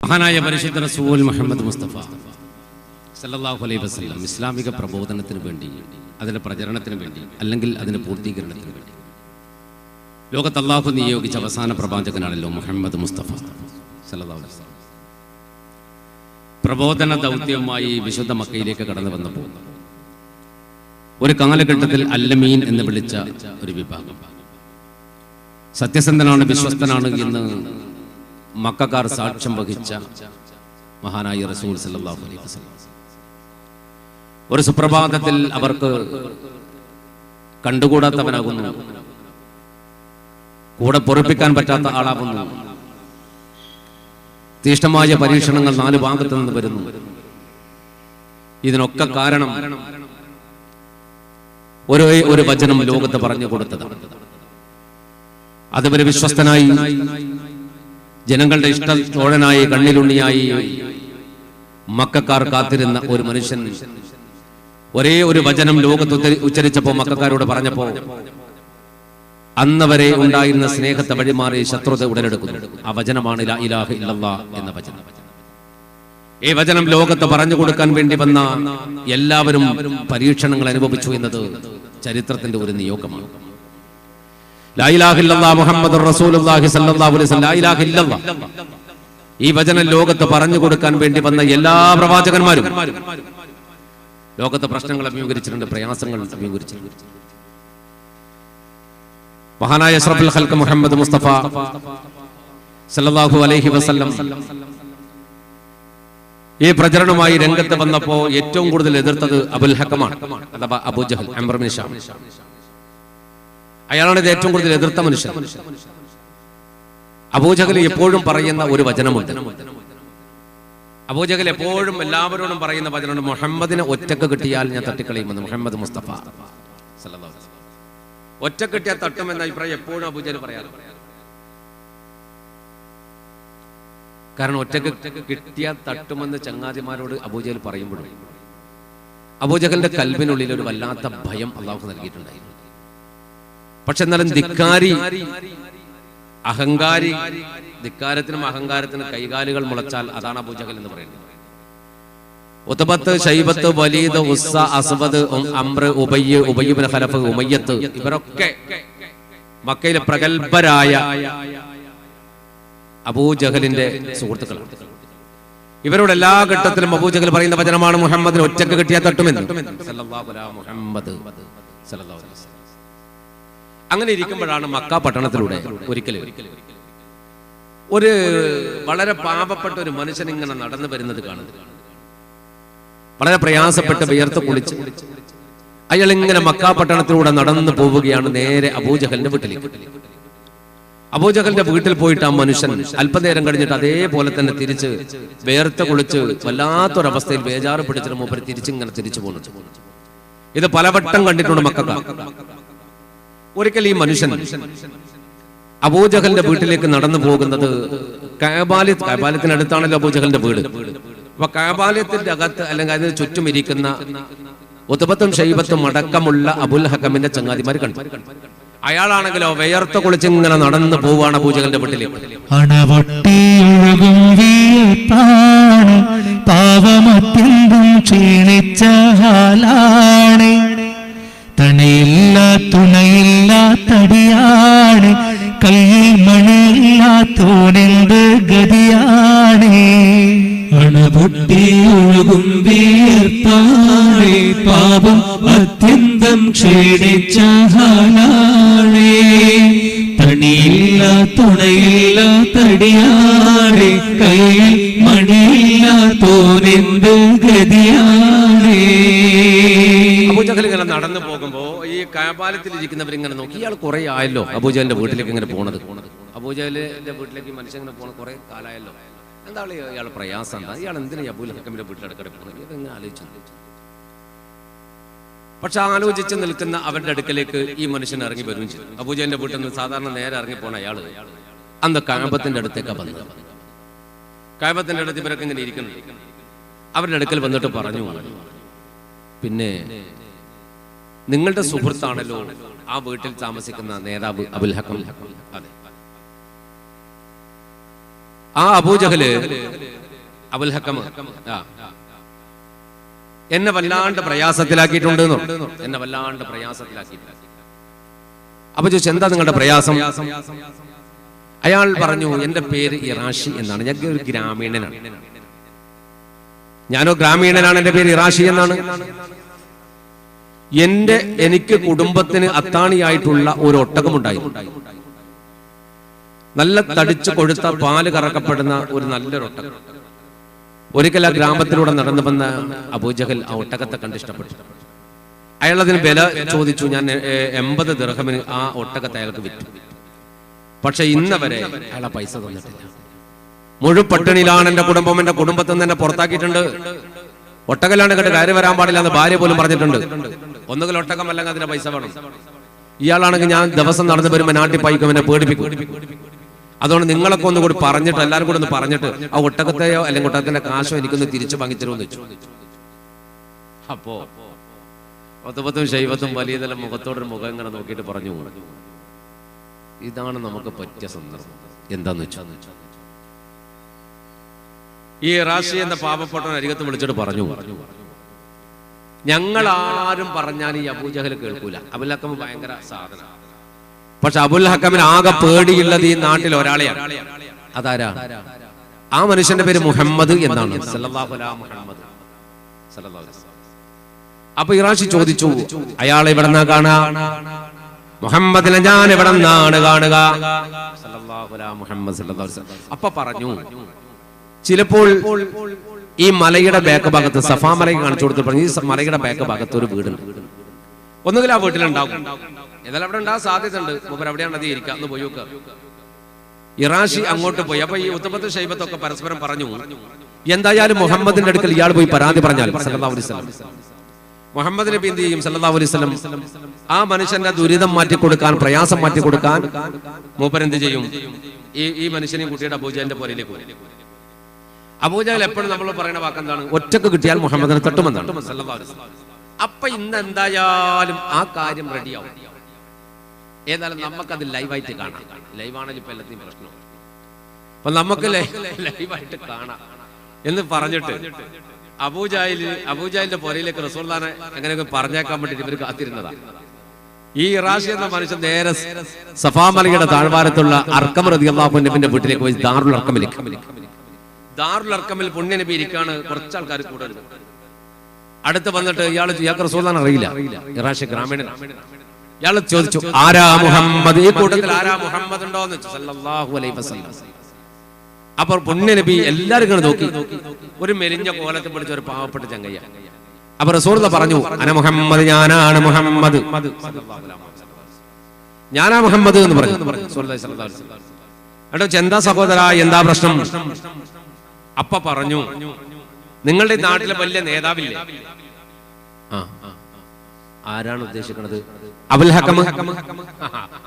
മഹാനായ പരിശുദ്ധ റസൂൽ മുഹമ്മദ് മുസ്തഫ സല്ലല്ലാഹു അലൈഹി വസല്ലം ഇസ്ലാമിക പ്രബോധനത്തിന് വേണ്ടി, അതിന്റെ പ്രചരണത്തിന് വേണ്ടി, അല്ലെങ്കിൽ അതിന്റെ പൂർത്തീകരണത്തിന് വേണ്ടി ലോകത്ത് അല്ലാഹു നിയോഗിച്ച അവസാന പ്രവാചകനാണല്ലോ മുഹമ്മദ് മുസ്തഫ സല്ലല്ലാഹു അലൈഹി വസല്ലം. പ്രബോധന ദൗത്യവുമായി വിശുദ്ധ മക്കയിലേക്ക് കടന്നു വന്നപ്പോൾ ഒരു കാലഘട്ടത്തിൽ അല്ലമീൻ എന്ന് വിളിച്ച ഒരു വിഭാഗം, സത്യസന്ധനാണ്, വിശ്വസ്തനാണ് എന്ന് മക്കക്കാർ സാക്ഷ്യം വഹിച്ച മഹാനായ റസൂൽ സല്ലല്ലാഹു അലൈഹി വസല്ലം ഒരു സുപ്രഭാതത്തിൽ അവർക്ക് കണ്ടുകൂടാത്തവനാകുന്നു, കൂടെ പൊറുപ്പിക്കാൻ പറ്റാത്ത ആളാകുന്നു. തീഷ്ണമായ പരീക്ഷണങ്ങൾ നാല് ഭാഗത്തു നിന്ന് വരുന്നു. ഇതിനൊക്കെ കാരണം ഒരു വചനം ലോകത്ത് പറഞ്ഞു കൊടുത്തതാണ്. അതുവരെ വിശ്വസ്തനായി, ജനങ്ങളുടെ ഇഷ്ടത്തോഴനായി, കണ്ണിലുണ്ണിയായി മക്കക്കാർ കാത്തിരുന്ന ഒരു മനുഷ്യൻ ഒരേ ഒരു വചനം ലോകത്ത് ഉച്ചരിച്ചപ്പോ, മക്കക്കാരോട് പറഞ്ഞപ്പോ, അന്നവരെ ഉണ്ടായിരുന്ന സ്നേഹത്തെ വഴിമാറി ശത്രുത ഉടലെടുക്കുന്നു. ആ വചനമാണ് ലാ ഇലാഹ ഇല്ലല്ലാഹ് എന്ന വചനം. ഈ വചനം ലോകത്ത് പറഞ്ഞു കൊടുക്കാൻ വേണ്ടി വന്ന എല്ലാവരും പരീക്ഷണങ്ങൾ അനുഭവിച്ചു എന്നത് ചരിത്രത്തിന്റെ ഒരു നിയോഗമാണ്. ലാ ഇലാഹ ഇല്ലല്ലാഹ് മുഹമ്മദുർ റസൂലുള്ളാഹി സ്വല്ലല്ലാഹു അലൈഹി വസല്ലം, ലാ ഇലാഹ ഇല്ലല്ലാഹ്, ഈ വചനം ലോകത്ത് പറഞ്ഞു കൊടുക്കാൻ വേണ്ടി വന്ന എല്ലാ പ്രവാചകന്മാരും ലോകത്തെ പ്രശ്നങ്ങൾ അഭിമുഖീകരിച്ചിട്ടുണ്ട്, പ്രയാസങ്ങൾ അഭിമുഖീകരിച്ചിട്ടുണ്ട്. മഹാനായ അഷ്റഫുൽ ഖൽഖ് മുഹമ്മദ് മുസ്തഫ സല്ലല്ലാഹു അലൈഹി വസല്ലം ഈ പ്രചരണവുമായി രംഗത്ത് വന്നപ്പോ ഏറ്റവും കൂടുതൽ എതിർത്തത് അബുൽ ഹക്കമാണ്, അഥവാ അബൂ ജഹൽ, അംർ ബിൻ ഹിഷാം. അയാളാണ് ഇത് ഏറ്റവും കൂടുതൽ എതിർത്ത മനുഷ്യൻ. അബൂജഹൽ എപ്പോഴും പറയുന്ന ഒരു വചനമുണ്ട്. അബൂജഹൽ എപ്പോഴും എല്ലാവരോടും പറയുന്ന വചനമുണ്ട്, മുഹമ്മദിനെ ഒറ്റക്ക് കിട്ടിയാൽ ഞാൻ തട്ടിക്കളയുമെന്ന്. മുഹമ്മദ് മുസ്തഫ സല്ലല്ലാഹു അലൈഹി വസല്ലം ഒറ്റക്ക് കിട്ടിയാൽ തട്ടുമെന്ന അഭിപ്രായം എപ്പോഴും അബൂജഹൽ പറയാറ്. കാരണം ഒറ്റക്ക് കിട്ടിയാൽ തട്ടുമെന്ന് ചങ്ങാതിമാരോട് അബൂജഹൽ പറയുമ്പോഴും അബൂജഹലിന്റെ കൽബിനുള്ളിൽ ഒരു വല്ലാത്ത ഭയം അല്ലാഹു നൽകിയിട്ടുണ്ടായിരുന്നു. പക്ഷെ എന്നാലും ധിക്കാരി, അഹങ്കാരി, ധിക്കാരത്തിനും അഹങ്കാരത്തിനും കൈകാലുകൾ മുളച്ചാൽ അതാണ് അബൂജഹൽ എന്ന് പറയുന്നത്. ഉത്ബത്ത്, ശൈബത്ത്, വലീദ്, ഉസ്സ, അസ്വദ്, അംർ, ഉബയ്യ്, ഉബയ്യ് ഇബ്നു ഖലഫ്, ഉമയ്യത്ത്, ഇവരൊക്കെ മക്കയിലെ പ്രഗൽഭരായ അബൂജഹലിന്റെ സുഹൃത്തുക്കളാണ്. ഇവരോട് എല്ലാ ഘട്ടത്തിലും അബൂജഹൽ പറയുന്ന വചനമാണ് മുഹമ്മദിന് ഒറ്റക്ക് കിട്ടിയാൽ തട്ടുമെന്ന്. സല്ലല്ലാഹു അലൈഹി മുഹമ്മദ് സല്ലല്ലാഹു അലൈഹി വസല്ലം. അങ്ങനെ ഇരിക്കുമ്പോഴാണ് മക്ക പട്ടണത്തിലൂടെ ഒരിക്കലും ഒരു വളരെ പാപപ്പെട്ട ഒരു മനുഷ്യൻ ഇങ്ങനെ നടന്നു വരുന്നത് കാണുന്നത്. വളരെ പ്രയാസപ്പെട്ട് വിയർത്ത് കുളിച്ച് അയാൾ ഇങ്ങനെ മക്ക പട്ടണത്തിലൂടെ നടന്നു പോവുകയാണ് നേരെ അബൂജഹലിന്റെ വീട്ടിലേക്ക്. അബൂജഹലിന്റെ വീട്ടിൽ പോയിട്ട് ആ മനുഷ്യൻ അല്പനേരം കഴിഞ്ഞിട്ട് അതേപോലെ തന്നെ തിരിച്ച് വേർത്ത് കുളിച്ച് വല്ലാത്തൊരവസ്ഥയിൽ ബേജാറ് പിടിച്ചിട്ട് മൂപ്പര് തിരിച്ചിങ്ങനെ തിരിച്ചു പോകുന്നു. ഇത് പലവട്ടം കണ്ടിട്ടുണ്ട് മക്കക്കാർ. ഒരിക്കൽ ഈ മനുഷ്യൻ അബൂജഹലിന്റെ വീട്ടിലേക്ക് നടന്നു പോകുന്നത് കഅബാലയത്തിനടുത്താണല്ലോ അബൂജഹലിന്റെ വീട്. അപ്പൊ കഅബാലയത്തിന്റെ അകത്ത് അല്ലെങ്കിൽ അതിന് ചുറ്റും ഇരിക്കുന്ന ഉത്ബത്തും ശൈബത്തും അടക്കമുള്ള അബുൽ ഹക്കമിന്റെ ചങ്ങാതിമാർ കണ്ടു. അയാളാണെങ്കിലോ വിയർത്ത് കുളിച്ച് ഇങ്ങനെ നടന്നു പോവാണ് അബൂജഹലിന്റെ വീട്ടിലേക്ക്. തണയില്ല തുണയില്ല തടിയാണ്, കയ്യിൽ മണിയില്ലാത്തോനെന്ത് ഗതിയാണ്. അണപൊട്ടി ഒഴുകും വിയർപ്പാണ്, പാപം അത്യന്തം ക്ഷീണിച്ച ഹാലാണ്. തണിയില്ല തുണയില്ല തടിയാണ്, കയ്യിൽ മണിയില്ലാത്തോനെന്ത് ഗതിയാണ്. അബൂജഹൽ ഇങ്ങനെ നടന്നു പോകുമ്പോ ഈ കഅബാലയത്തിൽ ഇരിക്കുന്നവരിങ്ങനെ നോക്കി, ഇയാൾ കുറെ ആയല്ലോ അബൂജഹലിന്റെ വീട്ടിലേക്ക് ഇങ്ങനെ പോണത്. അബൂജഹലിന്റെ വീട്ടിലേക്ക് മനുഷ്യൻ ഇങ്ങനെ പോണ കുറെ കാലമായല്ലോ, എന്താണ് ഇയാൾ പ്രയാസം, എന്താ ഇയാൾ എന്തിനാ അബൂൽ ഹക്കമിന്റെ വീട്ടിലടക്കടെ പോണത്, ഇതെങ്ങനെ ആലോചിച്ചു. പക്ഷെ ആലോചിച്ച് നിൽക്കുന്ന അവരുടെ അടുക്കലേക്ക് ഈ മനുഷ്യൻ ഇറങ്ങി വരും ചെയ്തു. അബൂജഹലിന്റെ വീട്ടിൽ നിന്ന് സാധാരണ നേരെ ഇറങ്ങി പോണ അയാള് അന്ന് കഅബത്തിന്റെ അടുത്തേക്കാ വന്നത്. കഅബത്തിന്റെ അടുത്ത് ഇവരൊക്കെ ഇങ്ങനെ ഇരിക്കുന്നു. അവരുടെ അടുക്കൽ വന്നിട്ട് പറഞ്ഞു, പിന്നെ നിങ്ങളുടെ സുഹൃത്താണല്ലോ ആ വീട്ടിൽ താമസിക്കുന്ന നേതാവ് അബുൽ ഹക്കം. അതെ, ആ അബൂജഹല് അബുൽ ഹക്കം എന്നെ വല്ലാണ്ട് പ്രയാസത്തിലാക്കിയിട്ടുണ്ട്. എന്നെ വല്ലാണ്ട് പ്രയാസത്തിലാക്കിയിട്ടുണ്ട്. അപ്പൊ ചോദിച്ചു, എന്താ നിങ്ങളുടെ പ്രയാസം? അയാൾ പറഞ്ഞു, എന്റെ പേര് ഇറാഷി എന്നാണ്, ഞാൻ ഒരു ഗ്രാമീണനാണ്. ഞാനോ ഗ്രാമീണനാണ്, എന്റെ പേര് ഇറാഷി എന്നാണ്. എനിക്ക് കുടുംബത്തിന് അത്താണിയായിട്ടുള്ള ഒരു ഒട്ടകമുണ്ടായിരുന്നു. നല്ല തടിച്ചു കൊഴുത്ത പാല് കറക്കപ്പെടുന്ന ഒരു നല്ലൊരു ഒട്ടകം. ഒരിക്കൽ ആ ഗ്രാമത്തിലൂടെ നടന്നു വന്ന അബൂജഹൽ ആ ഒട്ടകത്തെ കണ്ടിഷ്ടപ്പെട്ടു. അയാൾ അതിന് വില ചോദിച്ചു. ഞാൻ 80 ദിർഹമിന് ആ ഒട്ടകത്തെ അയാൾക്ക് വിറ്റു. പക്ഷെ ഇന്നവരെ അയാളെ പൈസ തന്നിട്ടില്ല. മുഴുപട്ടിണിയിലാണ് എന്റെ കുടുംബം. എന്റെ കുടുംബത്തിൽ നിന്ന് എന്നെ പുറത്താക്കിയിട്ടുണ്ട്. ഒട്ടകലാണ് കേട്ട് കയറി വരാൻ പാടില്ല എന്ന് ഭാര്യ പോലും പറഞ്ഞിട്ടുണ്ട്. ഒന്നുകിൽ ഒട്ടകം അല്ലെങ്കിൽ അതിന്റെ പൈസ വേണം. ഇയാളാണെങ്കിൽ ഞാൻ ദിവസം നടന്നു വരുമ്പോൾ നാട്ടിൽ പൈക്കും, എന്നെ പേടിപ്പിക്കും. അതുകൊണ്ട് നിങ്ങളൊക്കെ ഒന്നും കൂടി പറഞ്ഞിട്ട്, എല്ലാവരും കൂടെ ഒന്ന് പറഞ്ഞിട്ട് ആ ഒട്ടകത്തെയോ അല്ലെങ്കിൽ ഒട്ടകത്തിന്റെ കാശോ എനിക്കൊന്ന് തിരിച്ചു വാങ്ങിച്ചിരുമെന്ന് വെച്ചു. അപ്പോ ഒത്തപത്തും ശൈവത്തും വലിയതെല്ലാം മുഖത്തോടൊരു മുഖം ഇങ്ങനെ നോക്കിയിട്ട് പറഞ്ഞു, ഇതാണ് നമുക്ക് പറ്റിയ സന്ദർഭം. എന്താന്ന് വെച്ചാൽ ഈ റാഷി എന്ന പാപപ്പെട്ടവൻ അരികത്ത് വിളിച്ചിട്ട് പറഞ്ഞു, ഞങ്ങൾ ആരും പറഞ്ഞാൽ ഈ അബൂജഹൽ കേൾക്കൂല. അബുൽ ഹക്കം ഭയങ്കര സാധന. പക്ഷെ അബുൽ ഹക്കമിന് ആകെ പേടിയുള്ളത് ഈ നാട്ടിൽ ഒരാളെയാണ്. അതാരാ? ആ മനുഷ്യന്റെ പേര് മുഹമ്മദ് എന്നാണ്. സല്ലല്ലാഹു അലൈഹി മുഹമ്മദ് സല്ലല്ലാഹു അലൈഹി വസല്ലം. അപ്പൊ ഇറാഷി ചോദിച്ചു, അയാളെ എവിടെന്നാ കാണുക? മുഹമ്മദിനെ ഞാൻ എവിടെന്നാണ് കാണുക? സല്ലല്ലാഹു അലൈഹി മുഹമ്മദ് സല്ലല്ലാഹു അലൈഹി വസല്ലം. അപ്പൊ പറഞ്ഞു, ചിലപ്പോൾ ഈ മലയുടെ ബാക്ക് ഭാഗത്ത്, സഫാ മലയ്ക്ക് കാണിച്ചു കൊടുത്തു പറഞ്ഞു, ഈ മലയുടെ ബാക്ക് ഭാഗത്ത് ഒരു വീടുണ്ട്. ഒന്നുകിൽ ആ വീട്ടിലുണ്ടാകും, ഏതായാലും അവിടെ ഉണ്ടാകാൻ സാധ്യതയുണ്ട്. മൂപ്പർ എവിടെയാണ് അത് ഇരിക്കുക എന്ന് പോയി നോക്കുക. ഇറാഷി അങ്ങോട്ട് പോയി. അപ്പൊ ഈ ഉത്തമത്ത് ഷൈബത്തൊക്കെ പരസ്പരം പറഞ്ഞു, എന്തായാലും മുഹമ്മദിന്റെ അടുക്കൽ ഇയാൾ പോയി പരാതി പറഞ്ഞാൽ സല്ലല്ലാഹു അലൈഹി വസല്ലം മുഹമ്മദ് നബി എന്ത് ചെയ്യും? സല്ലല്ലാഹു അലൈഹി വസല്ലം ആ മനുഷ്യന്റെ ദുരിതം മാറ്റിക്കൊടുക്കാൻ, പ്രയാസം മാറ്റിക്കൊടുക്കാൻ മൂപ്പർ എന്ത് ചെയ്യും? ഈ മനുഷ്യനെയും കുട്ടിയുടെ അബൂജഹലിന്റെ പുറയിലേക്ക് പോയി. അബൂജഹൽ എപ്പോഴും നമ്മൾ പറയുന്ന വാക്കെന്താണ്? ഒറ്റക്ക് കിട്ടിയാൽ മുഹമ്മദിനെ തട്ടുമെന്നാണ് സല്ലല്ലാഹു അലൈഹി വസല്ലം. അപ്പൊ ഇന്ന് എന്തായാലും ആ കാര്യം റെഡിയാവും. ഏതായാലും നമുക്കത് ലൈവായിട്ട് കാണാം. ലൈവാണെങ്കിൽ ഇപ്പൊ എല്ലാത്തിനും പ്രശ്നം. അപ്പൊ നമുക്ക് ലൈവായിട്ട് കാണാം എന്ന് പറഞ്ഞിട്ട് അബൂജഹലിന്റെ പുറയിലേക്ക് റസൂലുള്ളാഹിനെ എങ്ങനെയൊക്കെ പറഞ്ഞേക്കാൻ വേണ്ടിട്ട് ഇവർ കാത്തിരുന്നതാ. ഈ ഇറാഷി എന്ന മനുഷ്യൻ നേരെ സഫാ മലയുടെ താഴ്വാരത്തുള്ള അർക്കം റളിയല്ലാഹു അൻഹുവിന്റെ വീട്ടിലേക്ക് പോയി. ദാറുൽ അർക്കമിൽ പുണ്യ നബി ഇരിക്കാണ്. കുറച്ച് ആൾക്കാർ കൂടെ അടുത്ത് വന്നിട്ട് ഇയാൾക്ക് റസൂലുള്ളാഹിനെ അറിയില്ല. ഇറാഷി ഗ്രാമീണനാണ്. ഇയാൾ ചോദിച്ചു, ആരാ മുഹമ്മദ്? ഈ കൂട്ടത്തിൽ ആരാ മുഹമ്മദ് ഉണ്ടോ എന്ന് ചോദിച്ചു. സല്ലല്ലാഹു അലൈഹി വസല്ലം. അപ്പോൾ പുണ്യ നബി എല്ലാവരും ഇങ്ങനെ നോക്കി. ഒരു മെലിഞ്ഞ കോലത്തിൽ പിടിച്ച ഒരു പാവപ്പെട്ട ചങ്ങയ്യ. അപ്പൊ റസൂലുള്ളാഹി പറഞ്ഞു, അന മുഹമ്മദ്, ഞാനാണ് മുഹമ്മദ്, ഞാനാ മുഹമ്മദ് എന്ന് പറഞ്ഞു റസൂലുള്ളാഹി സ്വല്ലല്ലാഹു അലൈഹി വസല്ലം. എന്നിട്ട് എന്താ സഹോദര, എന്താ പ്രശ്നം? അപ്പ പറഞ്ഞു, നിങ്ങളുടെ നാട്ടിലെ വലിയ നേതാവില്ലേ? ആരാണ് ഉദ്ദേശിക്കുന്നത്? അബുൽ ഹക്കം.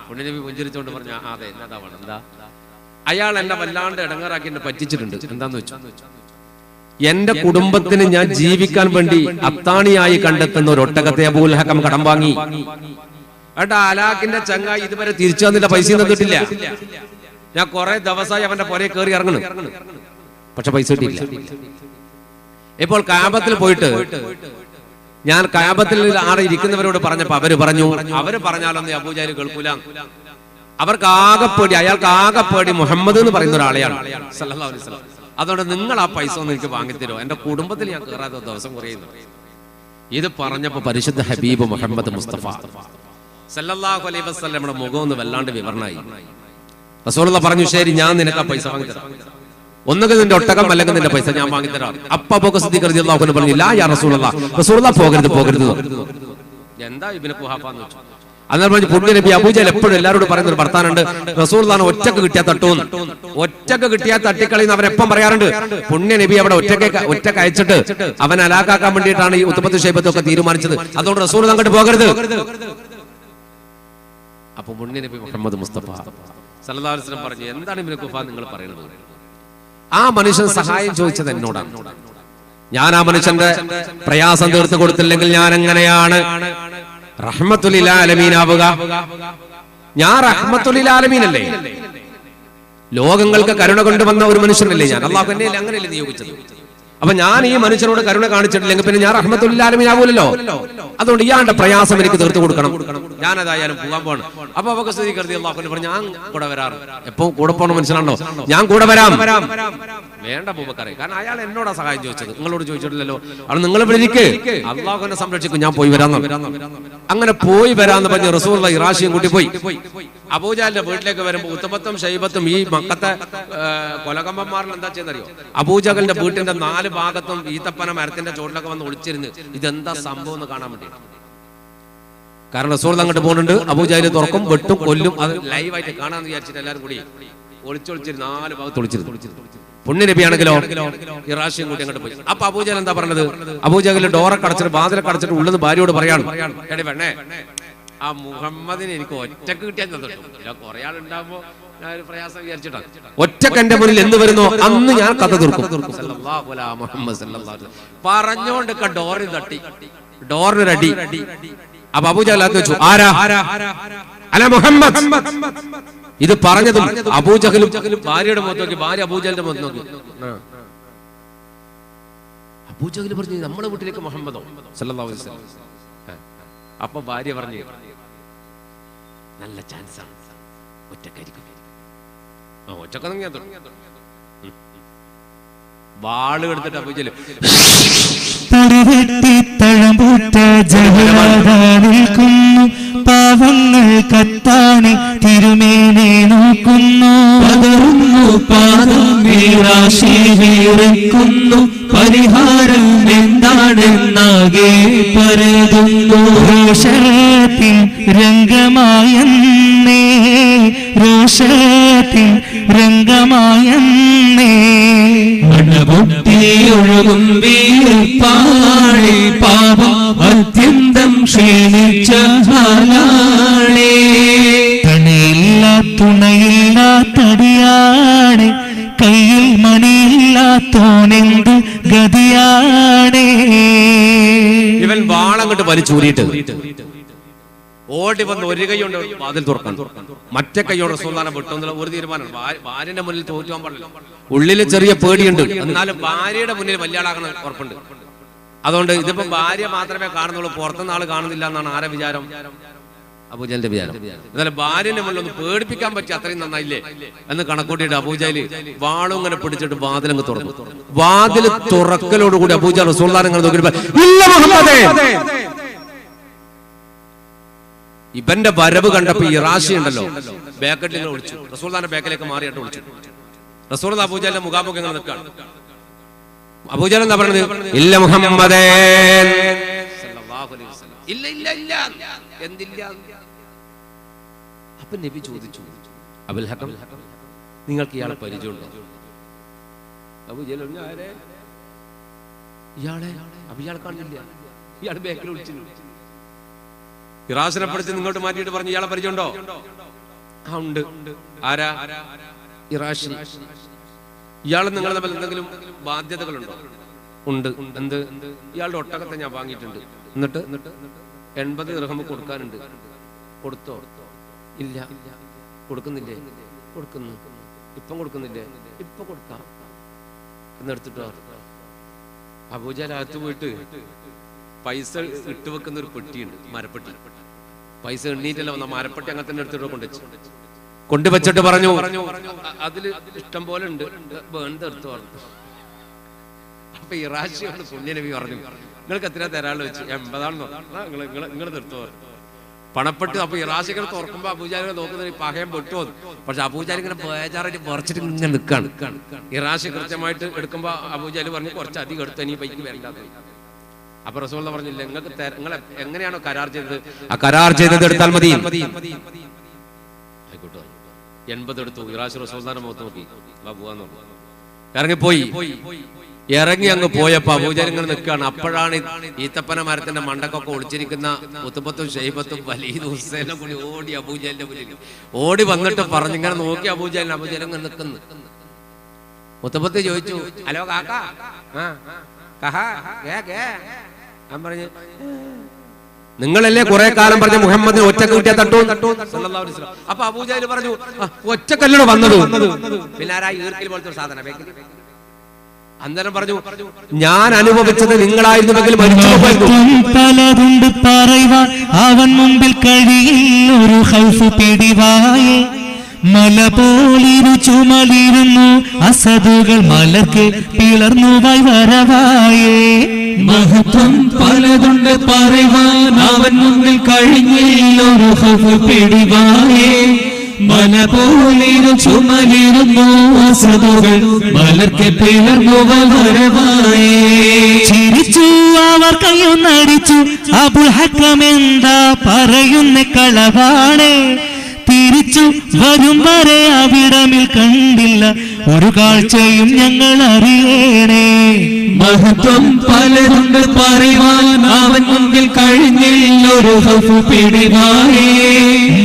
പുണ്യ നബി പുഞ്ചിരിച്ചുകൊണ്ട് പറഞ്ഞു, അതെ നേതാവാണ്. എന്താ? അയാൾ എന്നെ വല്ലാണ്ട് ഇടങ്ങേറാക്കി എന്നെ പറ്റിച്ചിട്ടുണ്ട്. എന്താന്ന് വെച്ചു, എന്റെ കുടുംബത്തിന് ഞാൻ ജീവിക്കാൻ വേണ്ടി അത്താണിയായി കണ്ടെത്തുന്ന ഒരു ഒട്ടകത്തെ അബൂൽ ഹക്കം കടം വാങ്ങി. ഏട്ടാ, അലാഖിന്റെ ചങ്ങായി ഇതുവരെ തിരിച്ചു തന്നില്ല, പൈസ തന്നിട്ടില്ല. ഞാൻ കുറെ ദിവസമായി അവന്റെ പുറകെ കയറി ഇറങ്ങണം, പക്ഷെ പൈസ കിട്ടിയില്ല. ഇപ്പോൾ കഅബത്തിൽ പോയിട്ട് ഞാൻ കഅബത്തിൽ ആടെ ഇരിക്കുന്നവരോട് പറഞ്ഞപ്പോ അവര് പറഞ്ഞാലൊന്നും അബൂജഹൽ കേൾക്കൂല. അവർക്ക് ആകെപ്പേടി, അയാൾക്ക് ആകെപ്പേടി മുഹമ്മദ് എന്ന് പറയുന്ന ഒരാളെയാണ് സല്ലല്ലാഹു അലൈഹി വസല്ലം. അതുകൊണ്ട് നിങ്ങൾ ആ പൈസ ഒന്ന് എനിക്ക് വാങ്ങിത്തരോ, എന്റെ കുടുംബത്തിൽ ഞാൻ കയറാത്ത ദിവസം കുറയുന്നു. ഇത് പറഞ്ഞപ്പോ പരിശുദ്ധ ഹബീബ് മുഹമ്മദ് മുസ്തഫ സല്ലല്ലാഹു അലൈഹി വസല്ലമയുടെ മുഖം ഒന്ന് വല്ലാണ്ട് വിവരണമായി. റസൂലുള്ളാഹി പറഞ്ഞു, ശരി, ഞാൻ നിനക്ക് ആ പൈസ വാങ്ങിത്തരാം. ഒന്നുകിൽ നിന്റെ ഒട്ടകം അല്ലെങ്കിൽ നിന്റെ പൈസ ഞാൻ വാങ്ങിത്തരാം. അപ്പൊ അബൂബക്കർ സിദ്ദീഖ് റളിയല്ലാഹു അൻഹു പറഞ്ഞു, ലാ യാ റസൂലല്ലാഹ്, റസൂലുള്ളാഹി പോകരുത്. എന്താ ഇബ്നു ഖുഹാഫ എന്ന് വെച്ചു. അന്നേരം പറഞ്ഞു, പുണ്യ നബി അബൂജഹൽ എപ്പോഴും എല്ലാവരോടും പറയുന്ന ഒരു വർത്താനുണ്ട്, റസൂലുള്ളാഹിനെ ഒറ്റക്ക് കിട്ടിയാൽ തട്ടുമെന്ന്. ഒറ്റക്ക് കിട്ടിയാൽ തട്ടിക്കളയുന്ന അവരെപ്പം പറയാറുണ്ട്. പുണ്യ നബി അവിടെ ഒറ്റക്ക് അയച്ചിട്ട് അവൻ അലാക്കാക്കാൻ വേണ്ടിയിട്ടാണ് ഈ ഉത്ബത്ത് ഷൈബത്തൊക്കെ തീരുമാനിച്ചത്. അതുകൊണ്ട് റസൂലുള്ളാഹി അങ്ങോട്ട് പോകരുത്. അപ്പൊ പുണ്യ നബി മുഹമ്മദ് മുസ്തഫ സല്ലല്ലാഹു അലൈഹി വസല്ലം പറഞ്ഞു, എന്താണ് ഇബ്നു ഖുഹാഫ നിങ്ങൾ പറയുന്നത്? ആ മനുഷ്യൻ സഹായം ചോദിച്ചത് എന്നോടാണ്. ഞാൻ ആ മനുഷ്യന്റെ പ്രയാസം തീർത്തു കൊടുത്തില്ലെങ്കിൽ ഞാൻ എങ്ങനെയാണ് റഹ്മത്തുൽ ലിൽ ആലമീൻ ആവുക? ഞാൻ റഹ്മത്തുൽ ലിൽ ആലമീൻ അല്ലേ? ലോകങ്ങൾക്ക് കരുണ കൊണ്ടുവന്ന ഒരു മനുഷ്യനല്ലേ ഞാൻ? അള്ളാഹു എന്നെ അങ്ങനെയല്ലേ നിയോഗിച്ചത്? അപ്പൊ ഞാൻ ഈ മനുഷ്യനോട് കരുണ കാണിച്ചിട്ടില്ലെങ്കിൽ പിന്നെ ഞാൻ റഹ്മത്തുൽ ആലമീൻ ആവൂലല്ലോ. അതുകൊണ്ട് ഇയാളുടെ പ്രയാസം എനിക്ക് തീർത്തു കൊടുക്കണം. ഞാൻ അതായാലും പോകാൻ പോകണം. അപ്പൊ അവർക്ക് സ്ഥിതിക്കരുതി അള്ളാഹു പറഞ്ഞു ഞാൻ കൂടെ വരാറ്. എപ്പോ കൂടെ പോകണം മനസ്സിലാണോ? ഞാൻ കൂടെ വരാം. വേണ്ട അബൂബക്കറെ, കാരണം അയാൾ എന്നോടാ സഹായം ചോദിച്ചത്, നിങ്ങളോട് ചോദിച്ചിട്ടില്ലല്ലോ. അത് നിങ്ങൾ ഇവിടെ ഇരിക്ക്, അള്ളാഹു എന്നെ സംരക്ഷിക്കും, ഞാൻ പോയി വരാം. അങ്ങനെ പോയി വരാന്ന് പറഞ്ഞ് റസൂലുള്ളാഹി ഇറാശിയും കൂട്ടി പോയി. അബൂജഹലിന്റെ വീട്ടിലേക്ക് വരുമ്പോൾ ഉത്തമത്തും ഷൈബത്തും ഈ മക്കത്തെ കൊലകമ്പന്മാരിൽ എന്താ ചെയ്യുന്നറിയോ? അബൂജഹലിന്റെ വീട്ടിന്റെ 4 ഭാഗത്തും ഈത്തപ്പന മരത്തിന്റെ ചോട്ടിലൊക്കെ വന്ന് ഒളിച്ചിരുന്ന് ഇതെന്താ സംഭവം എന്ന് കാണാൻ വേണ്ടി. കാരണം റസൂൽ അങ്ങോട്ട് പോകുന്നുണ്ട്, അബൂജഹൽ തുറക്കും, വെട്ടും, കൊല്ലും. അത് ലൈവായിട്ട് കാണാന്ന് വിചാരിച്ചിട്ട് എല്ലാവരും കൂടി ഒളിച്ചൊളിച്ചിരുന്ന് 4 ഭാഗത്ത് ഒളിച്ചിരുന്നു. പുണ്യ നബിയാണെങ്കിലോ ഇറാശിയും കൂട്ടി അങ്ങോട്ട് പോയി. അപ്പൊ അബൂജഹൽ എന്താ പറഞ്ഞത്? അബൂജഹൽ ഡോറൊക്കെ അടച്ചിട്ട് വാതിലൊക്കെ അടച്ചിട്ട് ഉള്ളത് ഭാര്യയോട് പറയാണ്, എടേ പെണ്ണേ, ആ മുഹമ്മദിനെ എനിക്ക് ഒറ്റക്ക് കിട്ടിയാൽ തന്നിട്ടില്ല. കുറെ ആളുണ്ടാകുമ്പോ ഞാൻ ഒരു പ്രയാസം വിചാരിച്ചിട്ടാണ്. ഒറ്റക്ക് എന്റെ മുന്നിൽ എന്ത് വരുന്നോ അന്ന് ഞാൻ കഥ തീർക്കും. പറഞ്ഞോണ്ടൊക്കെ ഡോറിൽ തട്ടി, ഡോറിനൊരടി. അപ്പൊ അബൂജഹൽ ചോദിച്ചു, ആരാ? അല്ല മുഹമ്മദ്. ഇത് പറഞ്ഞതും അബൂജഹലും ഭാര്യയുടെ മുഖത്ത് നോക്കി, ഭാര്യ അബൂജഹലിന്റെ മുഖത്ത് നോക്കി. അബൂജഹൽ പറഞ്ഞു, നമ്മുടെ വീട്ടിലേക്ക് മുഹമ്മദോ സല്ലല്ലാഹു അലൈഹി വസല്ലം. അപ്പൊ ഭാര്യ പറഞ്ഞു, നല്ല ചാൻസാണ്, ഒറ്റക്കായിരിക്കും. ഒറ്റക്ക വാള് എടുത്തിട്ട് അബൂജഹൽ തഴമ്പുറ്റ ജഹലാനിൽക്കുന്നു, പാവങ്ങൾ കത്താനെ തിരുമേനെ നോക്കുന്നു. പതറുന്നു പാദം വീറാശി വീറിക്കുന്നു, പരിഹാരം എന്താണെന്നാകെ പരതുന്നു. രോഷത്തിൽ രംഗമായെന്നേ, രോഷത്തിൽ രംഗമായെന്നേ. മണപൊട്ടിയൊഴുകും വീർപ്പാളി, പാപം അത്യന്തം ക്ഷീണിച്ച ഹാലാളേ. തണയില്ല തുണയില്ലാത്തടിയാണ്, കയ്യിൽ മണിയില്ലാത്തോനെന്ത് ഗതിയാണേ. ഇവൻ വാളങ്ങോട്ട് വലിച്ചൂരിയിട്ട് ഓടി വന്ന് ഒരു കൈകൊണ്ട് വാതിൽ തുറക്കാൻ, മറ്റേ കൈയോട് റസൂലുള്ളാഹിനെ വിട്ടുന്നുള്ള ഒരു തീരുമാനമാണ്. ഭാര്യന്റെ മുന്നിൽ തോറ്റുവാൻ പാടില്ല. ഉള്ളിൽ ചെറിയ പേടിയുണ്ട്, എന്നാലും ഭാര്യയുടെ മുന്നിൽ വലിയ ആളാകണം ഉറപ്പുണ്ട്. അതുകൊണ്ട് ഇതിപ്പോ ഭാര്യ മാത്രമേ കാണുന്നുള്ളൂ, പുറത്തുനിന്ന് ആള് കാണുന്നില്ല എന്നാണ് ആരെ വിചാരം? അബൂജഹലിന്റെ വിചാരം. എന്നാലും ഭാര്യന്റെ മുന്നിൽ ഒന്ന് പേടിപ്പിക്കാൻ പറ്റി, അത്രയും നന്നായില്ലേ എന്ന് കണക്കൂട്ടിയിട്ട് അബൂജഹൽ വാളും ഇങ്ങനെ പിടിച്ചിട്ട് വാതിലങ്ങ് തുറന്നു. വാതിൽ തുറക്കലോടുകൂടി അബൂജഹൽ റസൂലുള്ളാഹിനെ ഇങ്ങനെ നോക്കിയപ്പോൾ, ഇല്ല മുഹമ്മദേ. ഇവന്റെ വരവ് കണ്ടപ്പോ ഈ റാശി ഉണ്ടല്ലോ ബാക്കറ്റിൽ ഇങ്ങനെ ഒളിച്ചു, റസൂലുള്ളാഹിന്റെ ബാക്കിലേക്ക് മാറിയിട്ട് ഒളിച്ചു. റസൂലുള്ളാഹി അബൂജഹലിന്റെ മുഖാമുഖം ഇങ്ങനെ നിൽക്കുകയാണ്. അബൂജഹൽ എന്താ പറയുന്നത്? ഇല്ല മുഹമ്മദേ സല്ലല്ലാഹു അലൈഹി വസല്ലം. ഇല്ല ഇല്ല ഇല്ല, എന്തില്ല? അപ്പൊ നബി ചോദിച്ചു, അബുൽ ഹക്കം, നിങ്ങൾക്ക് ഇയാളെ പരിചയമുണ്ടോ? അബൂജഹൽ പറഞ്ഞു, ആരെ? ഇയാളെ. അപ്പൊ ഇയാളെ കാണില്ല, ഇയാളെ ബാക്കിൽ ഒളിച്ചു. ഇറാസിനെ പഠിച്ച് നിങ്ങോട്ട് മാറ്റിയിട്ട് പറഞ്ഞു, ഇയാളെ പരിചയമുണ്ടോ? ആ ഉണ്ട്. ആരാ? ഇറാശി. ഇയാൾ നിങ്ങൾ തമ്മിൽ എന്തെങ്കിലും ബാധ്യതകളുണ്ടോ? ഉണ്ട്. എന്ത്? ഇയാളുടെ ഒട്ടകത്തെ ഞാൻ വാങ്ങിയിട്ടുണ്ട്, എന്നിട്ട് 80 ദിർഹം കൊടുക്കാനുണ്ട്. കൊടുത്തോ? ഇല്ല. കൊടുക്കുന്നില്ലേ? കൊടുക്കുന്നു. ഇപ്പം കൊടുക്കുന്നില്ലേ? ഇപ്പൊ കൊടുക്കാം എന്നെടുത്തിട്ടോ. അബൂജഹൽ അകത്ത് പോയിട്ട് പൈസ ഇട്ടുവെക്കുന്ന ഒരു പെട്ടിയുണ്ട്, മരപ്പെട്ടി. പൈസ എണ്ണീറ്റല്ല വന്ന മരപ്പെട്ടി അങ്ങനെ തന്നെ എടുത്തിട്ട് കൊണ്ടുവച്ചിട്ട് പറഞ്ഞു, അതില് ഇഷ്ടം പോലെ ഉണ്ട്, വേണ്ട എടുത്തു പറഞ്ഞു. അപ്പൊ ഇറാശിയോട് പുണ്യ നബി പറഞ്ഞു, നിങ്ങൾക്ക് എത്ര തരാള് വെച്ച്? 80 നിങ്ങൾ എടുത്തു പറഞ്ഞു. പണപ്പെട്ട്. അപ്പൊ ഇറാശികൾ തുറക്കുമ്പോ അബൂജഹലിനെ നോക്കുന്ന പകയം പെട്ടു. പക്ഷെ അബൂജഹൽ ഇങ്ങനെ ബേജാറായിട്ട് പറിച്ചിട്ട് ഇങ്ങനെ നിൽക്കാണ്. ഇറാശി കൃത്യമായിട്ട് എടുക്കുമ്പോ അബൂജഹൽ പറഞ്ഞു, കുറച്ചധികം എടുത്തു, ഇനി പൈക്ക് വരണ്ടാത്ത. അപ്പൊ റസൂലുള്ളാഹി പറഞ്ഞില്ല, നിങ്ങൾക്ക് നിങ്ങൾ എങ്ങനെയാണോ കരാർ ചെയ്തത്, ആ കരാർ ചെയ്തത് എടുത്താൽ മതി. ആയിക്കോട്ടെ. 80 എടുത്തു. ഇറാശി റസൂലുള്ളാഹിന്റെ മുഖത്ത് നോക്കി, വാ പോവാന്ന് പറഞ്ഞു. ഇറങ്ങിപ്പോയി. ഇറങ്ങി അങ്ങ് പോയപ്പോ അബൂജഹൽ ഇങ്ങനെ നിൽക്കുകയാണ്. അപ്പോഴാണ് ഈത്തപ്പന മരത്തിന്റെ മണ്ടക്കൊക്കെ ഒളിച്ചിരിക്കുന്ന മുത്തുബത്തും ഷൈബത്തും വലീദും ഹുസൈനും കൂടി ഓടി അബൂജഹലിന്റെ മുന്നിൽ ഓടി വന്നിട്ട് പറഞ്ഞു, ഇങ്ങനെ നോക്കി അബൂജഹൽ. അബൂജഹൽ ഇങ്ങനെ നിൽക്കുന്നു. മുത്തുബത്ത് ചോദിച്ചു, ഹലോ കാക്ക, ഞാൻ പറഞ്ഞു, നിങ്ങളല്ലേ കുറെ കാലം പറഞ്ഞ മുഹമ്മദിന് ഒറ്റക്ക് കിട്ടിയ തട്ടു. അപ്പൊ അബൂജഹൽ പറഞ്ഞു ഒറ്റക്കല്ലോ വന്നത്, പിന്നെ ആരാ ഈർക്കിൽ പോലത്തെ സാധനം. അന്നേരം പറഞ്ഞു ഞാൻ അനുഭവിച്ചത് നിങ്ങളായിരുന്നുവെങ്കിൽ പലതുണ്ട് പറയുവാൻ അവൻ മുമ്പിൽ കഴിയിൽ ഒരു ഹൗഫ് പിടിവായേ. മല പോലിരു ചുമലിരുന്നു അസദുകൾ മലർക്ക് പിളർന്നു വരവായേ. മഹത്വം പലതുണ്ട് പറയുവാൻ അവൻ മുമ്പിൽ കഴിഞ്ഞിൽ ഒരു ഹൗഫ് പിടിവായേ. മല പോലിരു ചുമലിരുന്നു അസദുകൾ മലർക്ക് പിളർന്നു വരവായേ. ചിരിച്ചു അവർ കയ്യൊന്നടിച്ചു അബുൽ ഹക്കം എന്താ പറയുന്ന കളവാണേ. തിരിച്ചു വരും വരെ അവിടമിൽ കണ്ടില്ല ഒരു കാഴ്ചയും ഞങ്ങൾ അറിയണേ. മഹത്വം പലതുണ്ട് പറയുവാൻ അവൻ മുമ്പിൽ കഴിഞ്ഞില്ല ഒരു ഹൗഫ് പിടിവായേ.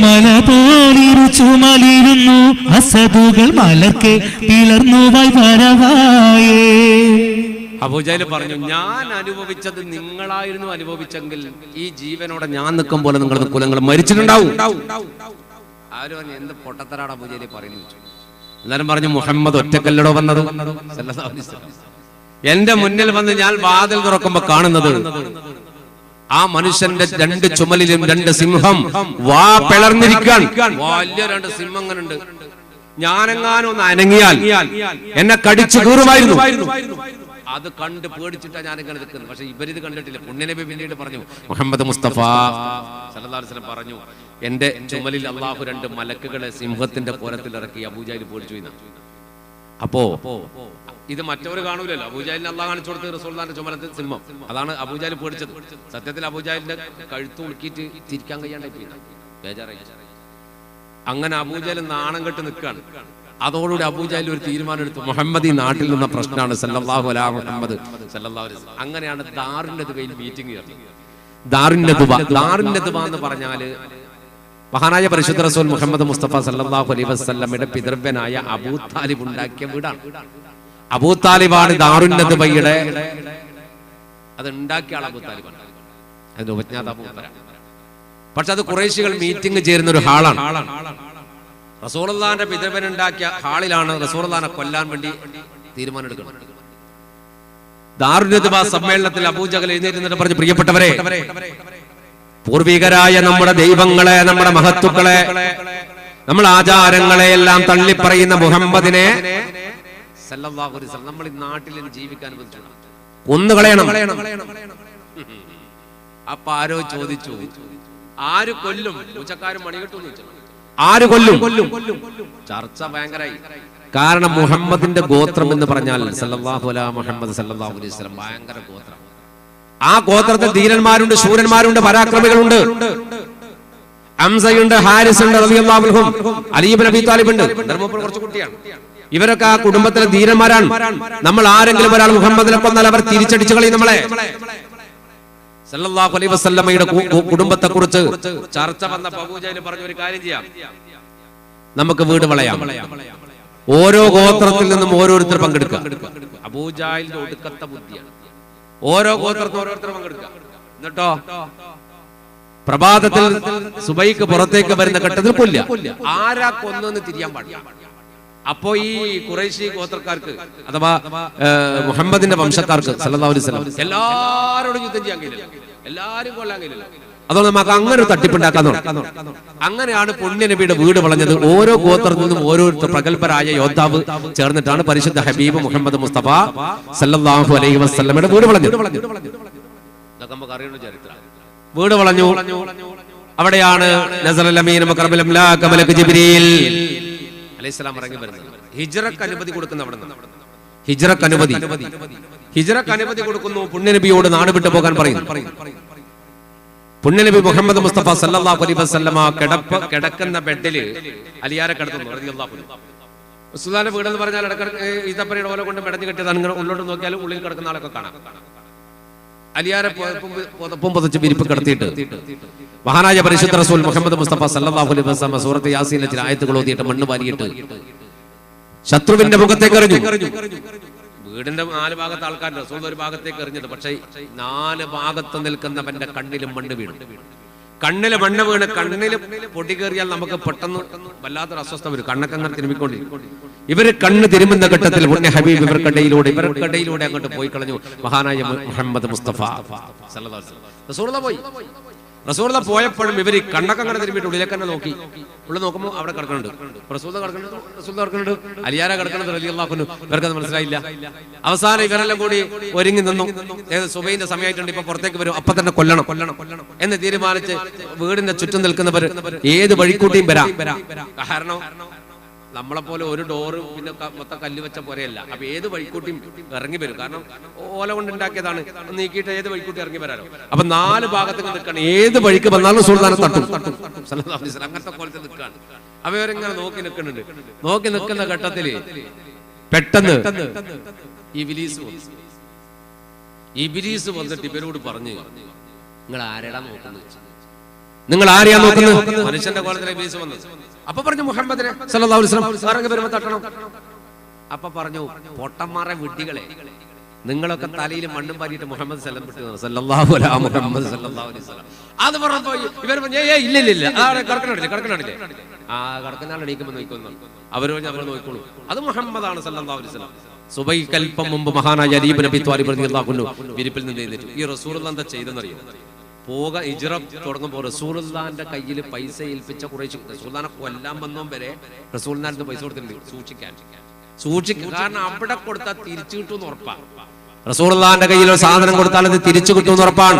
മല പോലിരു ചുമലിരുന്നു അസദുകൾ മലർക്ക് പിളർന്നു വരവായേ. അബൂജഹൽ പറഞ്ഞു ഞാൻ അനുഭവിച്ചത് നിങ്ങളായിരുന്നു അനുഭവിച്ചെങ്കിൽ ഈ ജീവനോടെ ഞാൻ നിൽക്കും പോലെ നിങ്ങളുടെ കുലങ്ങൾ മരിച്ചിട്ടുണ്ടാവും. ആരും പറഞ്ഞു എന്ത് പൊട്ടത്തരാണ് അബൂജഹൽ പറയുന്നു. എന്നാലും പറഞ്ഞു മുഹമ്മദ് ഒറ്റക്കല്ലടോ വന്നത്. എന്റെ മുന്നിൽ വന്ന് ഞാൻ വാതിൽ തുറക്കുമ്പോ കാണുന്നത് ആ മനുഷ്യന്റെ രണ്ട് ചുമലിലും രണ്ട് സിംഹം വാ പിളർന്നിരിക്കാൻ. വലിയ രണ്ട് സിംഹങ്ങളുണ്ട്. ഞാനെങ്ങാനും ഒന്ന് അനങ്ങിയാൽ എന്നെ കടിച്ചു കീറുമായിരുന്നു. അത് കണ്ട് പേടിച്ചിട്ടാ ഞാനിങ്ങനെ നിൽക്കുന്നത്. പക്ഷെ ഇവരിത് കണ്ടിട്ടില്ല. പുണ്യനബി പിന്നീട് പറഞ്ഞു മുഹമ്മദ് മുസ്തഫ സല്ലല്ലാഹു അലൈഹി വസല്ലം പറഞ്ഞു എന്റെ ചുമലിൽ അള്ളാഹു രണ്ട് മലക്കുകളെ സിംഹത്തിന്റെ കോലത്തിൽ ഇറക്കി. അബൂജഹൽ പേടിച്ചു. അപ്പോ ഇത് മറ്റവര് കാണൂലല്ലോ. അബൂജഹലിനെ അള്ളാഹ് കാണിച്ചു കൊടുത്ത് റസൂലുള്ളാഹിന്റെ ചുമലത്തിൽ സിംഹം. അതാണ് അബൂജഹൽ പേടിച്ചത്. സത്യത്തിൽ അബൂജഹലിന്റെ കഴുത്ത് ഉളുക്കിയിട്ട് ചിരിക്കാൻ കഴിയാണ്ടായി ബേജാറായി. അങ്ങനെ അബൂജഹൽ നാണം കെട്ട് നിൽക്കുകയാണ്. അതോടുകൂടി അബൂജഹൽ ഒരു തീരുമാനം എടുത്തു. മുഹമ്മദ് ഈ നാട്ടിൽ നിന്ന പ്രശ്നമാണ് സല്ലല്ലാഹു അലൈഹി മുഹമ്മദ് സല്ലല്ലാഹു അലൈഹി വസല്ലം. അങ്ങനെയാണ് ദാറുന്നദ് കയ്യിൽ മീറ്റിംഗ് ചേർന്നത്. ദാറുന്നദ് എന്ന് പറഞ്ഞാല് മഹാനായ പരിശുദ്ധ റസൂൽ മുഹമ്മദ് മുസ്തഫ സല്ലല്ലാഹു അലൈഹി വസല്ലമയുടെ പിതൃവ്യനായ അബൂ താലിബ് ഉണ്ടാക്കിയ വീടാണ്. അബൂ താലിബാണ് ദാറുന്നദ് ബയ്യുടെ അത് ഉണ്ടാക്കിയ ആൾ. അബൂ താലിബാണ് അതിന്റെ ഉപജ്ഞാതാവ്. പക്ഷെ അത് ഖുറൈശികൾ മീറ്റിംഗ് ചേരുന്ന ഒരു ഹാളാണ്. റസൂലുള്ളാഹിന്റെ പിതൃവ്യനുണ്ടാക്കിയ ഹാളിലാണ് റസൂലുള്ളാഹിനെ കൊല്ലാൻ വേണ്ടി തീരുമാനം എടുക്കുന്നത്. ദാറുന്നദ് സമ്മേളനത്തിൽ അബൂജഹൽ എഴുന്നേറ്റ് പറഞ്ഞു പ്രിയപ്പെട്ടവരെ, പൂർവികരായ നമ്മുടെ ദൈവങ്ങളെ, നമ്മുടെ മഹത്തുക്കളെ, നമ്മുടെ ആചാരങ്ങളെ എല്ലാം തള്ളിപ്പറയുന്ന മുഹമ്മദിനെ സല്ലല്ലാഹു അലൈഹി വസല്ലം നമ്മൾ ഈ നാട്ടിൽ ജീവിക്കാൻ കൊന്നുകളയണം. അപ്പൊ ആരോ ചോദിച്ചു ആര് കൊല്ലും? ഉച്ചക്കാരും മണികെട്ടു ആര് കൊല്ലും? ചർച്ച ഭയങ്കരായി. കാരണം മുഹമ്മദിന്റെ ഗോത്രം എന്ന് പറഞ്ഞാൽ സല്ലല്ലാഹു അലൈഹി മുഹമ്മദ് സല്ലല്ലാഹു അലൈഹി വസല്ലം ഭയങ്കര ഗോത്രം. ആ ഗോത്രത്തിൽ ധീരന്മാരുണ്ട്, ശൂരന്മാരുണ്ട്, പരാക്രമികളുണ്ട്. ഹംസയുണ്ട്, ഹാരിസ് ഉണ്ട് റളിയല്ലാഹു അൻഹും, അലി ഇബ്നു അബീ താലിബ് ഉണ്ട്. കുറച്ച് കുട്ടിയാണ്. ഇവരൊക്കെ ആ കുടുംബത്തിലെ ധീരന്മാരാണ്. നമ്മൾ ആരെങ്കിലും ഒരാൾ മുഹമ്മദിനെ കൊന്നാൽ അവർ തിരിച്ചടിച്ചു കളയും നമ്മളെ. സല്ലല്ലാഹു അലൈഹി വസല്ലമയുടെ കുടുംബത്തെ കുറിച്ച് ചർച്ച വന്ന അബൂജഹൽ പറഞ്ഞു ഒരു കാര്യം ചെയ്യാം, നമുക്ക് വീട് വളയാം. ഓരോ ഗോത്രത്തിൽ നിന്നും ഓരോരുത്തർ പങ്കെടുക്കുക. അബൂജഹലിന്റെ ഒടുക്കത്തെ ബുദ്ധിയാണ്. ഓരോ ഗോത്രത്തിൽ ഓരോരുത്തർ പങ്കെടുക്കുക. എന്നിട്ടോ പ്രഭാതത്തിൽ സുബൈക്ക് പുറത്തേക്ക് വരുന്ന ഘട്ടത്തിൽ കൊല്ല. ആരാ കൊന്നെന്ന് തിരിയാൻ പാടില്ല. അപ്പോ ഈ ഖുറൈശി ഗോത്രക്കാർക്ക് അഥവാ മുഹമ്മദിന്റെ വംശക്കാർക്ക് സല്ലല്ലാഹു അലൈഹി വസല്ലം എല്ലാവരോടും യുദ്ധം ചെയ്യാൻ കഴിയില്ല, എല്ലാരും കൊല്ലാൻ കഴിയില്ല. അതുകൊണ്ട് നമുക്ക് അങ്ങനെ ഒരു തട്ടിപ്പുണ്ടാക്കാൻ. അങ്ങനെയാണ് പുണ്യനബിയുടെ വീട് വളഞ്ഞത്. ഓരോ ഗോത്രത്തിൽ നിന്നും ഓരോരുത്തർ പ്രഗത്ഭരായ യോദ്ധാവ് ചേർന്നിട്ടാണ് പരിശുദ്ധ ഹബീബ് മുഹമ്മദ് മുസ്തഫ സല്ലല്ലാഹു അലൈഹി വസല്ലമയുടെ വീട് വളഞ്ഞത്. നമുക്ക് അറിയുന്ന ചരിത്രം. വീട് വളഞ്ഞു. അവിടെയാണ് നസറൽ അമീൻ മുഖറബൽ അംലാക് മലക് ജിബ്രീൽ അലൈഹിസ്സലാം ഇറങ്ങി വരുന്നത്. ഹിജ്റക്ക് അനുമതി കൊടുക്കുന്ന അവിടെ നിന്ന്. ഹിജ്റക്ക് അനുമതി കൊടുക്കുന്നു. പുണ്യനബിയോട് നാട് വിട്ടു പോകാൻ പറയുന്നു. പുണ്യനബി മുഹമ്മദ് മുസ്തഫ സല്ലല്ലാഹു അലൈഹി വസല്ലമ കിടക്കുന്ന ബെഡിൽ അലിയാരെ കിടത്തുന്നു റളിയല്ലാഹു അൻഹു. റസൂലുള്ളാഹിന്റെ വീട് എന്ന് പറഞ്ഞാൽ ഈത്തപ്പനയുടെ ഓല കൊണ്ട് മെടഞ്ഞു കെട്ടിയത്. നിങ്ങൾ ഉള്ളോട്ട് നോക്കിയാലും ഉള്ളിൽ കിടക്കുന്ന ആളൊക്കെ കാണാം. അലിയാരെ പുതപ്പും പുതച്ച് വിരിപ്പ് കിടത്തിയിട്ട് മഹാനായ പരിശുദ്ധ റസൂൽ മുഹമ്മദ് മുസ്തഫ സല്ലല്ലാഹു അലൈഹി വസല്ലം സൂറത്ത് യാസീനിലെ ചില ആയത്തുകൾ ഓതിയിട്ട് മണ്ണ് വാരിയിട്ട് ശത്രുവിന്റെ മുഖത്തേക്ക് എറിഞ്ഞു. വീടിന്റെ 4 ഭാഗത്ത് ആൾക്കാർ റസൂൽ ഒരു ഭാഗത്തേക്ക് എറിഞ്ഞത്. പക്ഷേ 4 ഭാഗത്ത് നിൽക്കുന്നവന്റെ കണ്ണിലും മണ്ണ് വീണു. കണ്ണില് മണ്ണ് വീണ് കണ്ണില് പൊടി കയറിയാൽ നമുക്ക് പെട്ടെന്ന് വല്ലാത്തൊരു അസ്വസ്ഥ വരും. കണ്ണൊക്കെ അങ്ങനെ തിരുമ്മിക്കൊണ്ടിരിക്കും. ഇവര് കണ്ണ് തിരുമുന്ന ഘട്ടത്തിൽ പുണ്യ ഹബീബ് ഇവർക്കിടയിലൂടെ അങ്ങോട്ട് പോയി കളഞ്ഞു. മഹാനായ മുഹമ്മദ് മുസ്തഫ സല്ലല്ലാഹു അലൈഹി വസല്ലം റസൂലുള്ളാഹി പോയി. റസൂലുള്ളാഹി പോയപ്പോഴും ഇവര് കണ്ണൊക്കെ അങ്ങനെ തിരുമ്മിട്ട് ഉള്ളിലേക്ക് തന്നെ നോക്കി. ഉള്ളിൽ നോക്കുമ്പോൾ അവിടെ കിടക്കുന്നുണ്ട് റസൂലുള്ളാഹി കിടക്കുന്നുണ്ട്, അലിയാര കിടക്കുന്നത് റളിയല്ലാഹു അൻഹു. ഇവർക്കത് മനസ്സിലായില്ല. അവസാനം ഇവരെല്ലാം കൂടി ഒരുങ്ങി നിന്നു. സുബൈന്റെ സമയമായിട്ടുണ്ട്, ഇപ്പൊ പുറത്തേക്ക് വരും, അപ്പൊ തന്നെ കൊല്ലണം എന്ന് തീരുമാനിച്ച് വീടിന്റെ ചുറ്റും നിൽക്കുന്നവർ ഏത് വഴിക്കൂട്ടിയും വരാം. കാരണം നമ്മളെ പോലെ ഒരു ഡോറ് പിന്നെ മൊത്തം കല്ല് വെച്ച പോലെയല്ല. അപ്പൊ ഏത് വഴിക്കൂട്ടിയും ഇറങ്ങി വരും. കാരണം ഓല കൊണ്ട് ഉണ്ടാക്കിയതാണ്, നീക്കിയിട്ട് ഏത് വഴിക്കൂട്ടി ഇറങ്ങി വരാനോ. അപ്പൊ 4 ഭാഗത്തേക്ക് നിൽക്കണം. ഏത് വഴിക്ക് വന്നാലും സുൽത്താനെ തട്ടും. അങ്ങനത്തെ പോലത്തെ നിൽക്കാണ്. അവരിങ്ങനെ നോക്കി നിൽക്കുന്നുണ്ട്. നോക്കി നിൽക്കുന്ന ഘട്ടത്തില് പെട്ടെന്ന് ഇബ്ലീസ് വന്നിട്ട് ഇവരോട് പറഞ്ഞു, നിങ്ങൾ ആരെടാ നോക്കുന്നത്? നിങ്ങൾ ആരെയാ നോക്കുന്നത്? മനുഷ്യന്റെ കോലത്തിലെ ഇബ്ലീസ് വന്നു. അപ്പൊ പറഞ്ഞു മുഹമ്മദിനെ സല്ലല്ലാഹു അലൈഹി വസല്ലം ഇറങ്ങി വരുമ്പോ തട്ടണം. അപ്പൊ പറഞ്ഞു, പൊട്ടന്മാരെ വിഡ്ഢികളെ, നിങ്ങളൊക്കെ തലയിൽ മണ്ണും പാരിയിട്ട് മുഹമ്മദ് സല്ലല്ലാഹു അലൈഹി മുഹമ്മദ് സല്ലല്ലാഹു അലൈഹി വസല്ലം അത് പറഞ്ഞപ്പോ ഇവർ പറഞ്ഞു, ഇല്ല അതാണ് കിടക്കണില്ലേ ആ കിടക്കുന്ന ആൾ എണീക്കുമ്പോ നോക്കുന്നു. അവര് പറഞ്ഞു, അവർ നോക്കിക്കോളൂ, അത് മുഹമ്മദാണ് സല്ലല്ലാഹു അലൈഹി വസല്ലം. സുബൈക്കൽപ്പം മുമ്പ് മഹാനായ അലി ഇബ്നു അബീ ത്വാലിബ് റളിയല്ലാഹു അൻഹു വിരിപ്പിൽ നിന്ന് എഴുന്നേറ്റു. ഈ റസൂലുള്ളാഹി എന്താ ചെയ്തെന്നറിയോ? ഹിജ്റ തുടങ്ങുമ്പോൾ റസൂലുള്ളാഹിന്റെ കയ്യിൽ പൈസ ഏൽപ്പിച്ച ഖുറൈശ് റസൂലുള്ളാഹിനെ കൊല്ലാൻ വന്നോം വരെ റസൂലുള്ളാഹിന്റെ പൈസ കൊടുത്തിട്ടുണ്ട് സൂക്ഷിക്കാൻ. കാരണം അവിടെ കൊടുത്താൽ തിരിച്ചു കിട്ടുമെന്ന് ഉറപ്പാണ്. റസൂലുള്ളാഹിന്റെ കയ്യിൽ ഒരു സാധനം കൊടുത്താൽ അത് തിരിച്ചു കിട്ടുമെന്ന് ഉറപ്പാണ്.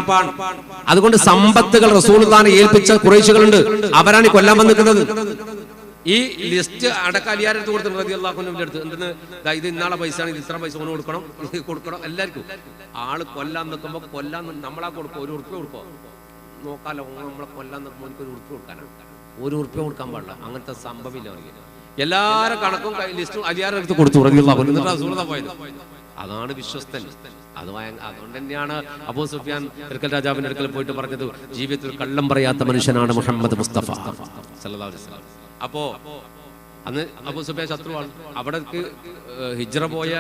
അതുകൊണ്ട് സമ്പത്തുകൾ റസൂലുള്ളാഹിനെ ഏൽപ്പിച്ച ഖുറൈശികളുണ്ട്, അവരാണ് കൊല്ലാൻ വന്നിരിക്കുന്നത്. ഈ ലിസ്റ്റ് അടക്കാലിയാരെടുത്ത് കൊടുത്തിട്ടുണ്ട് റളിയല്ലാഹു അൻഹുവിന്റെ അടുത്ത്. എന്തെന്ന്, ഇത് ഇന്നാളെ പൈസയാണ്, ഇത് ഇത്ര പൈസ കൊടുക്കണം എല്ലാവർക്കും. ആള് കൊല്ലാൻ നിൽക്കുമ്പോ നമ്മളാ കൊടുക്കും. 1 ഉറുപ്പ്യ കൊടുക്കോ നോക്കാലോ, നമ്മളെ കൊല്ലാൻ നിൽക്കുമ്പോൾ എനിക്ക് 1 ഉറുപ്പ്യ കൊടുക്കാനാണ്. 1 ഉറുപ്പ്യ കൊടുക്കാൻ പാടില്ല. അങ്ങനത്തെ സംഭവമില്ല. എല്ലാരും കണക്കും ലിസ്റ്റും അലിയാരുടെ അടുത്ത് കൊടുത്തു റളിയല്ലാഹു അൻഹു. എന്നിട്ട് റസൂലുള്ളാഹി പോയത്. അതാണ് വിശ്വസ്തൻ. അതുകൊണ്ട് തന്നെയാണ് അബൂ സുഫിയാൻ രാജാവിന്റെ അടുക്കൽ പോയിട്ട് പറഞ്ഞത്, ജീവിതത്തിൽ കള്ളം പറയാത്ത മനുഷ്യനാണ് മുഹമ്മദ് മുസ്തഫ സല്ലല്ലാഹു അലൈഹി വസല്ലം. അപ്പോ അന്ന് അബൂ സുഫിയാൻ ശത്രുവാണ്. അവിടേക്ക് ഹിജ്റ പോയ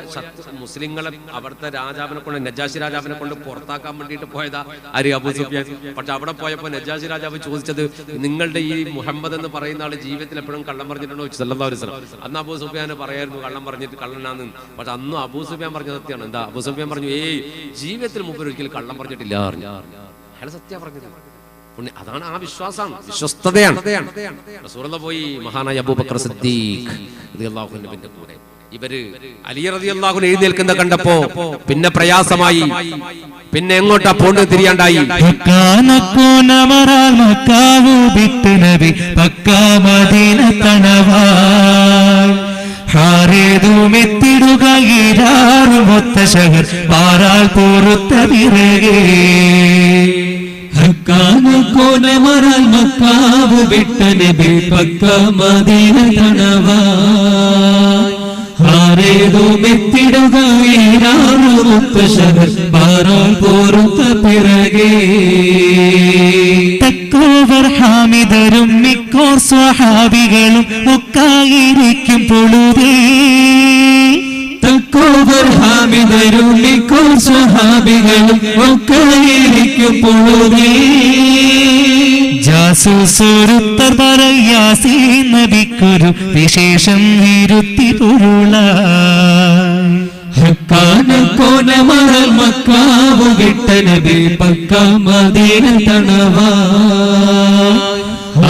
മുസ്ലിങ്ങളെ അവിടുത്തെ രാജാവിനെ കൊണ്ട്, നജാശി രാജാവിനെ കൊണ്ട് പുറത്താക്കാൻ വേണ്ടിയിട്ട് പോയതാ ആര്? അബൂ സുഫിയാൻ. പക്ഷെ അവിടെ പോയപ്പോ നജാശി രാജാവ് ചോദിച്ചത്, നിങ്ങളുടെ ഈ മുഹമ്മദ് എന്ന് പറയുന്ന ആള് ജീവിതത്തിൽ എപ്പോഴും കള്ളം പറഞ്ഞിട്ടുണ്ടോ സല്ലല്ലാഹു അലൈഹി വസല്ലം. അന്ന് അബൂ സുഫിയാന് പറയായിരുന്നു കള്ളം പറഞ്ഞിട്ട് കള്ളനാന്ന്. പക്ഷെ അന്ന് അബൂ സുഫിയാൻ പറഞ്ഞത് സത്യമാണ്. എന്താ? അബൂ സുഫിയാൻ പറഞ്ഞു, ജീവിതത്തിൽ മുമ്പ് ഒരിക്കലും കള്ളം പറഞ്ഞിട്ടില്ല. അയാൾ സത്യം പറഞ്ഞത്. അതാണ് ആ വിശ്വാസമാണ്, വിശ്വസ്തതയാണ്. റസൂലുള്ളാഹി പോയി മഹാനായ അബൂബക്കർ സിദ്ദീഖ് റളിയല്ലാഹു അൻഹുവിന്റെ കൂടെ. ഇവര് അലി റളിയല്ലാഹു അൻഹു എഴുന്നേൽക്കുന്ന കണ്ടപ്പോ പിന്നെ പ്രയാസമായി. പിന്നെ എങ്ങോട്ടാ പോണ്ട് തിരിയാണ്ടായി. മക്കാവ് വിട്ട നബി പക്ക മദീന തണവായ്. ഹാരേതുമെത്തിടുക ഈരാറുമുത്തശഹർ പാറാൽ പോറുത്ത പിറകെ. തക്കോവർ ഹാമിദരും മിക്കോർ സ്വഹാബികളും ഒക്കായിരിക്കും പൊളുതേ. തക്കോവർ ഹാമിദരും മിക്കോർ സ്വഹാബികളും ഒക്കായിരിക്കും പൊളുതേ. ജാസൂസുരുത്തർ പറയാസീ നബിക്കൊരു വിശേഷം ഇരുത്തി പൊരുളായി. കോനമറൽ മക്കാവ് വിട്ട നബി പക്ക മദീന തണവായ്.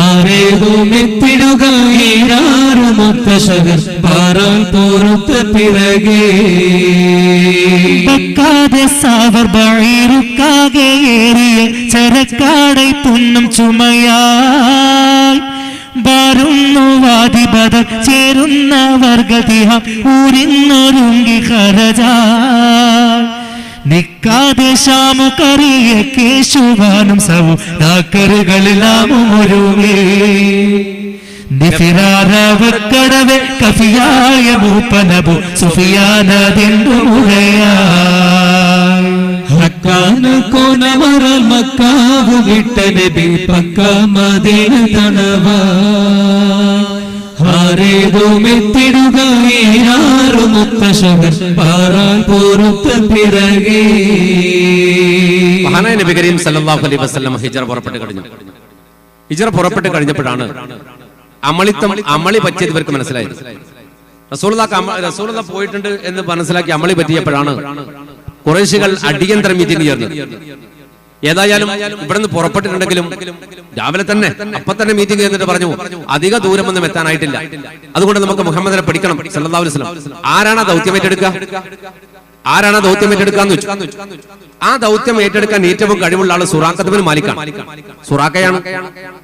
ആരേതുമെത്തിടുക ഈരാറുമുത്തശഹർ പാറാൽ പോറുത്ത പിറകെ. സാവർ ബഈറുക്കാകെ ഏറിയ ചരക്കാടൈ പുണ്ണം ചുമയായി. വരുന്നു വാദിബദർ ചേരുന്ന വർഗതിഹം ഊരിന്നൊരുങ്ങി ഖറജായ്. നിക്കാതെ ശാമുകറിയ കേശുവാനും സൗദാക്കറുകളെല്ലാമും ഒരുമേ. നിഫിറാറവക്കടവെ കഫിയായ മൂപ്പനബു സുഫിയാനതെന്തു മുഴയായി. ഹക്കാന കോനമറൽ മക്കാവ് വിട്ട നബി പക്ക മദീന തണവായ്. പാരേതുമെത്തിടുക ഏഴാറു മുത്തശ്ശകൾ പാറാൻ പോറുത്ത പിറകെ. മഹാനായ നബി കരീം സല്ലല്ലാഹു അലൈഹി വസല്ലം ഹിജ്റ പുറപ്പെട്ട് കഴിഞ്ഞു. ഹിജ്റ പുറപ്പെട്ട് കഴിഞ്ഞപ്പോഴാണ് അമളി പറ്റിയത് ഇവർക്ക് മനസ്സിലായത്. റസൂലുള്ളാഹി പോയിട്ടുണ്ട് എന്ന് മനസ്സിലാക്കി അമളി പറ്റിയപ്പോഴാണ് ഖുറൈശികൾ അടിയന്തരം മീറ്റിംഗ് ചേർന്നത്. ഏതായാലും ഇവിടുന്ന് പുറപ്പെട്ടിട്ടുണ്ടെങ്കിലും രാവിലെ തന്നെ തന്നെ മീറ്റിംഗ് ചെയ്തിട്ട് പറഞ്ഞു അധിക ദൂരമൊന്നും എത്താനായിട്ടില്ല, അതുകൊണ്ട് നമുക്ക് മുഹമ്മദിനെ പിടിക്കണം സല്ലല്ലാഹു അലൈഹി വസല്ലം. ആരാണ് ആ ദൗത്യം ഏറ്റെടുക്കുക? ആ ദൗത്യം ഏറ്റെടുക്കാൻ ഏറ്റവും കഴിവുള്ള ആള് സുറാഖത്ത് ബിൻ മാലിക്കാണ്. സുറാഖയാണ്.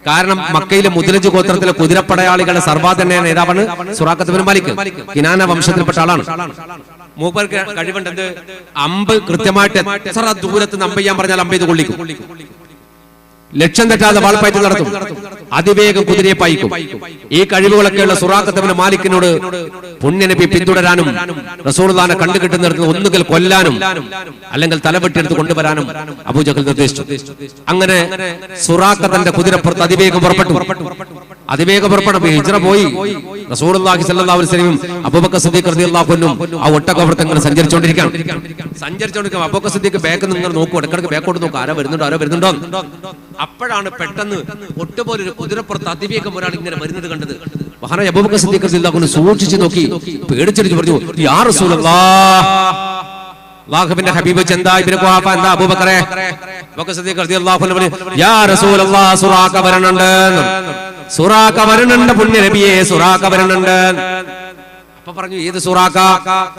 കാരണം മക്കയിലെ മുദ്ലജ് ഗോത്രത്തിലെ കുതിരപ്പടയാളികളുടെ സർവാധന നേതാവാണ് സുറാഖത്ത് ബിൻ മാലിക്. കിനാന വംശത്തിൽപ്പെട്ട ആളാണ്. മൂപ്പർക്ക് കഴിവുണ്ട്. അമ്പ് കൃത്യമായിട്ട് എത്ര ദൂരത്ത് അമ്പ് ചെയ്യാൻ പറഞ്ഞാൽ അമ്പ് ചെയ്ത് കൊള്ളിക്കും. ലക്ഷ്യം തെറ്റാതെ വാൾപ്പയറ്റ് നടത്തും. അതിവേഗം കുതിരയെ പായിക്കും. ഈ കഴിവുകളൊക്കെയുള്ള സുറാഖത്ത് ബിൻ മാലിക്കിനോട് പുണ്യനബി പിന്തുടരാനും റസൂലുള്ളാഹിനെ കണ്ടുകിട്ടുന്നിടത്ത് ഒന്നുകിൽ കൊല്ലാനും അല്ലെങ്കിൽ തലവെട്ടിയെടുത്ത് കൊണ്ടുവരാനും അബൂജഹൽ നിർദ്ദേശിച്ചു. അങ്ങനെ സുറാഖത്തിന്റെ കുതിരപ്പുറത്ത് അതിവേഗം പുറപ്പെട്ടു. ഹിജ്റ പോയി. റസൂലുള്ളാഹി സ്വല്ലല്ലാഹു അലൈഹി വസല്ലം അബൂബക്കർ സിദ്ദീഖ് റളിയല്ലാഹു അൻഹു ആ ഒട്ടകപ്പുറത്ത് ഇങ്ങനെ സഞ്ചരിച്ചുകൊണ്ടിരിക്കുകയാണ്. അബൂബക്കർ സിദ്ദീഖ് ബാക്കിൽ നിന്ന് ഇങ്ങനെ നോക്കും, ഇടയ്ക്കിടയ്ക്ക് ബാക്കോട്ട് നോക്കും, ആരോ വരുന്നുണ്ടോ. അപ്പോഴാണ് പെട്ടെന്ന് ഒട്ടുപോലെ ഒരു കുതിരപ്പുറത്ത് അതിവേഗം ഒരാൾ ഇങ്ങനെ വരുന്നത് കണ്ടത്. മഹാനായ അബൂബക്കർ സിദ്ദീഖ് റളിയല്ലാഹു അൻഹു സൂക്ഷിച്ചു നോക്കി, പേടിച്ചിട്ട് പറഞ്ഞു, യാ റസൂലല്ലാഹ്, അല്ലാഹുവിന്റെ ഹബീബ് എന്താ ഇബ്നു ഖുഹാഫ, എന്താ അബൂബക്കറെ? അബൂബക്കർ സിദ്ദീഖ് റളിയല്ലാഹു അൻഹു പറഞ്ഞു, യാ റസൂലല്ലാഹ്, സുറാഖ വരുന്നുണ്ട് പുണ്യ നബിയെ, സുറാഖ വരുന്നുണ്ട്. അപ്പൊ പറഞ്ഞു, ഏത് സുറാഖ?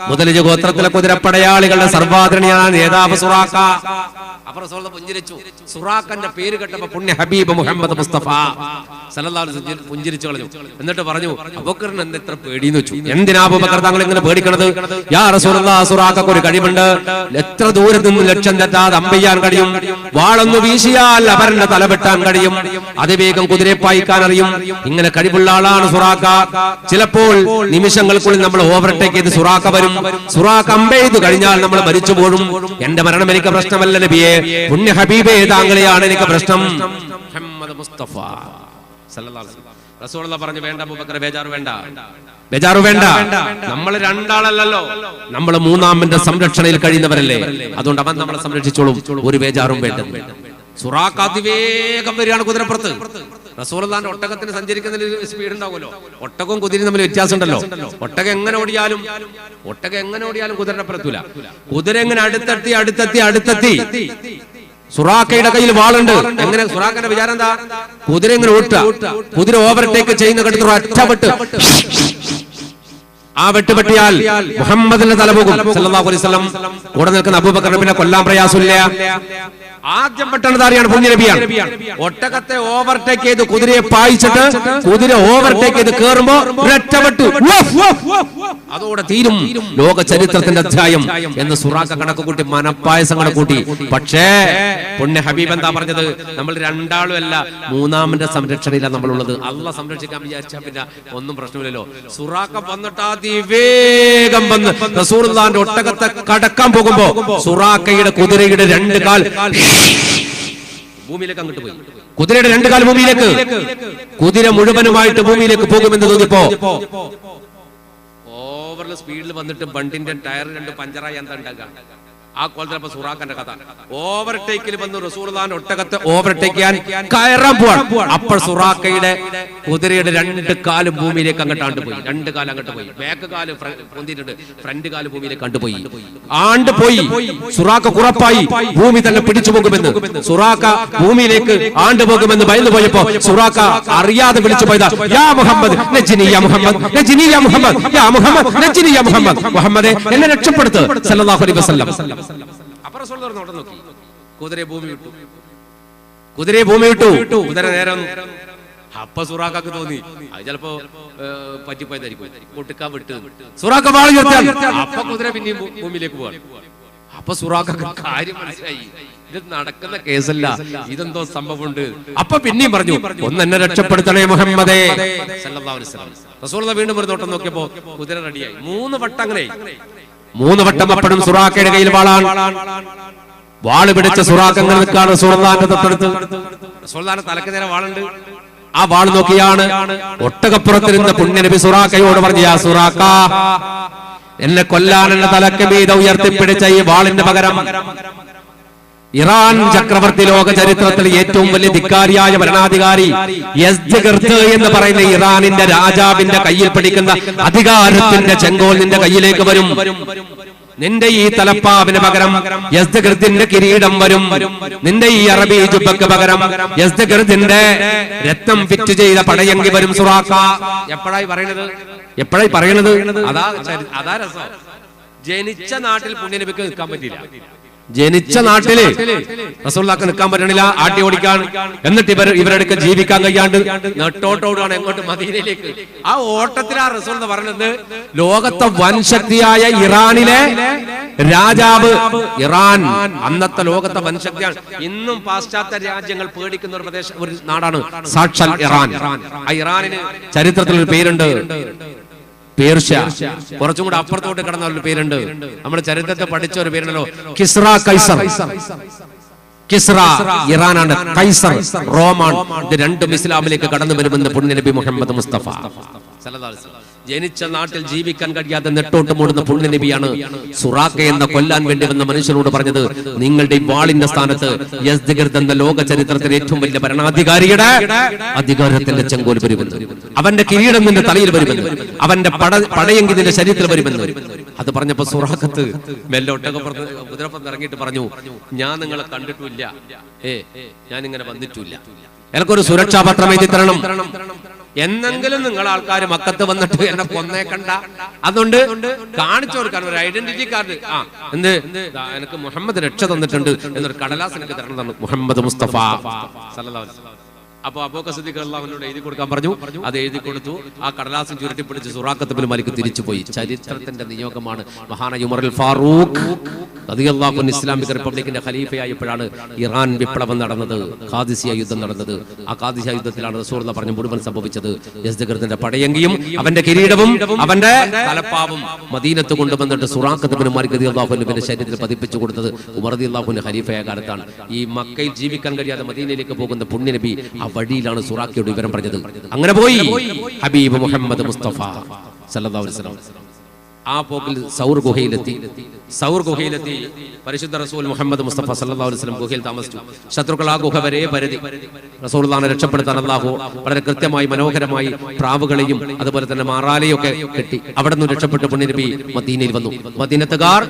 മുദ്ലജ് ഗോത്രത്തിലെ കുതിരപ്പടയാളികളുടെ സർവാദരണീയനായ നേതാവ് സുറാഖ. അപ്പൊ റസൂൽ പുഞ്ചിരിച്ചു. സുറാഖന്റെ പേര് കേട്ടപ്പോ പുണ്യ ഹബീബ് മുഹമ്മദ് മുസ്തഫ സല്ലല്ലാഹു അലൈഹി വസല്ലം പുഞ്ചിരിച്ചു കളഞ്ഞു. എന്നിട്ട് പറഞ്ഞു, അബൂബക്കറിന് എന്താ ഇത്ര പേടിയെന്ന് വെച്ചു. എന്തിനാ അബൂബക്കർ താങ്കൾ ഇങ്ങനെ പേടിക്കണത്? യാ റസൂലല്ലാഹ്, സുറാഖക്ക് ഒരു കഴിവുണ്ട്. എത്ര ദൂരത്ത് നിന്ന് ലക്ഷ്യം തെറ്റാതെ അമ്പെയ്യാൻ കഴിയും. വാളൊന്ന് വീശിയാൽ അവരുടെ തല വെട്ടാൻ കഴിയും. അതിവേഗം കുതിരയെ പായിക്കാൻ അറിയും. ഇങ്ങനെ കഴിവുള്ള ആളാണ് സുറാഖ. ചിലപ്പോൾ നിമിഷങ്ങൾക്കുള്ളിൽ നമ്മൾ ഓവർടേക്ക് ചെയ്ത് സുറാഖ വരും. സുറാഖ അമ്പെയ്ത് കഴിഞ്ഞാൽ നമ്മൾ മരിച്ചു പോകും. എന്റെ മരണം എനിക്ക് പ്രശ്നമല്ല നബിയെ, പുണ്യ ഹബീബേ താങ്കളെയാണ് എനിക്ക് പ്രശ്നം. മുഹമ്മദ് മുസ്തഫ സല്ലല്ലാഹു അലൈഹി വസല്ലം. റസൂലുള്ളാഹി പറഞ്ഞു, വേണ്ട അബൂബക്കർ, ബേജാറു വേണ്ട. നമ്മൾ രണ്ടാളല്ലല്ലോ, നമ്മൾ മൂന്നാമന്റെ സംരക്ഷണയിൽ കഴിയുന്നവരല്ലേ. അതുകൊണ്ട് അവൻ നമ്മളെ സംരക്ഷിച്ചോളും, ഒരു ബേജാറും വേണ്ട. സുറാഖ അതിവേഗം വരികയാണ് കുതിരപ്പുറത്ത്. റസൂലുള്ളാഹിന്റെ ഒട്ടകത്തിന് സഞ്ചരിക്കുന്നതിൽ സ്പീഡ് ഉണ്ടാവുമല്ലോ. ഒട്ടകവും കുതിരയും തമ്മിൽ വ്യത്യാസം ഉണ്ടല്ലോ. ഒട്ടകം എങ്ങനെ ഓടിയാലും കുതിരയുടെ അപ്പുറത്തൂല. കുതിര എങ്ങനെ അടുത്തെത്തി. സുറാഖയുടെ കയ്യിൽ വാളുണ്ട്. എങ്ങനെ സുറാഖന്റെ വിചാരം എന്താ? കുതിര എങ്ങനെ ഓട്ടുക, കുതിര ഓവർടേക്ക് ചെയ്യുന്ന കടുത്ത് ഒറ്റ ആ വെട്ടുപെട്ടിയാൽ മുഹമ്മദിന്റെ തല പോകും സല്ലല്ലാഹു അലൈഹി വസല്ലം. കൂടെ നിൽക്കുന്ന അബൂബക്കർ നബിയെ കൊല്ലാൻ പ്രയാസമില്ല. ആദ്യം പെട്ടെന്നതാറിയാണ് പുണ്യനബിയാണ്. ഒട്ടകത്തെ ഓവർടേക്ക് ചെയ്ത് കുതിരയെ പായിച്ചിട്ട് കുതിര ഓവർടേക്ക് ചെയ്ത് കേറുമ്പോ ഒരൊറ്റവെട്ട്, അതോടെ തീരും ലോക ചരിത്രത്തിന്റെ അധ്യായം എന്ന് സുറാഖ കണക്ക് കൂട്ടി, മനപ്പായസം കണക്ക് കൂട്ടി. പക്ഷേ പുണ്യ ഹബീബ് എന്താ പറഞ്ഞത്? നമ്മൾ രണ്ടാളും അല്ല, മൂന്നാമന്റെ സംരക്ഷണയിലാണ് നമ്മളുള്ളത്. അള്ളാഹ് സംരക്ഷിക്കാൻ വിചാരിച്ചാ പിന്നെ ഒന്നും പ്രശ്നമില്ലല്ലോ. സുറാഖ വന്നിട്ട് അതിവേഗം വന്ന് റസൂലുള്ളാഹിന്റെ ഒട്ടകത്തെ കടക്കാൻ പോകുമ്പോ സുറാഖയുടെ കുതിരയുടെ രണ്ട് കാൽ ഭൂമിയിലേക്ക് അങ്ങോട്ട് പോയി. കുതിരയുടെ രണ്ട് കാൽ ഭൂമിയിലേക്ക്. കുതിര മുഴുവനുമായിട്ട് ഭൂമിയിലേക്ക് പോകുമെന്ന് തോന്നിയപ്പോ ഓവറിൽ സ്പീഡിൽ വന്നിട്ട് വണ്ടിന്റെ ടയർ രണ്ട് പഞ്ചറായി എന്താ ഉണ്ടാക്കുക? ആ കോലത്തിലപ്പോ സുറാഖന്റെ കഥ. ഓവർടേക്കിൽ വന്നു റസൂലുള്ളാഹിന്റെ ഒട്ടകത്തെ ഓവർടേക്ക് ചെയ്യാൻ കയറാൻ പോവാണ്. അപ്പോൾ സുറാഖയുടെ കുതിരയുടെ രണ്ട് കാലും ഭൂമിയിലേക്ക് അങ്ങോട്ട് പോയി. രണ്ട് കാലം അങ്ങോട്ട് പോയി. ബാക്ക് കാല് പൊന്തിയിട്ടുണ്ട്, ഫ്രണ്ട് കാല് ഭൂമിയിലേക്ക് ആണ്ടുപോയി. സുറാഖ കുറപ്പായി ഭൂമി തന്നെ പിടിച്ചു പോകുമെന്ന്. സുറാഖ ഭൂമിയിലേക്ക് ആണ്ടുപോകുമെന്ന് ഭയന്നു പോയപ്പോ സുറാഖ അറിയാതെ വിളിച്ചു പോയതാ, യാ മുഹമ്മദ് നജ്നി, യാ മുഹമ്മദ് നജ്നി, യാ മുഹമ്മദ്, യാ മുഹമ്മദ് നജ്നി, യാ മുഹമ്മദ്, മുഹമ്മദേ എന്നെ രക്ഷപ്പെടുത്ത് സല്ലല്ലാഹു അലൈഹി വസല്ലം. അപ്പൊ റസൂൽ നോട്ടം നോക്കി, കുതിരയെ ഭൂമി വിട്ടു. കുതിര നേരം. അപ്പൊ സുറാഖക്ക് തോന്നി അത് ചിലപ്പോ പറ്റിപ്പോയതായിരിക്കും, ഒട്ടുക്കാൻ വിട്ട്. സുറാഖ വാള് ഉയർത്താൻ. അപ്പൊ കുതിര പിന്നെയും ഭൂമിയിലേക്ക് പോവാൻ. അപ്പൊ സുറാഖക്ക് കാര്യം മനസ്സിലായി, ഇത് നടക്കുന്ന കേസല്ല, ഇതെന്തോ സംഭവമുണ്ട്. അപ്പൊ പിന്നെയും പറഞ്ഞു, ഒന്ന് എന്നെ രക്ഷപ്പെടുത്തണേ മുഹമ്മദേ സല്ലല്ലാഹു അലൈഹി വസല്ലം. റസൂലുള്ളാഹി വീണ്ടും ഒരു നോട്ടം നോക്കിയപ്പോ കുതിര റെഡിയായി. 3 വട്ടം അങ്ങനെ. 3 വട്ടം അപ്പോഴും സുറാഖയുടെ കയ്യിൽ വാളാണ്. വാള് പിടിച്ച സുറാഖ് അങ്ങനെ നിൽക്കാണ് റസൂലുള്ളാഹിന്റെ തൊട്ടടുത്ത്. റസൂലുള്ളാഹിന്റെ തലക്ക് നേരെ വാളുണ്ട്. ആ വാൾ നോക്കിയാണ് ഒട്ടകപ്പുറത്തിരുന്ന പുണ്യനബി സുറാഖയോട് പറഞ്ഞു, യാ സുറാഖ, എന്നെ കൊല്ലാൻ എന്റെ തലക്ക് മീതെ ഉയർത്തിപ്പിടിച്ച ഈ വാളിന്റെ പകരം ഇറാൻ ചക്രവർത്തി ലോക ചരിത്രത്തിൽ ഏറ്റവും വലിയ ധിക്കാരിയായ ഭരണാധികാരി യസ്ദഗിർദ് എന്ന് പറയുന്ന ഇറാനിന്റെ രാജാവിന്റെ കയ്യിൽ പിടിക്കുന്ന അധികാരത്തിന്റെ ചെങ്കോൽ നിന്റെ കയ്യിലേക്ക് വരും. നിന്റെ ഈ തലപ്പാവിന് പകരം യസ്ദഗിർദിന്റെ കിരീടം വരും. നിന്റെ ഈ അറബി ജുബ്ബക്ക് പകരം യസ്ദഗിർദിന്റെ രത്നം ഫിറ്റ് ചെയ്ത പടയങ്കി വരും. സുറാഖ എപ്പോഴായി പറയണത്? അതാ രസം. ജനിച്ച നാട്ടിൽ പുണ്യനബിക്ക് നിൽക്കാൻ പറ്റില്ല. ജനിച്ച നാട്ടില് റസൂലുള്ളാഹിക്ക് നിൽക്കാൻ പറ്റണില്ല, ആട്ടി ഓടിക്കാൻ. എന്നിട്ട് ഇവരെടുക്ക ജീവിക്കാൻ കഴിയാണ്ട് നെട്ടോട്ടോടാണ് എങ്ങോട്ട്? മദീനയിലേക്ക്. ആ ഓട്ടത്തിൽ ആ റസൂൽ എന്ന് പറഞ്ഞത് ലോകത്തെ വൻശക്തിയായ ഇറാനിലെ രാജാവ്. ഇറാൻ അന്നത്തെ ലോകത്തെ വൻശക്തിയാണ്. ഇന്നും പാശ്ചാത്യ രാജ്യങ്ങൾ പേടിക്കുന്ന ഒരു നാടാണ് സാക്ഷാൽ ഇറാൻ. ആ ഇറാനിന് ചരിത്രത്തിൽ ഒരു പേരുണ്ട്, പേർഷ്യ. കുറച്ചും കൂടെ അപ്പുറത്തോട്ട് കിടന്ന ഒരു പേരുണ്ട്, നമ്മുടെ ചരിത്രത്തെ പഠിച്ച ഒരു പേരുണ്ടല്ലോ, കിസ്ര കൈസർ. കിസ്ര ഇറാനാണ്, കൈസർ റോമാണ്. ഇത് രണ്ടും ഇസ്ലാമിലേക്ക് കടന്നു വരുമെന്ന് പുണ്യനബി മുഹമ്മദ് മുസ്തഫ സല്ലല്ലാഹു അലൈഹി വസല്ലം. ജനിച്ച നാട്ടിൽ ജീവിക്കാൻ കഴിയാതെ നെട്ടോട്ട് മൂടുന്ന പുണ്യനബിയാണ് സുറാഖ എന്ന കൊല്ലാൻ വേണ്ടി വന്ന മനുഷ്യനോട് പറഞ്ഞത്, നിങ്ങളുടെ വാളിന്റെ സ്ഥാനത്ത് യസ്ദഗിർദ് എന്ന ലോക ചരിത്രത്തിലെ ഏറ്റവും വലിയ ഭരണാധികാരിയുടെ അധികാരത്തിന്റെ ചെങ്കോൽ വരുമെന്ന്, അവന്റെ കിരീടം നിന്റെ തലയിൽ വരുമെന്ന്, അവന്റെ പടയെങ്കി നിന്റെ ശരീരത്തിൽ വരുമെന്ന്. അത് പറഞ്ഞപ്പോ സുറാഖത്ത് മെല്ലോട്ടൊക്കെ കുതിരപ്പം ഇറങ്ങിയിട്ട് പറഞ്ഞു, ഞാൻ നിങ്ങളെ കണ്ടിട്ടില്ല, ഞാൻ ഇങ്ങനെ വന്നിട്ടില്ല, എനിക്കൊരു സുരക്ഷാ പത്രം എഴുതി തരണം. എന്നെങ്കിലും നിങ്ങൾ ആൾക്കാർ മക്കത്ത് വന്നിട്ട് എന്നെ കൊന്നേക്കണ്ട, അതുകൊണ്ട് കാണിച്ചു കൊടുക്കാൻ ഒരു ഐഡന്റിറ്റി കാർഡ്. എന്ത്, എനിക്ക് മുഹമ്മദ് രക്ഷ തന്നിട്ടുണ്ട് എന്നൊരു കടലാസ് എനിക്ക് തരണം, മുഹമ്മദ് മുസ്തഫ സല്ലല്ലാഹു അലൈഹി വസല്ലം. അപ്പൊ അബൂബക്കർ സിദ്ദീഖ് റളിയല്ലാഹു അൻഹു എഴുതി കൊടുക്കാൻ പറഞ്ഞു. അത് എഴുതി കൊടുത്തു. ആ കടലാസും ചുരുട്ടിപ്പിടിച്ച് സുറാഖത്ത് ബിൻ മാലിക് തിരിച്ചുപോയി. ചരിത്രത്തിന്റെ നിയോഗമാണ്. മഹാനായ ഉമർ അൽ ഫാറൂഖ് റളിയല്ലാഹു അൻഹു ഇസ്ലാമിക് റിപ്പബ്ലിക്കിന്റെ ഖലീഫയായപ്പോഴാണ് ഇറാൻ വിപ്ലവം നടന്നത്, ഖാദിസിയ യുദ്ധം നടന്നത്. ആ ഖാദിസിയ യുദ്ധത്തിലാണ് റസൂലുള്ളാഹി പറഞ്ഞു മുഴുവൻ സംഭവിച്ചത്. യസ്ദഗിർദിന്റെ പടയങ്കിയും അവന്റെ കിരീടവും അവന്റെ തലപ്പാവും മദീനത്ത് കൊണ്ടുവന്നിട്ട് സുറാഖത്ത് ബിൻ മാലിക് റളിയല്ലാഹു അൻഹുവിന്റെ ശരീരത്തിൽ പതിപ്പിച്ചു കൊടുത്തത് ഉമർ റളിയല്ലാഹു അൻഹു ഖലീഫയായ കാലത്താണ്. ഈ മക്കയിൽ ജീവിക്കാൻ കഴിയാതെ മദീനയിലേക്ക് പോകുന്ന പുണ്യനബി ആ വഴിയിലാണ് സുറാഖയോട് വിവരം പറഞ്ഞത്. അങ്ങനെ പോയി ഹബീബ് മുഹമ്മദ് മുസ്തഫ സല്ലല്ലാഹു അലൈഹി വസല്ലം. ആ പോക്കിൽ സൗർ ഗുഹയിലെത്തി പരിശുദ്ധ റസൂൽ മുഹമ്മദ് മുസ്തഫ സല്ലല്ലാഹു അലൈഹി വസല്ലം ഗുഹയിൽ താമസിച്ചു. ശത്രുക്കൾ ആ ഗുഹ വരെ പരതി. റസൂലുള്ളാഹിനെ രക്ഷപ്പെടുത്താൻ അല്ലാഹു വളരെ കൃത്യമായി മനോഹരമായി പ്രാവുകളെയും അതുപോലെ തന്നെ മാറാലയും ഒക്കെ കെട്ടി അവിടെ നിന്ന് രക്ഷപ്പെട്ട് പുണ്യനബി മദീനയിൽ വന്നു. മദീനത്തുകാർ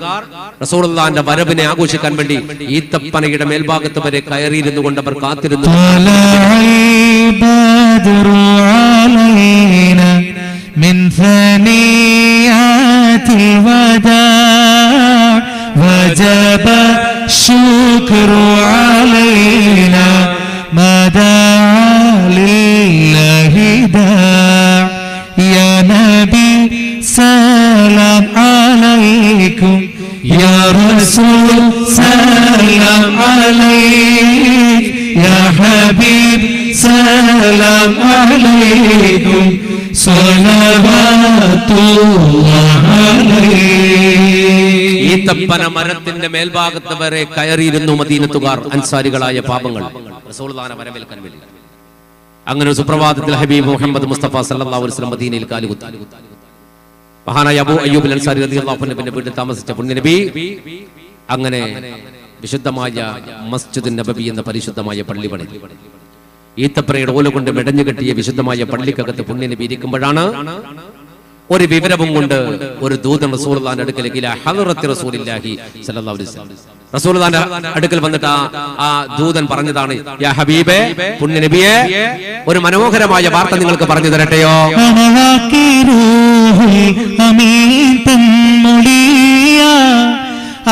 റസൂലുള്ളാഹിന്റെ വരവിനെ ആഘോഷിക്കാൻ വേണ്ടി ഈത്തപ്പനയുടെ മേൽഭാഗത്ത് വരെ കയറിയിരുന്നു കൊണ്ട് അവർ കാത്തിരുന്നു. من ثنيات الوداع وجب الشكر علينا ما دعا لله داع يا نبي سلام عليكم يا رسول سلام عليك يا حبيب سلام عليكم ഈത്തപ്പന മരത്തിന്റെ മേൽഭാഗത്ത് വരെ കയറിയിരുന്നു മദീനത്തുകാർ, അൻസാരികളായ പാപങ്ങൾ റസൂലുള്ളാഹിനെ വരവേൽക്കാൻ വേണ്ടി. അങ്ങനെ ഒരു സുപ്രഭാതത്തിൽ ഹബീബ് മുഹമ്മദ് മുസ്തഫ സല്ലല്ലാഹു അലൈഹി വസല്ലം മദീനയിൽ കാലുകുത്തി. മഹാനായ അബൂ അയ്യൂബ് അൽ അൻസാരി റളിയല്ലാഹു അൻഹുവിന്റെ വീട്ടിൽ താമസിച്ച പുണ്യനബി അങ്ങനെ വിശുദ്ധമായ മസ്ജിദ് നബവി എന്ന പരിശുദ്ധമായ പള്ളി പണി. ഈത്തപ്പനയുടെ ഓല കൊണ്ട് മെടഞ്ഞു കെട്ടിയ വിശുദ്ധമായ പള്ളിക്കകത്ത് പുണ്യനബി ഇരിക്കുമ്പോഴാണ് ഒരു വിവരവും കൊണ്ട് ഒരു ദൂതൻ റസൂലുള്ളാഹിന്റെ അടുക്കലേക്ക് ഹളറത്തി റസൂലുള്ളാഹി സ്വല്ലല്ലാഹു അലൈഹി വസല്ലം റസൂലുള്ളാഹിന്റെ അടുക്കൽ വന്നിട്ട് ആ ദൂതൻ പറഞ്ഞതാണ്, യാ ഹബീബേ, പുണ്യനബിയെ, ഒരു മനോഹരമായ വാർത്ത നിങ്ങൾക്ക് പറഞ്ഞു തരട്ടെയോ?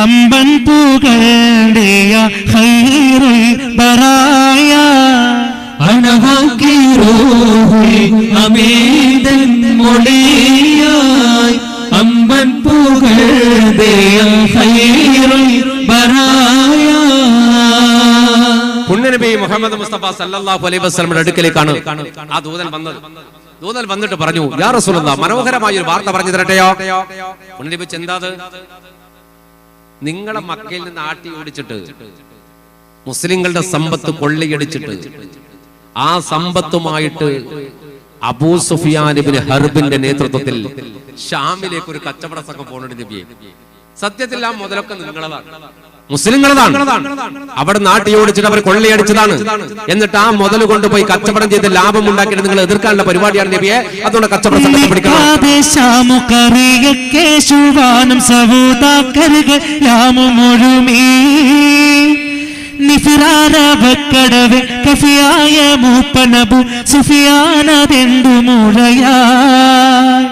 അമ്പൻ പുകഴ്ത്തിയ ഖൈറുൽ ബറായ അമീദൻ മൊളിയായി അമ്പൻ പുകഴ്ത്തിയ ഖൈറുൽ ബറായ. പുണ്യനബി മുഹമ്മദ് മുസ്തഫ സല്ലല്ലാഹു അലൈഹി വസല്ലമയുടെ അടുക്കലേക്കാണ് ആ ദൂതൻ വന്നത്. ദൂതൻ വന്നിട്ട് പറഞ്ഞു, യാ റസൂലല്ലാഹ്, മനോഹരമായ ഒരു വാർത്ത പറഞ്ഞു തരട്ടെയോ? പുണ്യനബി എന്താത്? നിങ്ങളെ മക്കയിൽ നിന്ന് ആട്ടി ഓടിച്ചിട്ട് മുസ്ലിങ്ങളുടെ സമ്പത്ത് കൊള്ളയടിച്ചിട്ട് ആ സമ്പത്തുമായിട്ട് അബൂ സുഫിയാൻ ഇബ്നു ഹർബിന്റെ നേതൃത്വത്തിൽ ഷാമിലേക്ക് ഒരു കച്ചവട സംഘം പോകുന്നുണ്ട് നബിയെ. സത്യത്തിൽ ആ മുതലൊക്കെ നിങ്ങളതാണ്, മുസ്ലിങ്ങളതാണ്. അവിടെ നാട്ടിയോടിച്ചിട്ട് അവർ കൊള്ളയടിച്ചതാണ്. എന്നിട്ട് ആ മുതൽ കൊണ്ടുപോയി കച്ചവടം ചെയ്ത് ലാഭം ഉണ്ടാക്കിയിട്ട് നിങ്ങൾ എതിർക്കാനുള്ള പരിപാടിയാണ് നബിയെ. അതുകൊണ്ട് കച്ചവട സംഘത്തെ പിടിക്കണം. നിഫിറാരവക്കടവ് കഫിയായ മൂപ്പനബു സുഫിയാനതെന്തു മുഴയായി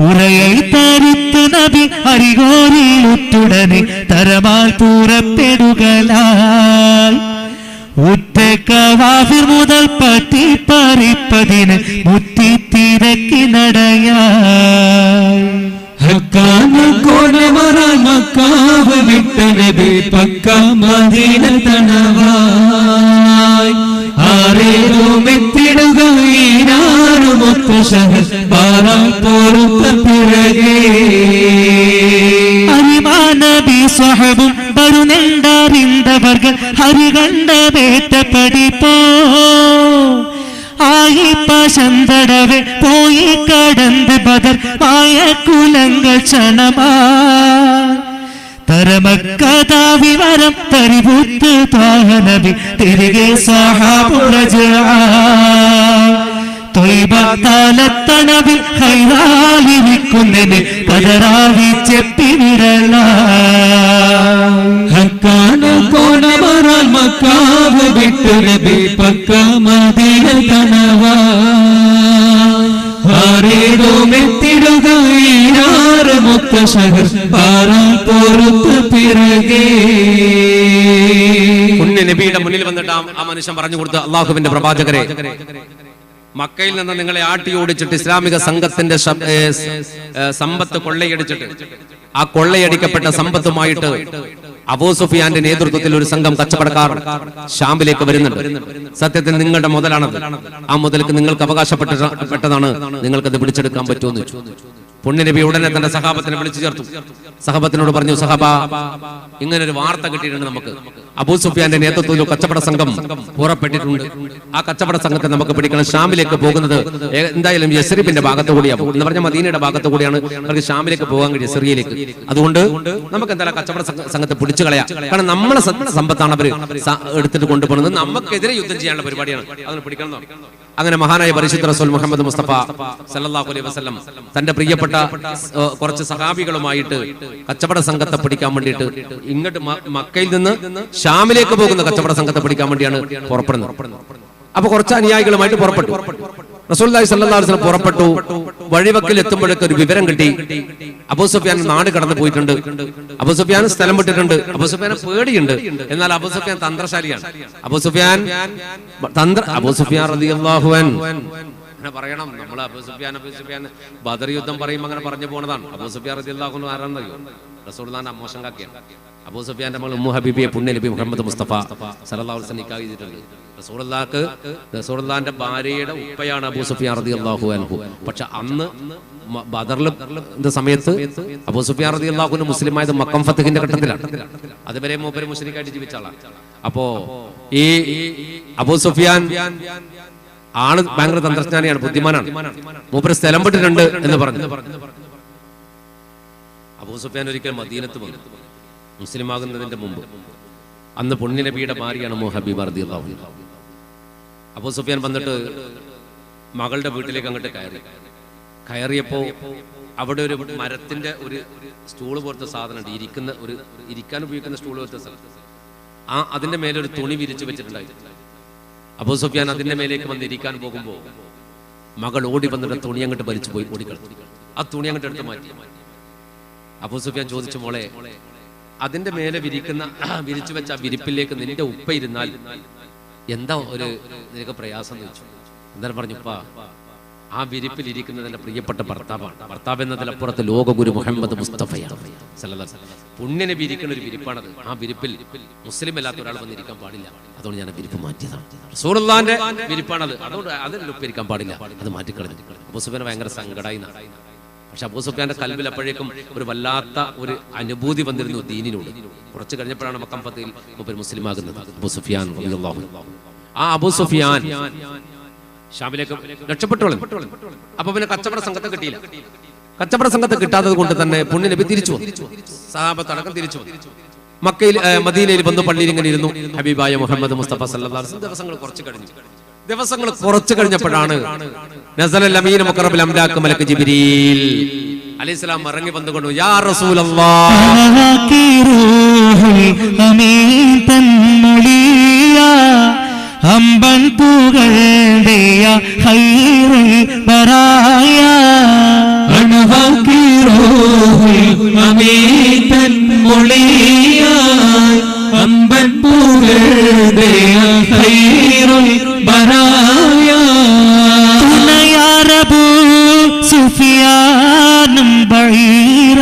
ഉറയൈ തരുത്തു നബി അരികോരിലുറ്റുടനെ തരമാൽ പൂറപ്പെടുകലായി ഉറ്റ കവാഫിർ മുതൽ പറ്റി പറിപ്പതിന് മുറ്റി തിരക്കി നടയായി മക്കാവ് വിട്ട നബി പക്ക മദീന തണവായി ആരേതുമെത്തിടുക ഈനാറുമൊത്ത ശഹർ പാറാൽ പോറുത്ത പിറകെ അരിമാനബി സ്വഹബും വരുന്നെണ്ടറിന്തവർകൾ ഹരികണ്ട വേറ്റപ്പടി പോ ആയിപ്പശന്തടവെ പോയി കടന്ന് ബദർ മായ കുലങ്ങൾ ക്ഷണമാ തരമക്കഥാ വിവരം തരിപുത്ത് ത്വാഹനബി തിരികെ തൊയ്ബത്താലത്തണവിൽ ഹൈറാലിരിക്കുന്നതിന് കതറാവി ചെപ്പി വിരള ഹക്കാന കോണമറാൽ മക്കാവ് വിട്ടു നബി പക്ക മദീന തണവാ ആരേതുമെത്തിടുക ഈനാറ് മുത്ത ശഹർ പാറാൽ പോറുത്ത് പിറകെ. പുണ്യ നബിയുടെ മുന്നിൽ വന്നിട്ട് ആ മനുഷ്യൻ പറഞ്ഞു കൊടുത്ത അള്ളാഹുവിന്റെ പ്രവാചകരെ, മക്കയിൽ നിന്ന് നിങ്ങളെ ആട്ടി ഓടിച്ചിട്ട് ഇസ്ലാമിക സംഘത്തിന്റെ സമ്പത്ത് കൊള്ളയടിച്ചിട്ട് ആ കൊള്ളയടിക്കപ്പെട്ട സമ്പത്തുമായിട്ട് അബൂ സുഫിയാന്റെ നേതൃത്വത്തിൽ ഒരു സംഘം കച്ചവടക്കാർ ഷാമിലേക്ക് വരുന്നുണ്ട്. സത്യത്തിൽ നിങ്ങളുടെ മുതലാണത്. ആ മുതൽക്ക് നിങ്ങൾക്ക് അവകാശപ്പെട്ടതാണ്. നിങ്ങൾക്കത് പിടിച്ചെടുക്കാൻ പറ്റുമെന്ന് ചോദിച്ചു. പുണ്യനബി ഉടനെ തന്റെ സഹാബത്തിനെ വിളിച്ചു ചേർത്തു. സഹാബത്തിനോട് പറഞ്ഞു, സഹാബ, ഇങ്ങനെ ഒരു വാർത്ത കിട്ടിയിട്ടുണ്ട്. നമുക്ക് അബൂ സുഫിയാന്റെ നേതൃത്വത്തിൽ കച്ചവട സംഘം പുറപ്പെട്ടിട്ടുണ്ട്. ആ കച്ചവട സംഘത്തെ നമുക്ക് പിടിക്കണം. ഷാമിലേക്ക് പോകുന്നത് എന്തായാലും യസ്രിബിന്റെ ഭാഗത്തു കൂടിയാണ്, എന്ന് പറഞ്ഞാൽ മദീനയുടെ ഭാഗത്തു കൂടിയാണ് അവർക്ക് ഷാമിലേക്ക് പോകാൻ കഴിയും, സിറിയയിലേക്ക്. അതുകൊണ്ട് നമുക്ക് എന്തായാലും കച്ചവട സംഘത്തെ പിടിച്ചു കളയാം. കാരണം നമ്മളെ സമ്പത്താണ് അവർ എടുത്തിട്ട് കൊണ്ടുപോകുന്നത്. നമുക്കെതിരെ യുദ്ധം ചെയ്യാനുള്ള പരിപാടിയാണ്, അതിന് പിടിക്കണം. അങ്ങനെ മഹാനായ പരിശുദ്ധ റസൂൽ മുഹമ്മദ് മുസ്തഫ സല്ലല്ലാഹു അലൈഹി വസല്ലം തന്റെ പ്രിയപ്പെട്ട കുറച്ച് സഹാബികളുമായിട്ട് കച്ചവട സംഘത്തെ പിടിക്കാൻ വേണ്ടിയിട്ട് ഇങ്ങോട്ട് മക്കയിൽ നിന്ന് ഷാമിലേക്ക് പോകുന്ന കച്ചവട സംഘത്തെ പിടിക്കാൻ വേണ്ടിയാണ് പുറപ്പെടുന്നത്. അപ്പൊ കുറച്ച് അനുയായികളുമായിട്ട് പുറപ്പെട്ടു. റസൂലുള്ളാഹി സ്വല്ലല്ലാഹു അലൈഹി വസല്ലം പുറപ്പെട്ടു. വഴിവക്കിൽ എത്തുമ്പോഴേക്ക് ഒരു വിവരം കിട്ടി, അബൂ സുഫിയാൻ നാട് കടന്നു പോയിട്ടുണ്ട്, അബൂ സുഫിയാൻ സ്ഥലം വിട്ടിട്ടുണ്ട്. അബൂ സുഫിയാൻ പേടിയുണ്ട്, എന്നാൽ അബൂ സുഫിയാൻ തന്ത്രശാലിയാണ്. അബൂ സുഫിയാൻ റളിയല്ലാഹു അൻഹു അങ്ങനെ പറയണം. നമ്മൾ അബൂ സുഫിയാൻ ബദർ യുദ്ധം പറയുമ്പോൾ അങ്ങനെ പറഞ്ഞു പോണതാണ്. അബൂ സുഫിയാൻ റളിയല്ലാഹു അൻഹു ആരാണെന്നറിയോ? റസൂലുള്ളാഹിന്റെ അമ്മോശം കാക്കയാണ്. അബൂ സുഫിയാന്റെ മകൾ ഉമ്മു ഹബീബിയെ പുണ്യ നബി മുഹമ്മദ് മുസ്തഫ സല്ലല്ലാഹു അലൈഹി വസല്ലം നിക്കാഹ് ചെയ്തിട്ടുണ്ട്. റസൂലുള്ളാഹിന്റെ ഭാര്യയുടെ ഉപ്പയാണ് അബൂ സുഫിയാൻ റളിയല്ലാഹു അൻഹു. പക്ഷെ അന്ന് ബദറിന്റെ സമയത്ത് അബൂ സുഫിയാൻ റളിയല്ലാഹു അൻഹു മുസ്ലിം ആയത് മക്കം ഫത്ഹിന്റെ ഘട്ടത്തിലാണ്. അതുവരെ മൂപ്പര് മുശ്രിക്കായിട്ട് ജീവിച്ച ആളാണ്. അപ്പോ ഈ അബൂ സുഫിയാൻ ആള് ഭയങ്കര തന്ത്രജ്ഞാനിയാണ്, ബുദ്ധിമാനാണ്. മൂപ്പര് സ്ഥലം വിട്ടിട്ടുണ്ട് എന്ന് പറഞ്ഞു. അബൂ സുഫിയാൻ ഒരിക്കൽ മദീനത്ത് വന്നു, മുസ്ലിം ആകുന്നതിന്റെ മുമ്പ്. അന്ന് പുണ്യ നബിയുടെ ഭാര്യയാണ് ഉമ്മു ഹബീബ റളിയല്ലാഹു അൻഹ. അബൂ സുഫിയാൻ വന്നിട്ട് മകളുടെ വീട്ടിലേക്ക് അങ്ങോട്ട് കയറിയപ്പോ അവിടെ ഒരു മരത്തിന്റെ ഒരു സ്റ്റൂള് പോലത്തെ സാധനം ഉണ്ട്, ഇരിക്കാൻ ഉപയോഗിക്കുന്ന സ്റ്റൂള് പോലത്തെ സ്ഥലം. അതിന്റെ മേലെ ഒരു തുണി വിരിച്ചു വെച്ചിട്ടുണ്ടായിരുന്നു. അബൂ സുഫിയാൻ അതിന്റെ മേലേക്ക് വന്ന് ഇരിക്കാൻ പോകുമ്പോ മകൾ ഓടി വന്നിട്ട് തുണി അങ്ങോട്ട് വലിച്ചു പോയി ഓടിക്കളഞ്ഞു. ആ തുണി അങ്ങോട്ട് എടുത്ത് മാറ്റി. അബൂ സുഫിയാൻ ചോദിച്ചു, മോളെ, അതിന്റെ മേലെ വിരിച്ചു വെച്ച ആ വിരിപ്പിലേക്ക് നിന്റെ ഉപ്പ ഇരുന്നാൽ എന്താ നിനക്ക് പ്രയാസം എന്ന് ചോദിച്ചു. എന്തായാലും പറഞ്ഞു, ഉപ്പ, ആ വിരിപ്പിൽ ഇരിക്കുന്നത് എന്റെ പ്രിയപ്പെട്ട ഭർത്താവാണ്. ഭർത്താവ് എന്നതിലപ്പുറത്ത് ലോകഗുരു മുഹമ്മദ് മുസ്തഫയാണ് സല്ലല്ലാഹു അലൈഹി വസല്ലം. പുണ്യനബി ഇരിക്കുന്ന ഒരു വിരിപ്പാണത്. ആ വിരിപ്പിൽ മുസ്ലിം അല്ലാത്ത ഒരാൾ വന്നിരിക്കാൻ പാടില്ല. അതുകൊണ്ട് ഞാൻ വിരിപ്പ് മാറ്റിയതാണ്. റസൂലുള്ളാഹിന്റെ വിരിപ്പാണത്. അതുകൊണ്ട് അതിൽ ഉപ്പിരിക്കാൻ പാടില്ല, അത് മാറ്റിക്കളഞ്ഞു. അബൂ സുഫിയാൻ ഭയങ്കര സങ്കടമായി. പക്ഷെ അബൂ സുഫിയാന്റെ കൽബിൽ അപ്പോഴേക്കും ഒരു വല്ലാത്ത ഒരു അനുഭൂതി വന്നിരുന്നു ദീനിനോട്. കുറച്ച് കഴിഞ്ഞപ്പോഴാണ് മക്കം ഫത്ഹിൽ മുസ്ലിം ആകുന്നത് അബൂ സുഫിയാൻ റളിയല്ലാഹു അൻഹു. ആ അബൂ സുഫിയാൻ ഷാമിലേക്ക് രക്ഷപ്പെട്ടോളും. അപ്പൊ പിന്നെ കച്ചവട സംഘത്തെ കിട്ടിയില്ല. കച്ചവട സംഘത്തെ കിട്ടാത്തത് കൊണ്ട് തന്നെ പുണ്യ നബി തിരിച്ചു വന്നു. സഹാബത്ത് അടക്കം തിരിച്ചു വന്നു. മക്കയിൽ മദീനയിൽ വന്നു പള്ളിയിൽ ഇങ്ങനെ ഇരുന്നു. ഹബീബായ മുഹമ്മദ് മുസ്തഫ സല്ലല്ലാഹു അലൈഹി വസല്ലം ദിവസങ്ങൾ കുറച്ചു കഴിഞ്ഞപ്പോഴാണ് നസലൽ അമീൻ മുഖറബിൽ അംലാക്ക് മലക്ക് ജിബ്രീൽ അലൈഹിസ്സലാം ഇറങ്ങി വന്നുകൊണ്ട് യാ അമ്പൻ പുകഴ്ന്തിയ ഹൈറുൽ ബറായ അൻഹക്കിറൂഹുൽ അമീതൻ മുളിയ അമ്പൻ പുകഴ്ന്തിയ ഹൈറുൽ ബറായ തുനയാറബു സുഫിയാനും ബൈറ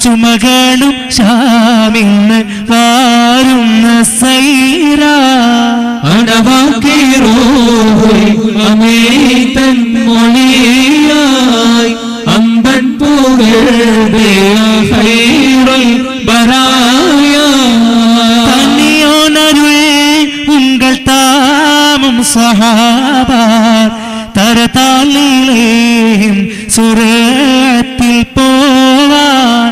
ചുമകളും ഷാമിന്ന് വാരുന്ന സൈറ അടവാക്കിറൂഹുൽ അമീതൻ മൊഴിയായി അമ്പൻ പുകഴ്ന്തിയ ഹൈറുൽ ബറായ തന്നിയോനരുൾ ഉங்கள் தாமும் சஹாபா தரதாலிலேயும் സുറത്തിൽ പോവാൻ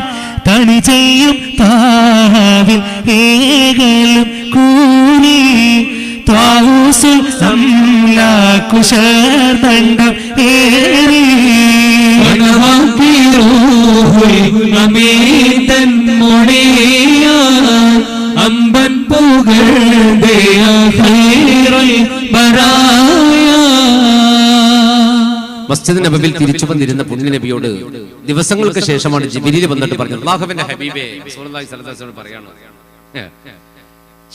തനി ചെയ്യും താവിൽ ഏകലും കൂലി ത്വാഊസുൽ സംലാകുശർദണ്ഡം ഏറി അനവാക്കിറൂഹുൽ അമീതൻ മൊഴിയാൻ അമ്പൻ പുകഴ്ന്തിയ ഹൈറുൽ ബറായ. മസ്ജിദ് നബവിയിൽ തിരിച്ചു വന്നിരുന്ന പുണ്യ നബിയോട് ദിവസങ്ങൾക്ക് ശേഷമാണ് ജിബ്രീൽ വന്നിട്ട് പറഞ്ഞത് അല്ലാഹുവിന്റെ ഹബീബേ റസൂലുള്ളാഹി സ്വല്ലല്ലാഹു അലൈഹി വസല്ലം പറയാണ്,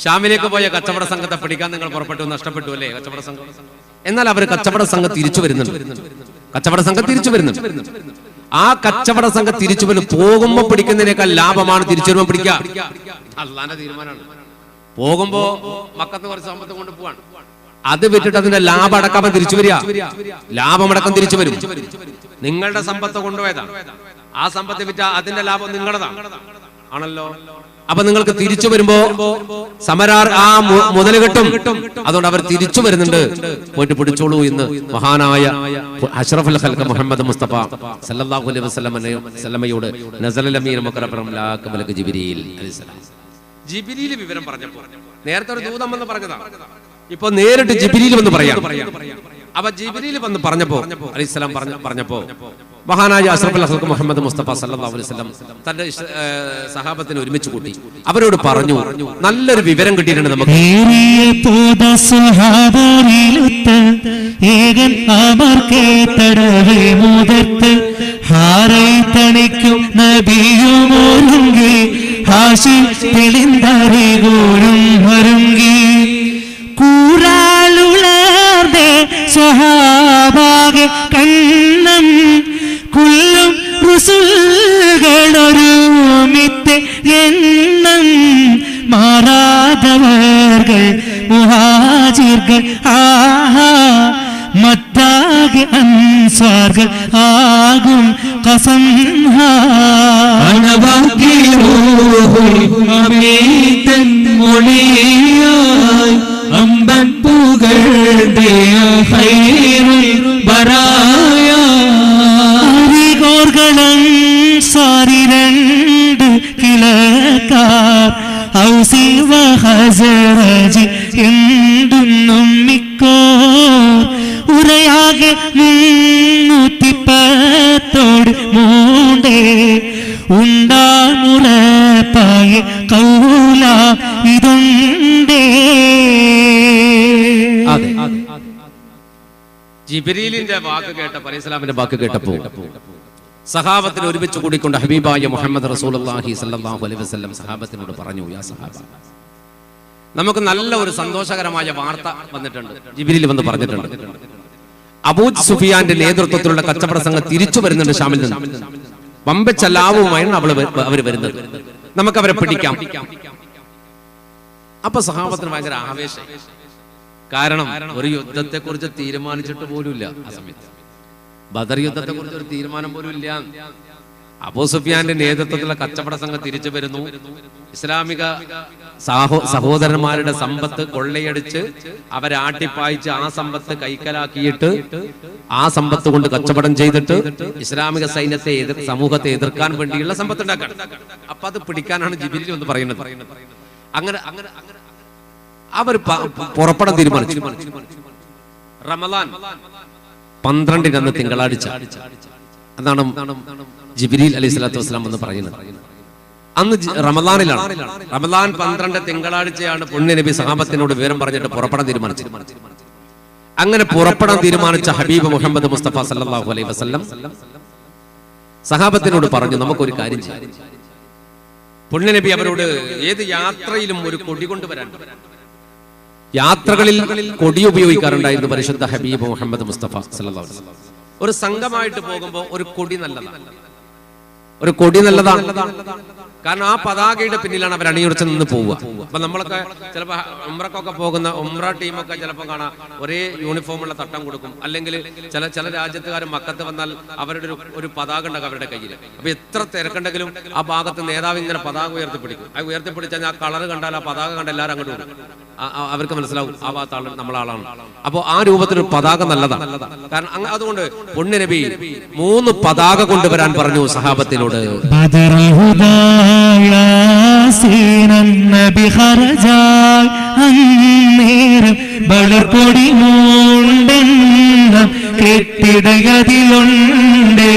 ഷാമിലേക്ക് പോയ കച്ചവട സംഘത്തെ പിടിക്കാൻ നിങ്ങൾ പുറപ്പെട്ടു, നഷ്ടപ്പെട്ടു അല്ലേ കച്ചവട സംഘം. എന്നാൽ അവർ കച്ചവട സംഘം തിരിച്ചു വരുന്നുണ്ട്. കച്ചവട സംഘം തിരിച്ചു വരുന്നുണ്ട്. ആ കച്ചവട സംഘം തിരിച്ചു വരും. പോകുമ്പോ പിടിക്കുന്നതിനേക്കാൾ ലാഭമാണ് തിരിച്ചു വരുമ്പോ പിടിക്കുക. അള്ളാന്റെ തീരുമാനമാണ്. പോകുമ്പോ മക്കത്ത് കുറച്ച് സമ്പത്ത് കൊണ്ട് പോവാണ്, അത് വിട്ടിട്ട് അതിന്റെ ലാഭം അടക്കം തിരിച്ചു വരിക. ലാഭമടക്കം തിരിച്ചു വരും. നിങ്ങളുടെ സമ്പത്ത് കൊണ്ടുപോയതാണ്, ആ സമ്പത്ത് വിറ്റ അതിന്റെ ലാഭം നിങ്ങളതാണ് ആണല്ലോ. അപ്പൊ നിങ്ങൾക്ക് തിരിച്ചു വരുമ്പോ സമരാർ ആ മുതൽ കിട്ടും. അതുകൊണ്ട് അവർ തിരിച്ചു വരുന്നുണ്ട്, പോയിട്ട് പിടിച്ചോളൂ എന്ന് മഹാനായ അഷ്റഫുൽ ഖൽഖ് മുഹമ്മദ് മുസ്തഫ സല്ലല്ലാഹു അലൈഹി വസല്ലമയോട് നസലൽ അമീൻ മുഖറബിൽ അംലാക്ക് മലക്ക് ജിബ്രീൽ അലൈഹിസ്സലാം ജിബ്രീൽ വിവരം പറഞ്ഞപ്പോൾ, നേരത്തെ ഒരു ദൂതം എന്ന് പറഞ്ഞതാ, ഇപ്പൊ നേരിട്ട് ജിബ്രീൽ വന്ന് പറയാം. അപ്പൊ ജിബ്രീൽ വന്ന് പറഞ്ഞപ്പോ അലൈഹിസ്സലാം പറഞ്ഞപ്പോ മഹാനായ അഷ്റഫുൽ ഖൽഖ് മുഹമ്മദ് മുസ്തഫ സല്ലല്ലാഹു അലൈഹി വസല്ലം തന്റെ സഹാബത്തിനെ ഒരുമിച്ച് കൂട്ടി അവരോട് പറഞ്ഞു, നല്ലൊരു വിവരം കിട്ടിയിട്ടുണ്ട് നമുക്ക്. ഏകൻ അമർക്കേ തടവേ മുതത്ത് ഹാരൈ തണിക്കും നബിയുമൊരുങ്ങി ഹാശിം തെളിന്തറികൂരും ഒരുങ്ങി കൂറാലുളർന്നേ സ്വഹാബാകെ കണ്ണം കുല്ലും റുസുൽകളൊരുമിത്തെ എണ്ണം മാറാതവർകൾ മുഹാജിർകൾ ആഹാ മത്താകെ അൻസ്വാർകൾ ആകും ഖസം അനവാക്കിറൂഹുൽ അമീതൻ മൊഴിയായി അമ്പൻ പുകഴ്ന്തിയ ഹൈറുൽ ബറായ അരികോർഗളം സാരി രണ്ട് കിളക്കാർ ഔസി വഹസറജി എന്തുന്നും മിക്കോർ ഉറയാകെ 310 മൂണ്ടേ ഉണ്ടാമുറപ്പായ കൗല ഇതുണ്ടേ. ജിബ്രീലിന്റെ വാക്ക് കേട്ടപ്പോൾ അലൈഹിസ്സലാമിന്റെ വാക്ക് കേട്ടപ്പോൾ സഹാബത്തിനെ ഒരുമിച്ച് കൂടിക്കൊണ്ട് ഹബീബായ മുഹമ്മദ് റസൂലുള്ളാഹി സ്വല്ലല്ലാഹു അലൈഹി വസല്ലം സഹാബത്തിനോട് പറഞ്ഞു, യാ സഹാബ, നമുക്ക് നല്ല ഒരു സന്തോഷകരമായ വാർത്ത വന്നിട്ടുണ്ട്. ജിബ്രീൽ വന്ന് പറഞ്ഞിട്ടുണ്ട്, അബൂ സുഫിയാന്റെ നേതൃത്വത്തിലുള്ള കച്ചവട സംഘം തിരിച്ചു വരുന്നുണ്ട് ഷാമിൽ നിന്ന്. വമ്പിച്ച ലാഭവുമായാണ് അവർ വരുന്നത്, നമുക്ക് അവരെ പിടിക്കാം. അപ്പൊ സഹാബത്തിന് ഭയങ്കര ആവേശം. കാരണം ഒരു യുദ്ധത്തെ കുറിച്ച് തീരുമാനിച്ചിട്ട് പോലുമില്ല ആ സമയത്ത്. ബദർ യുദ്ധത്തെ കുറിച്ച് ഒരു തീരുമാനം പോലും ഇല്ല. അബൂ സുഫിയാന്റെ നേതൃത്വത്തിലുള്ള കച്ചവട സംഘം തിരിച്ചു വരുന്നു. ഇസ്ലാമിക സഹോദരന്മാരുടെ സമ്പത്ത് കൊള്ളയടിച്ച് അവരെ ആട്ടിപ്പായിച്ച് ആ സമ്പത്ത് കൈക്കലാക്കിയിട്ട് ആ സമ്പത്ത് കൊണ്ട് കച്ചവടം ചെയ്തിട്ട് ഇസ്ലാമിക സൈന്യത്തെ സമൂഹത്തെ എതിർക്കാൻ വേണ്ടിയുള്ള സമ്പത്ത് ഉണ്ടാക്കാൻ. അപ്പൊ അത് പിടിക്കാനാണ് ജിബ്രീൽ എന്ന് പറയുന്നത്. അങ്ങനെ അവർ പുറപ്പെടാൻ തീരുമാനിച്ചു. റമളാൻ 12 അന്ന് തിങ്കളാഴ്ച. അതാണ് ജിബ്രീൽ അലൈഹി സ്വലാത്തു വസ്സലാം എന്ന് പറയുന്നത്. അന്ന് റമളാനിലാണ്. റമളാൻ 12 തിങ്കളാഴ്ചയാണ് പുണ്യ നബി സഹാബത്തിനോട് വിവരം പറഞ്ഞിട്ട് പുറപ്പെടാൻ തീരുമാനിച്ചു. അങ്ങനെ പുറപ്പെടാൻ തീരുമാനിച്ച ഹബീബ് മുഹമ്മദ് മുസ്തഫ സല്ലല്ലാഹു അലൈഹി വസല്ലം സഹാബത്തിനോട് പറഞ്ഞു, നമുക്കൊരു കാര്യം ചെയ്യാം. പുണ്യ നബി അവരോട് ഏത് യാത്രയിലും ഒരു കൊടി കൊണ്ടുവരാൻ, യാത്രകളിൽ കൊടി ഉപയോഗിക്കാറുണ്ടായിരുന്നു പരിശുദ്ധ ഹബീബ് മുഹമ്മദ് മുസ്തഫ സല്ലല്ലാഹു അലൈഹി വസല്ലം. ഒരു സംഘമായിട്ട് പോകുമ്പോൾ ഒരു കൊടി നല്ലതാണ്. ഒരു കൊടി നല്ലതാണ്. കാരണം ആ പതാകയുടെ പിന്നിലാണ് അവർ അണിയുറച്ച് നിന്ന് പോവുക. അപ്പൊ നമ്മളൊക്കെ ചിലപ്പോൾ ഉംറക്കൊക്കെ പോകുന്ന ഉംറ ടീമൊക്കെ ചിലപ്പോൾ കാണാം ഒരേ യൂണിഫോമുള്ള തട്ടം കൊടുക്കും. അല്ലെങ്കിൽ ചില രാജ്യത്തുകാർ മക്കത്ത് വന്നാൽ അവരുടെ ഒരു പതാക ഉണ്ടാകും അവരുടെ കയ്യിൽ. അപ്പൊ എത്ര തിരക്കുണ്ടെങ്കിലും ആ ഭാഗത്ത് നേതാവ് ഇങ്ങനെ പതാക ഉയർത്തിപ്പിടിക്കും. അത് ഉയർത്തിപ്പിടിച്ചാൽ ആ കളർ കണ്ടാൽ ആ പതാക കണ്ട എല്ലാവരും അങ്ങോട്ട് കൊടുക്കും. അവർക്ക് മനസ്സിലാവും ആ ഭാഗത്ത് ആൾ നമ്മളാളാണ്. അപ്പോ ആ രൂപത്തിലൊരു പതാക നല്ലതാണ്. കാരണം അതുകൊണ്ട് പുണ്യ നബി 3 പതാക കൊണ്ടുവരാൻ പറഞ്ഞു സഹാബത്തിനോട്. വളർപ്പൊടി മൂണ്ടെണ്ണം കെട്ടിടയതിലുണ്ട്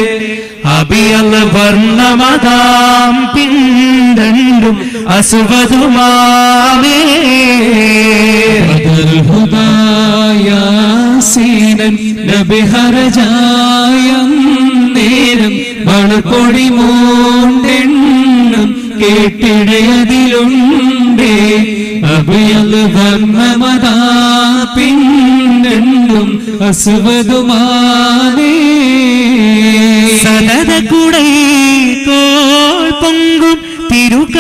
അബിയൽ വർണ്ണമതാം പിണ്ടണ്ടും അസുവതുമാവേ ഹുദായാസീനൻ നബിഹരജായം നേരം വളർപ്പൊടി മൂണ്ടെണ്ണം കേട്ടിടയതിലുണ്ട് അബിയൽ വർണ്ണമതാ പിണ്ടണ്ടും അസുവതുമാവേ സദത കുടൈ കോൾ പൊങ്കും തിരുകരമാലുണ്ടാമ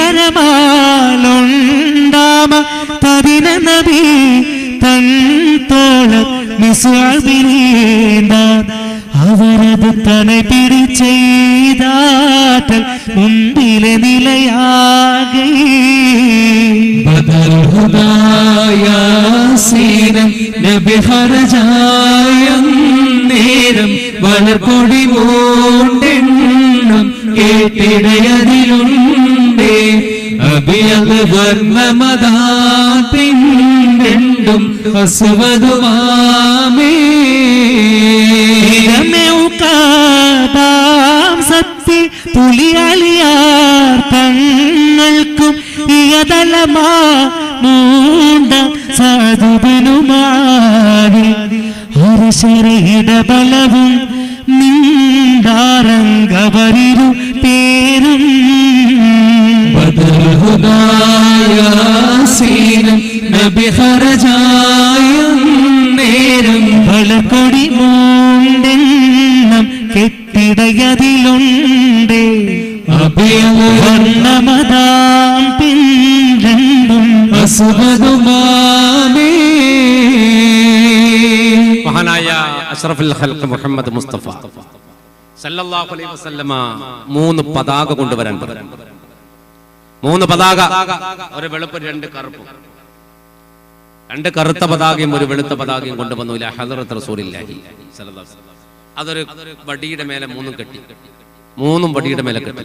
പതിന നബി തൻ തോള മിസ്അബിനീന്ദ അവരത് തനെ പിടിച്ചെയ്താറ്റൽ മുമ്പിലെ നിലയാകെ ബദൽ ഹുദായാസീനം നബി ഹർജായം നേരം വളർപ്പൊടി മൂണ്ടെണ്ണം കേട്ടിടയതിലുണ്ട് അബിയൽ വർണ്ണമതാ പിണ്ടെണ്ടും അസുവതുമാമേ സത്യ പുലിയാളിയാർ തങ്ങൾക്കും ഇയതലമാ മൂണ്ട സാധുബനുമാരി ഹർഷരയിടബലവും നിന്ദാരംഗവരിരു പേരും ബദൽഹുദായാസീനം നബി ഹർജായം നേരം വളർപ്പൊടി മൂണ്ടെണ്ണം കെട്ടിടയതിലുണ്ട് അഭിവർണ്ണമതാം പിണ്ടെണ്ടും അസുഖതുമാമേ. മഹാനായ അഷ്റഫുൽ ഖൽഖ് മുഹമ്മദ് മുസ്തഫ സല്ലല്ലാഹു അലൈഹി വസല്ലമ 3 പതാക കൊണ്ടുവരാൻ പറഞ്ഞു. 3 പതാക, ഒരു വെളുപ്പ് 2 കറുപ്പും. 2 കറുത്ത പതാകയും ഒരു വെളുത്ത പതാകയും കൊണ്ടുവന്നു ഇലാ ഹദ്റത്ത് റസൂലില്ലാഹി സല്ലല്ലാഹു അലൈഹി വസല്ലം. അതൊരു വടിയുടെ മേലെ 3 കെട്ടി, 3 വടിയുടെ മേലെ കെട്ടി.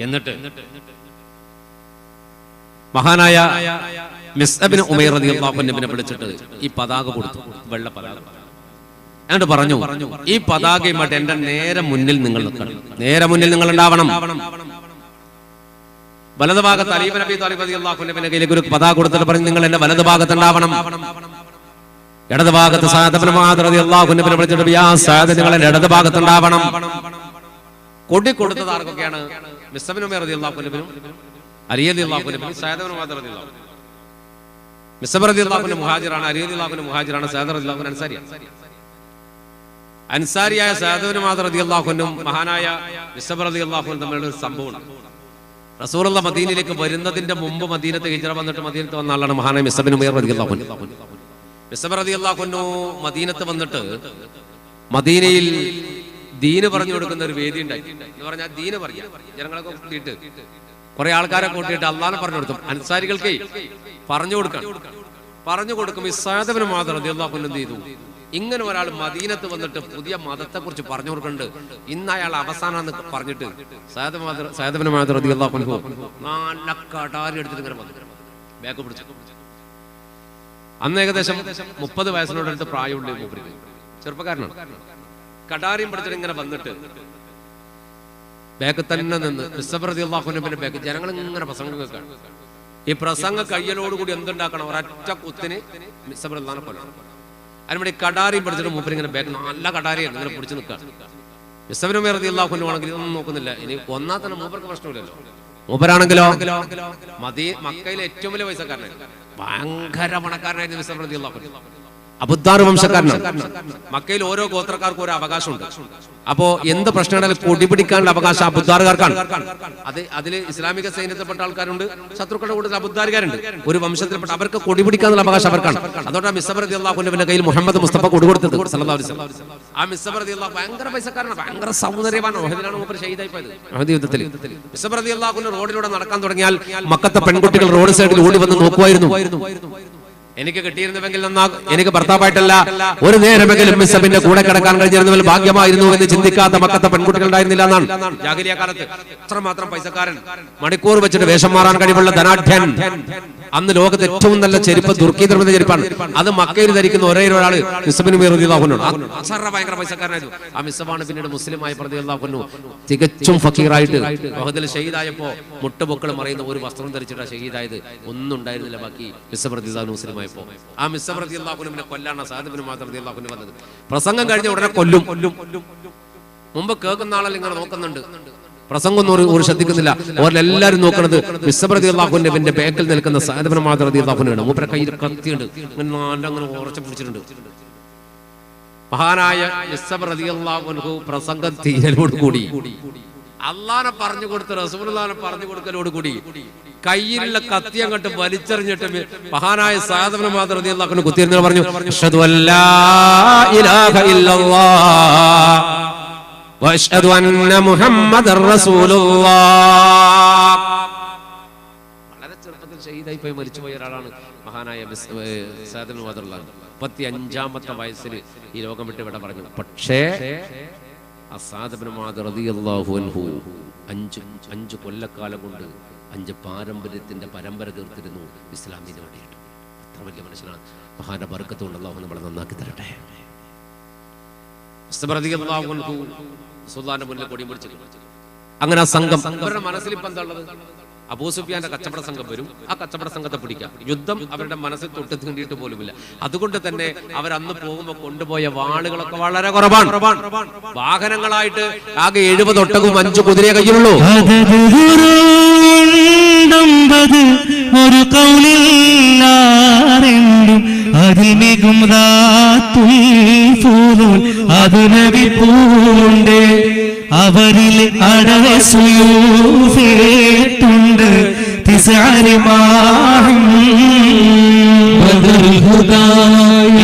എന്നിട്ട് മഹാനായ മിസ്അബിന് ഉമൈർ റളിയല്ലാഹു അൻഹുവിനെ വിളിച്ചിട്ട് ഈ പതാക കൊടുത്തു, വെള്ള പതാക. എന്നിട്ട് പറഞ്ഞു, ഈ പതാകയുമായിട്ട് എന്റെ നേരെ മുന്നിൽ നിങ്ങൾ നിൽക്കണം, നേരെ മുന്നിൽ നിങ്ങൾ ഉണ്ടാവണം. വലതുഭാഗത്ത് അലി ഇബ്നു അബീ ത്വാലിബ് റളിയല്ലാഹു അൻഹുവിന്റെ കയ്യിലേക്ക് ഒരു പതാക കൊടുത്തിട്ട് പറഞ്ഞു, നിങ്ങൾ എന്റെ വലതുഭാഗത്ത് ഉണ്ടാവണം. ഇടതുഭാഗത്ത് സഅദ് ഇബ്നു മുആദ് റളിയല്ലാഹു അൻഹുവിനെ വിളിച്ചിട്ട് യാ സഅദ് നിങ്ങൾ എന്റെ ഇടതുഭാഗത്ത് ഉണ്ടാവണം. കൊടി കൊടുത്തത് ആർക്കൊക്കെയാണ്? മിസ്അബിന് ഉമൈർ റളിയല്ലാഹു അൻഹുവിനും അലി റളിയല്ലാഹു അൻഹുവിനും സഅദ് ഇബ്നു മുആദ് റളിയല്ലാഹു അൻഹു. മിസ്അബ് റളിയല്ലാഹു അൻഹു മുഹാജിറാണ്, അലി റളിയല്ലാഹു അൻഹു മുഹാജിറാണ്, സഅദ് റളിയല്ലാഹു അൻഹു അൻസാരിയാണ്. അൻസാരിയായ സഅദ് ഇബ്നു മുആദ് റളിയല്ലാഹു അൻഹു മഹാനായ മിസ്അബ് റളിയല്ലാഹു അൻഹു തമ്മിലുള്ള ഒരു സംഭവമാണ്. റസൂലുള്ള മദീനയിലേക്ക് വരുന്നതിന്റെ മുമ്പ് മദീനത്ത് ഹിജ്റ വന്നിട്ട് മദീനത്ത് വന്ന ആളാണ് മഹാനായ മിസ്അബ് ഇബ്നു ഉമൈർ റളിയല്ലാഹു അൻഹു. മിസ്അബ് റളിയല്ലാഹു അൻഹു മദീനത്ത് വന്നിട്ട് മദീനയിൽ ദീന് പറഞ്ഞു കൊടുക്കുന്ന ഒരു വേദി ഉണ്ടാക്കി എന്ന് പറഞ്ഞാൽ ദീന് പറയാം. ജനങ്ങളൊക്കെ കൂട്ടിയിട്ട് കുറെ ആൾക്കാരെ കൂട്ടിയിട്ട് അള്ളാനെ പറഞ്ഞു കൊടുത്തു. അൻസാരികൾക്ക് പറഞ്ഞു കൊടുക്കും. ഈ സഅദ് ഇബ്നു മുആദ് റളിയല്ലാഹു അൻഹു എന്ത് ചെയ്തു? ഇങ്ങനെ ഒരാൾ മദീനത്ത് വന്നിട്ട് പുതിയ മതത്തെ കുറിച്ച് പറഞ്ഞു കൊടുക്കുന്നുണ്ട്, ഇന്ന് അയാൾ അവസാനം പറഞ്ഞിട്ട് സഅദ് ഇബ്നു മുആദ് റളിയല്ലാഹു അൻഹു നല്ല കടാരി എടുത്തിട്ട് ഇങ്ങനെ വന്നു ബാക്ക് പിടിച്ചു. അന്ന് ഏകദേശം 30 വയസ്സിനോടടുത്ത് പ്രായമുള്ള മൂപ്പർക്ക്, ചെറുപ്പക്കാരനാണ്. കടാരിയും പിടിച്ചിട്ട് ഇങ്ങനെ വന്നിട്ട് ബാക്ക് തന്നെ നിന്ന് മിസ്അബ് റളിയല്ലാഹു അൻഹുവിന്റെ ബാക്ക് ജനങ്ങൾ ഇങ്ങനെ പ്രസംഗം കേൾക്കാണ്. ഈ പ്രസംഗ കയ്യലോടുകൂടി എന്തുണ്ടാക്കണം? ഒരൊറ്റ കുത്തിന് മിസ്അബ് റളിയല്ലാഹു അൻഹു കൊല്ലണം. അതിനുവേണ്ടി കടാരിയും പിടിച്ചിട്ട് മൂപ്പരിങ്ങനെ ബാക്ക് നല്ല കടാരിയാണ് ഇങ്ങനെ പിടിച്ചു നിൽക്കുകയാണ്. മിസ്അബ് റളിയല്ലാഹു അൻഹു ആണെങ്കിൽ ഇതൊന്നും നോക്കുന്നില്ല. ഇനി കൊന്നാൽ തന്നെ മൂപ്പർക്ക് പ്രശ്നമില്ലല്ലോ. മൂപ്പരാണെങ്കിലോ മക്കയിലെ ഏറ്റവും വലിയ പൈസക്കാരനായിരുന്നു, ഭയങ്കര പണക്കാരനായിരുന്നു മിസ്അബ് റളിയല്ലാഹു അൻഹു. അബുദ്ദാർ വംശക്കാരനാണ്. മക്കയിൽ ഓരോ ഗോത്രക്കാർക്കും ഓരോ അവകാശമുണ്ട്. അപ്പോ എന്ത് പ്രശ്നമാണെങ്കിലും കൊടിപിടിക്കാനുള്ള അവകാശം അബുദ്ദാറുകാർക്കാണ്. അതില് ഇസ്ലാമിക സൈന്യത്തിൽപ്പെട്ട ആൾക്കാരുണ്ട്, ശത്രുക്കളുടെ കൂട്ടത്തിൽ അബുദ്ദാറുകാരുണ്ട്. ഒരു വംശത്തിൽപ്പെട്ട അവർക്ക് കൊടിപിടിക്കാനുള്ള അവകാശം അവർക്കാണ്. അതുകൊണ്ടാണ് മിസ്അബ് റളിയല്ലാഹു അൻഹുവിന്റെ കയ്യിൽ മുഹമ്മദ് മുസ്തഫ കൊടുത്തത് സല്ലല്ലാഹു അലൈഹി വസല്ലം. ആ മിസ്അബ് റളിയല്ലാഹു ഭയങ്കര പൈസക്കാരനാണ്, ഭയങ്കര സൗന്ദര്യവാനാണ്. ഉഹദിലാണ് മൂപ്പർ ഷഹീദായി പോയത്. ഉഹദ് യുദ്ധത്തിൽ മിസ്അബ് റളിയല്ലാഹു അൻഹു റോഡിലൂടെ നടക്കാൻ തുടങ്ങിയാൽ മക്കത്തെ പെൺകുട്ടികൾ റോഡ് സൈഡിൽ ഓടി വന്ന് നോക്കുമായിരുന്നു. എനിക്ക് കിട്ടിയിരുന്നുവെങ്കിൽ എനിക്ക് ഭർത്താവായിട്ടല്ല, ഒരു നേരമെങ്കിലും മിസ്അബിന്റെ കൂടെ കിടക്കാൻ കഴിഞ്ഞിരുന്നവൽ ഭാഗ്യമായിരുന്നു എന്ന് ചിന്തിക്കാത്ത മക്കത്തെ പെൺകുട്ടികൾ ഉണ്ടായിരുന്നില്ല എന്നാണ്. ജാഹിലിയ കാലത്ത് അത്രമാത്രം പൈസക്കാരൻ, മണിക്കൂർ വെച്ചിട്ട് വേഷം മാറാൻ കഴിവുള്ള ധനാഢ്യൻ. അന്ന് ലോകത്ത് ഏറ്റവും നല്ല ചെരുപ്പ് തുർക്കി നിർമ്മിത ചെരുപ്പാണ്. അത് മക്കയിൽ ധരിക്കുന്ന ഒരേ ഒരാള് മിസ്അബ് റളിയല്ലാഹു അൻഹു. ഭയങ്കര പൈസക്കാരനായിരുന്നു. ആ മിസ്അബാണ് പിന്നീട് മുസ്ലിമായി റളിയല്ലാഹു അൻഹു തികച്ചും ഫക്കീറായിട്ട് ഉഹദിൽ ഷഹീദായപ്പോ മുട്ടുപൊക്കൾ മറയുന്ന ഒരു വസ്ത്രം ധരിച്ചിട്ടാണ് ഷഹീദായത്. ഒന്നും ഉണ്ടായിരുന്നില്ല ബാക്കി. മിസ്അബ് റളിയല്ലാഹു അൻഹു മുസ്ലിമായി ആ മിസ്അബ് റളിയല്ലാഹു അൻഹുവിനെ കൊല്ലാനാണ് സഅദ് ഇബ്നു മുആദ് റളിയല്ലാഹു അൻഹു വന്നത്. പ്രസംഗം കഴിഞ്ഞ ഉടനെ കൊല്ലും. മുമ്പ് കേൾക്കുന്ന ആളെല്ലാം ഇങ്ങനെ നോക്കുന്നുണ്ട്, പ്രസംഗം ഒരു ശ്രദ്ധിക്കുന്നില്ല. ഓരെല്ലാരും നോക്കുന്നത് മിസ്അബ് റളിയല്ലാഹു അൻഹുവിന്റെ ബാക്കിൽ നിൽക്കുന്ന സഅദ് ഇബ്നു മുആദ് റളിയല്ലാഹു അൻഹുവാണ്. മൂപ്പരുടെ കയ്യിൽ കത്തിയുണ്ട്, അങ്ങനെ ഉറച്ചു പിടിച്ചിട്ടുണ്ട്. മഹാനായ മിസ്അബ് റളിയല്ലാഹു അൻഹു പ്രസംഗം തീരലോടുകൂടി, അള്ളാനെ പറഞ്ഞു കൊടുത്ത് റസൂലുള്ളാഹിനെ പറഞ്ഞു കൊടുക്കലോടുകൂടി കയ്യിലുള്ള കത്തി അങ്ങോട്ട് വലിച്ചെറിഞ്ഞിട്ട് മഹാനായ സഅദ് ഇബ്നു മുആദ് റളിയല്ലാഹു അൻഹു കുത്തിയിരുന്ന് പറഞ്ഞു, അഷ്ഹദു അല്ലാ ഇലാഹ ഇല്ലല്ലാഹ് വഅഷ്ഹദു അന്ന മുഹമ്മദർ റസൂലുള്ളാഹ്. വളരെ ചെറുപ്പത്തിൽ ഷഹീദായി പോയി മരിച്ചുപോയ ഒരാളാണ് മഹാനായ സഅദ് ഇബ്നു മുആദ് റളിയല്ലാഹു അൻഹു. 35-ാമത്തെ വയസ്സിൽ ഈ ലോകം വിട്ട് വിട പറഞ്ഞു. പക്ഷേ സഅദ് ഇബ്നു മുആദ് റളിയല്ലാഹു അൻഹു 5 കൊല്ലക്കാലം കൊണ്ട് 5 പാരമ്പര്യത്തിന്റെ പരമ്പര തീർത്തിരുന്നു ഇസ്ലാമിന് വേണ്ടിയിട്ട്. അത്ര വലിയ മനുഷ്യനാണ്. മഹാന്റെ ബർക്കത്ത് കൊണ്ട് അല്ലാഹു നമ്മളെ നന്നാക്കി തരട്ടെ. റളിയല്ലാഹു അൻഹു സുൽത്താന്റെ മുന്നിൽ കൊടി പിടിച്ചു. അങ്ങനെ ആ സംഘം, അവരുടെ മനസ്സിൽ ഇപ്പം എന്താ ഉള്ളത്? അബൂ സുഫിയാന്റെ കച്ചവട സംഘം വരും, ആ കച്ചവട സംഘത്തെ പിടിക്കാം. യുദ്ധം അവരുടെ മനസ്സിൽ തൊട്ട് തീണ്ടിയിട്ട് പോലുമില്ല. അതുകൊണ്ട് തന്നെ അവരന്ന് പോകുമ്പോൾ കൊണ്ടുപോയ വാളുകളൊക്കെ വളരെ കുറവാണ്. വാഹനങ്ങളായിട്ട് ആകെ 70 ഒട്ടകവും 5 കുതിരയെ കയ്യിലുള്ളൂ. ഒരു കൗലില്ലാരെണ്ടും അതിൽ മികും അത് നബി പൂണ്ട് അവരിൽ അടവസുയൂഫേട്ടുണ്ട് തിസാരിമാഹും ബദറുൽ ഹുദായാസേനം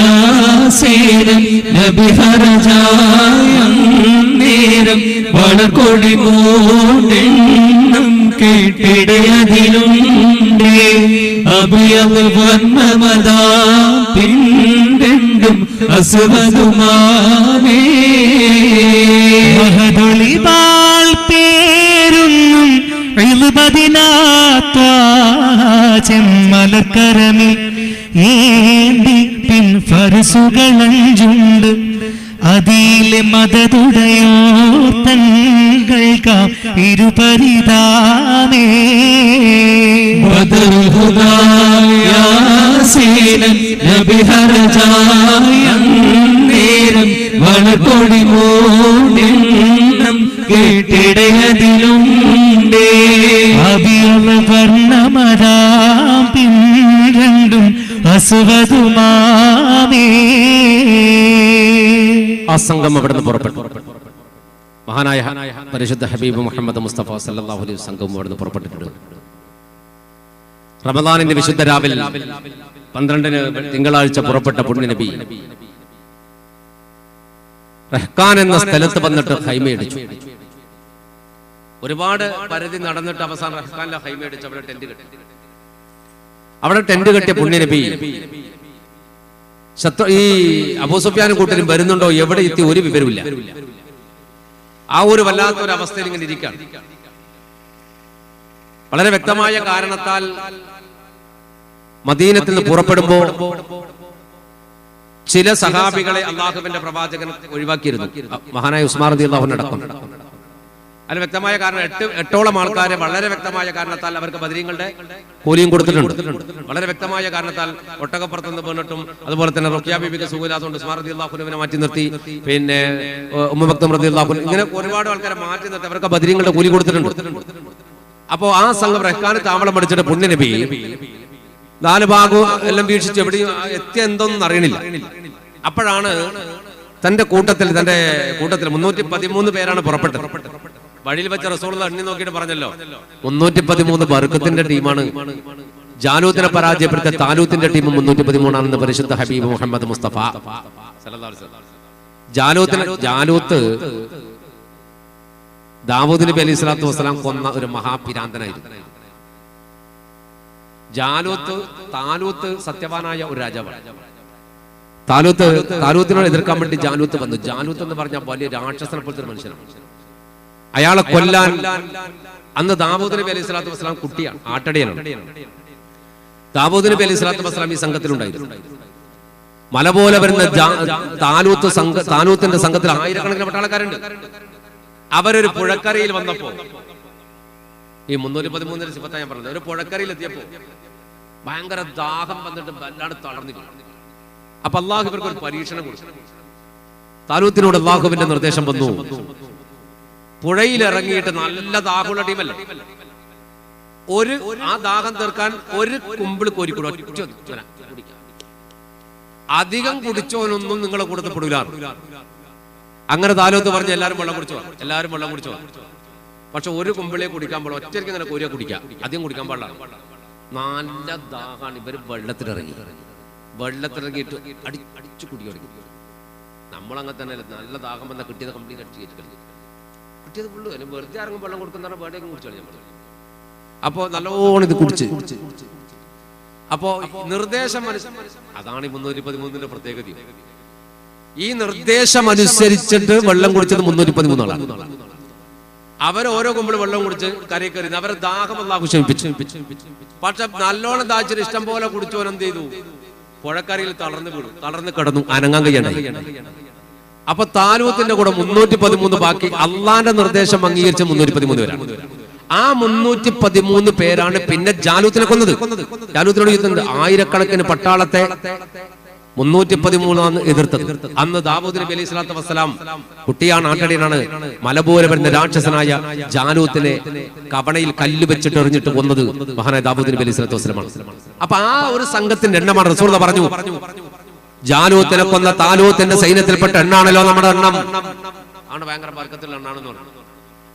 നബി ഹർജായം നേരം വളർക്കൊടി മൂടെണ്ണം കേട്ടിടയതിലുണ്ട് അബിയൽ വർണ്ണമതാ പിണ്ടെണ്ടും അസുവതുമാവേ മഹദുളിബാൾ പേരുന്നും ചെമ്മലക്കരമിൽ ഏന്തി പിൻ ഫർസുകളഞ്ചുണ്ട് അതിലെ മദതുടയോ തങ്ങൾക്കാം ഇരുപരിതാമേ ബദറുൽ ഹുദായാസേനം നബി ഹർജായം നേരം വളർക്കൊടി മൂടെണ്ണം കേട്ടിടയതിലുണ്ട് അബിയൽ വർണ്ണമതാം പിൻരണ്ടും അസുവതുമാമേ. ആ സംഘം അവിടുന്ന് പുറപ്പെട്ടു. മഹാനായ പരിശുദ്ധ ഹബീബ് മുഹമ്മദ് മുസ്തഫ സല്ലല്ലാഹു അലൈഹി വസല്ലം അവിടുന്ന് പുറപ്പെട്ടിട്ടുണ്ട്. റമദാനിന്റെ വിശുദ്ധ രാവിൽ 12-ന് തിങ്കളാഴ്ച പുറപ്പെട്ട പുണ്യ നബി റഹ്കാൻ എന്ന സ്ഥലത്ത് വന്നിട്ട് ഹൈമയടിച്ചു. ഒരുപാട് പരിധി നടന്നിട്ട് അവസാനം റഹ്കാനിലെ ഹൈമയടിച്ച് അവിടെ ടെന്റ് കെട്ടി. അവിടെ ടെന്റ് കെട്ടിയ പുണ്യനബി ഈ അബൂ സുഫ്യാനും കൂട്ടരും വരുന്നുണ്ടോ, എവിടെ എത്തി ഒരു വിവരമില്ല. ആ ഒരു വല്ലാത്തൊരു അവസ്ഥയിൽ ഇങ്ങനെ ഇരിക്കുകയാണ്. വളരെ വ്യക്തമായ കാരണത്താൽ മദീനത്തിൽ നിന്ന് പുറപ്പെടുമ്പോൾ ചില സഹാബികളെ അള്ളാഹുവിന്റെ പ്രവാചകൻ ഒഴിവാക്കിയിരുന്നു. മഹാനായ ഉസ്മാൻ റളിയല്ലാഹു അൻഹു അടക്കം. അതിന് വ്യക്തമായ കാരണം 8ഓളം ആൾക്കാരെ വളരെ വ്യക്തമായ കാരണത്താൽ അവർക്ക് ബദരീങ്ങളുടെ കൂലിയും കൊടുത്തിട്ടുണ്ട്. വളരെ വ്യക്തമായ കാരണത്താൽ ഒട്ടകപ്പുറത്തുനിന്ന് വീണിട്ടും അതുപോലെ തന്നെ റുഖിയ ബീബിക്ക് സുഖമില്ലാത്തതുകൊണ്ട് ഉസ്മാൻ റളിയല്ലാഹു അൻഹുവിനെ മാറ്റി നിർത്തി, പിന്നെ ഉമ്മു മക്തും റളിയല്ലാഹു അൻഹ, ഇങ്ങനെ ഒരുപാട് ആൾക്കാരെ മാറ്റി നിർത്തി അവർക്ക് ബദരീങ്ങളുടെ കൂലി കൊടുത്തിട്ടുണ്ട്. അപ്പോ ആ സംഘം റഹ്കാന് താവളം പഠിച്ചിട്ട് പുണ്യനബി 4 ഭാഗവും എല്ലാം വീക്ഷിച്ച് എവിടെയും എത്തിയ എന്തൊന്നും അറിയണില്ല. അപ്പോഴാണ് തന്റെ കൂട്ടത്തിൽ 313 പേരാണ് പുറപ്പെട്ടത്. വഴിയിൽ വെച്ച റസൂലുള്ളാഹി എണ്ണി നോക്കിയിട്ട് പറഞ്ഞല്ലോ, 313 ബർക്കത്തിന്റെ ടീമാണ്. ജാലൂത്തിനെ പരാജയപ്പെടുത്തിയ താലൂത്തിന്റെ ടീം 313 ആണെന്ന് പരിശുദ്ധ ഹബീബ് മുഹമ്മദ് മുസ്തഫ സല്ലല്ലാഹു അലൈഹി വസല്ലം. ജാലൂത്ത് ദാവൂദ് നബി അലൈഹി സ്വലാത്തു വസ്സലാം കൊന്ന ഒരു മഹാപിരാന്തനായിരുന്നു. താലൂത്ത് സത്യവാനായ ഒരു രാജാവാണ്. താലൂത്തിനോട് എതിർക്കാൻ വേണ്ടി ജാലൂത്ത് വന്നു. ജാലൂത്ത് എന്ന് പറഞ്ഞാൽ വലിയ രാക്ഷസനെ പോലത്തെ ഒരു മനുഷ്യനാണ്. അയാളെ കൊല്ലാൻ അന്ന് ദാവൂദ് നബി അലൈഹി സ്വലാത്തു വസ്സലാം കുട്ടിയാണ്, ആട്ടടിയനാണ്. ദാവൂദ് നബി അലൈഹി സ്വലാത്തു വസ്സലാം ഈ സംഘത്തിലുണ്ടായിരുന്നു. മല പോലെ വരുന്ന താലൂത്തിന്റെ സംഘത്തിൽ ആയിരക്കണക്കിന് പട്ടാളക്കാരുണ്ട്. അവരൊരു പുഴക്കരയിൽ വന്നപ്പോ, ഈ 313 സിഫത്താ ഞാൻ പറഞ്ഞത്, ഒരു പുഴക്കരയിൽ എത്തിയപ്പോ ഭയങ്കര ദാഹം വന്നിട്ട് വല്ലാണ്ട് തളർന്നു. അപ്പൊ അള്ളാഹു ഇവർക്ക് ഒരു പരീക്ഷണം കൊടുത്തു. താലൂത്തിനോട് അള്ളാഹുവിന്റെ നിർദ്ദേശം വന്നു, പുഴയിൽ ഇറങ്ങിയിട്ട് നല്ല ദാഹമുള്ള ടീമല്ലേ, ആ ദാഹം തീർക്കാൻ ഒരു കുമ്പിൾ കോരിക്കൂടെ ഒറ്റ അധികം കുടിച്ചോനൊന്നും നിങ്ങളെ കൂട്ടത്തിൽപ്പെടില്ല. അങ്ങനെ താലൂത്ത് പറഞ്ഞ് എല്ലാവരും വെള്ളം കുടിച്ചോ. പക്ഷെ ഒരു കുമ്പിളെ കുടിക്കാൻ പാടില്ല, ഒറ്റയ്ക്ക് ഇങ്ങനെ കോരിയ കുടിക്കാം, അധികം കുടിക്കാൻ പാടില്ല. നല്ല ദാഹാണ്. ഇവര് വെള്ളത്തിലിറങ്ങിയിട്ട് അടിച്ചു കുടി തുടങ്ങി. നമ്മളങ്ങനെ തന്നെ നല്ല ദാഹം വന്നാൽ കിട്ടിയത് കംപ്ലീറ്റ് അടിച്ചു കിട്ടിയത് ഫുള്ളു. അല്ലെങ്കിൽ വെറുതെ ഇറങ്ങും വെള്ളം കൊടുക്കുന്ന വേടേക്കും കുടിച്ചാണ് നമ്മൾ. അപ്പോ നല്ലോണം ഇത് കുടിച്ച് അപ്പോ നിർദ്ദേശം അതാണ് ഈ 313 പ്രത്യേകത. ഈ നിർദ്ദേശം അനുസരിച്ചിട്ട് വെള്ളം കുടിച്ചത് 313 ആളാണ്. അവർ ഓരോ കുമ്പിൾ വെള്ളം കുടിച്ച് കരയിൽ കയറി അവരെ ദാഹം അല്ലാഹു ശമിപ്പിച്ചു. പക്ഷെ നല്ലോണം ദാഹിച്ചിട്ട് ഇഷ്ടം പോലെ കുടിച്ചവൻ എന്ത് ചെയ്തു? പുഴക്കരയിൽ തളർന്ന് കിടന്നു, അനങ്ങാൻ കഴിയണ്ടായി. അപ്പൊ താലൂത്തിന്റെ കൂടെ 313 ബാക്കി. അള്ളാന്റെ നിർദ്ദേശം അംഗീകരിച്ച 313 പേരാണ്. ആ 313 പേരാണ് പിന്നെ ജാലൂത്തിനെ കൊന്നത്. ജാലൂത്തിനോട് യുദ്ധമുണ്ട്. ആയിരക്കണക്കിന് പട്ടാളത്തെ 313 എതിർത്തത്. അന്ന് ദാവൂദ് നബി അലൈഹി സ്വലാത്തു വസ്സലാം കുട്ടിയാണ്, ആട്ടടിയനാണ്. മലപോലെ വരുന്ന രാക്ഷസനായ ജാലൂത്തിനെ കവണയിൽ കല്ല് വെച്ചിട്ട് എറിഞ്ഞിട്ട് കൊന്നത് മഹാനായ ദാവൂദ് നബി അലൈഹി സ്വലാത്തു വസ്സലാമാണ്. അപ്പൊ ആ ഒരു സംഘത്തിന്റെ എണ്ണമാണ് റസൂലുള്ളാഹി പറഞ്ഞു, ജാലൂത്തിനെ കൊന്ന താലൂത്തിന്റെ സൈന്യത്തിൽപ്പെട്ട എണ്ണാണല്ലോ നമ്മുടെ എണ്ണം. ആണ് ഭയങ്കര ബർക്കത്തുള്ള എണ്ണാണെന്ന് പറഞ്ഞു.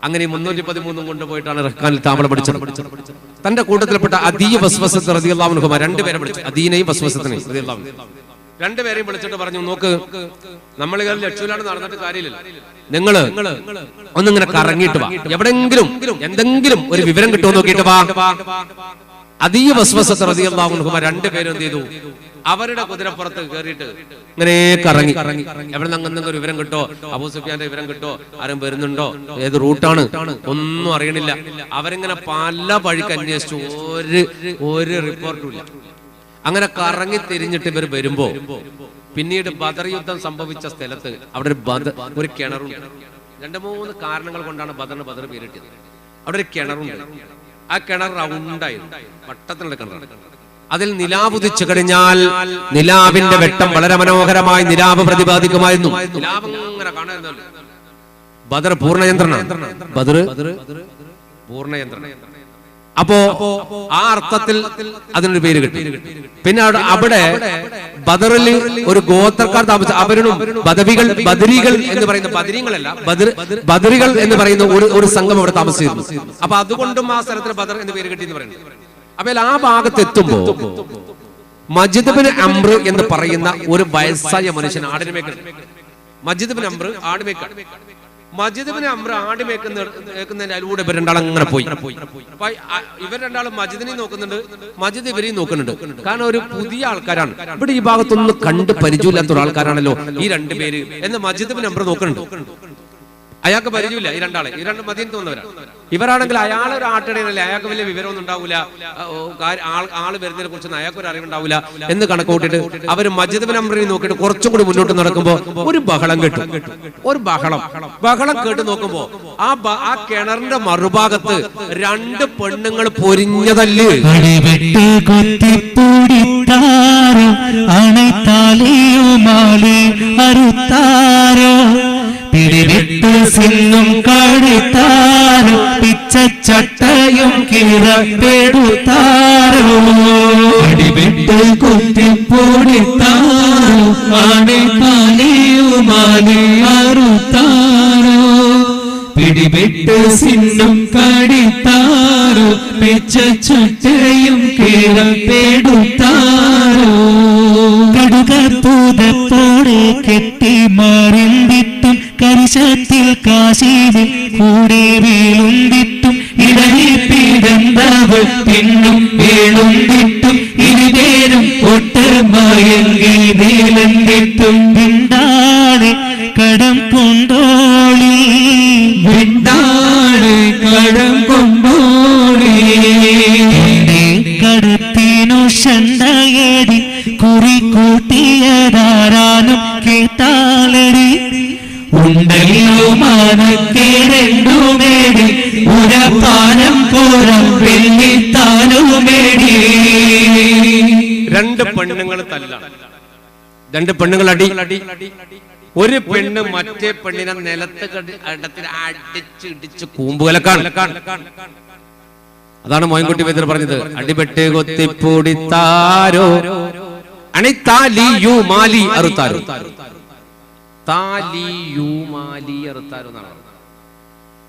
അങ്ങനെ 313 കൊണ്ടുപോയിട്ടാണ് റഹ്കാനിൽ താമളം പഠിച്ചത്. തന്റെ കൂട്ടത്തിൽപ്പെട്ട അദീ വസ്വസത്ത് റളിയല്ലാഹു അൻഹു 2 പേരെ വിളിച്ചു. അദീനെയും വസ്വസത്തിനെയും റളിയല്ലാഹു അൻഹു 2 പേരെയും വിളിച്ചിട്ട് പറഞ്ഞു, നോക്ക്, നമ്മൾ ലക്ഷൂലാണ് നടന്നിട്ട് കാര്യമില്ല, നിങ്ങള് ഒന്നിങ്ങനെ കറങ്ങിയിട്ട് വാ, എവിടെങ്കിലും എന്തെങ്കിലും ഒരു വിവരം കിട്ടുമോ നോക്കിയിട്ട് വാ. അദീ വസ്വസത്ത് റളിയല്ലാഹു അൻഹു 2 പേരും എന്ത് ചെയ്തു? അവരുടെ കുതിരപ്പുറത്ത് കയറിയിട്ട് ഇങ്ങനെ കറങ്ങി. എവിടെ നിന്ന് ഒരു വിവരം കിട്ടോ, അബൂ സുഫിയാന്റെ വിവരം കിട്ടോ, ആരും വരുന്നുണ്ടോ, ഏത് റൂട്ടാണ്, ഒന്നും അറിയണില്ല. അവരിങ്ങനെ പല വഴിക്ക് അന്വേഷിച്ചു, ഒരു റിപ്പോർട്ടും ഇല്ല. അങ്ങനെ കറങ്ങി തിരിഞ്ഞിട്ട് ഇവർ വരുമ്പോ പിന്നീട് ബദർ യുദ്ധം സംഭവിച്ച സ്ഥലത്ത് അവിടെ ഒരു കിണറുണ്ട്. 2-3 കാരണങ്ങൾ കൊണ്ടാണ് ബദർ പേരിട്ടത്. അവിടെ ഒരു കിണറുണ്ട്. ആ കിണർ റൗണ്ടായിരുന്നു, വട്ടത്തിലുള്ള കിണറാണ്. അതിൽ നിലാവ് ഉദിച്ചു കഴിഞ്ഞാൽ നിലാവിന്റെ വെട്ടം വളരെ മനോഹരമായി നിലാവ് പ്രതിപാദിക്കുമായിരുന്നു. നിലാവ് ഇങ്ങനെ കാണുന്നല്ലോ. ബദർ പൂർണ്ണയന്ത്രനാണ്. ബദർ പൂർണ്ണയന്ത്രന. അപ്പോ ആ അർത്ഥത്തിൽ അതിനൊരു പേര് കിട്ടി. പിന്നെ അവിടെ ബദറിൽ ഒരു ഗോത്രക്കാർ താമസിച്ച അവരും ബദരികൾ എന്ന് പറയുന്ന ബദരീങ്ങളല്ല, ബദരികൾ എന്ന് പറയുന്ന ഒരു സംഘം അവിടെ താമസിച്ചിരുന്നു. അപ്പൊ അതുകൊണ്ടും ആ സ്ഥലത്തിന് ബദർ എന്ന് പേര് കിട്ടി എന്ന് പറയുന്നത്. അപ്പൊ ആ ഭാഗത്ത് എത്തുമ്പോ മജിദ് ബിൻ അംർ എന്ന് പറയുന്ന ഒരു വയസ്സായ മനുഷ്യൻ ആടിനെ മേയ്ക്കണം. മജിദ് ബിൻ അംർ ആട് മേക്കാൻ. മജിദ് ബിൻ അംർ ആട് മേക്കുന്നതിന്റെ അതിലൂടെ ഇവർ രണ്ടാളും അങ്ങനെ പോയി. ഇവർ രണ്ടാളും മജിദിനെ നോക്കുന്നുണ്ട്, മജിദ് ഇവരെയും നോക്കുന്നുണ്ട്. കാരണം ഒരു പുതിയ ആൾക്കാരാണ് ഇവിടെ, ഈ ഭാഗത്തൊന്നും കണ്ട് പരിചയമില്ലാത്ത ഒരാൾക്കാരാണല്ലോ ഈ രണ്ടുപേര് എന്ന് മജിദ് ബിൻ അംർ നോക്കുന്നുണ്ട്. അയാൾക്ക് പരിചയമില്ല ഈ രണ്ടാളെ, ഈ രണ്ട് മദീനത്ത് വന്നവരാണ്. ഇവരാണെങ്കിൽ അയാളൊരു ആട്ടിടയനല്ലേ, അയാൾക്ക് വലിയ വിവരമൊന്നും ഉണ്ടാവില്ല, ആള് വരുന്നതിനെ കുറിച്ചൊന്നും അയാൾക്ക് ഒരു അറിവുണ്ടാവില്ല എന്ന് കണക്ക് കൂട്ടിയിട്ട് അവർ മജിദ് ബിൻ അംറിനെ നോക്കിയിട്ട് കുറച്ചും കൂടി മുന്നോട്ട് നടക്കുമ്പോൾ ഒരു ബഹളം കേട്ടു. ഒരു ബഹളം കേട്ട് നോക്കുമ്പോ ആ കിണറിന്റെ മറുഭാഗത്ത് രണ്ട് പെണ്ണുങ്ങൾ പൊരിഞ്ഞതല്ലേ. പിടിവിട്ട് സിന്നും കടുത്താരോ പിച്ചച്ചട്ടയും കിറപ്പെടുത്താരോ പിടിവിട്ട് കുത്തിപ്പൊടിത്താരോ ആണെ പാലിയുമാലി അറുത്താരോ പിടിവിട്ട് സിന്നും കടിത്താരോ പിച്ചച്ചട്ടയും കിറപ്പെടുത്താരോ കടുകത്തൂതത്തോടെ കെട്ടി മാറിന്തിട്ടും കരിശത്തിൽ കാശിയിൽ കൂടെ വീളുന്തിട്ടും ഇടയിൽ പിടന്തവൾ പിന്നും വീളുന്തിട്ടും ഇരുപേരും ഒട്ടമയങ്കി നീളന്തിട്ടും വിണ്ടാളെ കടം കൊണ്ടോളി വിണ്ടാളെ കടം കൊണ്ടോളി കടത്തിനു ഷണ്ടയടി കുറി കൂട്ടിയതാരാനും കേട്ടാളടി ഉണ്ടല്ലോ മാനക്കേരണ്ടുമേടി ഉരപ്പാനം കോരം വെള്ളിത്താനുമേടി. രണ്ട് പെണ്ണുങ്ങൾ തല്ലാണ്, രണ്ട് പെണ്ണുങ്ങൾ അടി. ഒരു പെണ്ണ് മറ്റേ പെണ്ണിനെ നിലത്ത് അടിച്ചിടിച്ച് കൂമ്പുകലക്കാണ്. അതാണ് മോയിൻകുട്ടി വൈദ്യർ പറഞ്ഞത്, അടിപെട്ട് കൊത്തിപ്പൊടിത്താരോ അണിത്താലിയു മാലി അറുത്താരോ.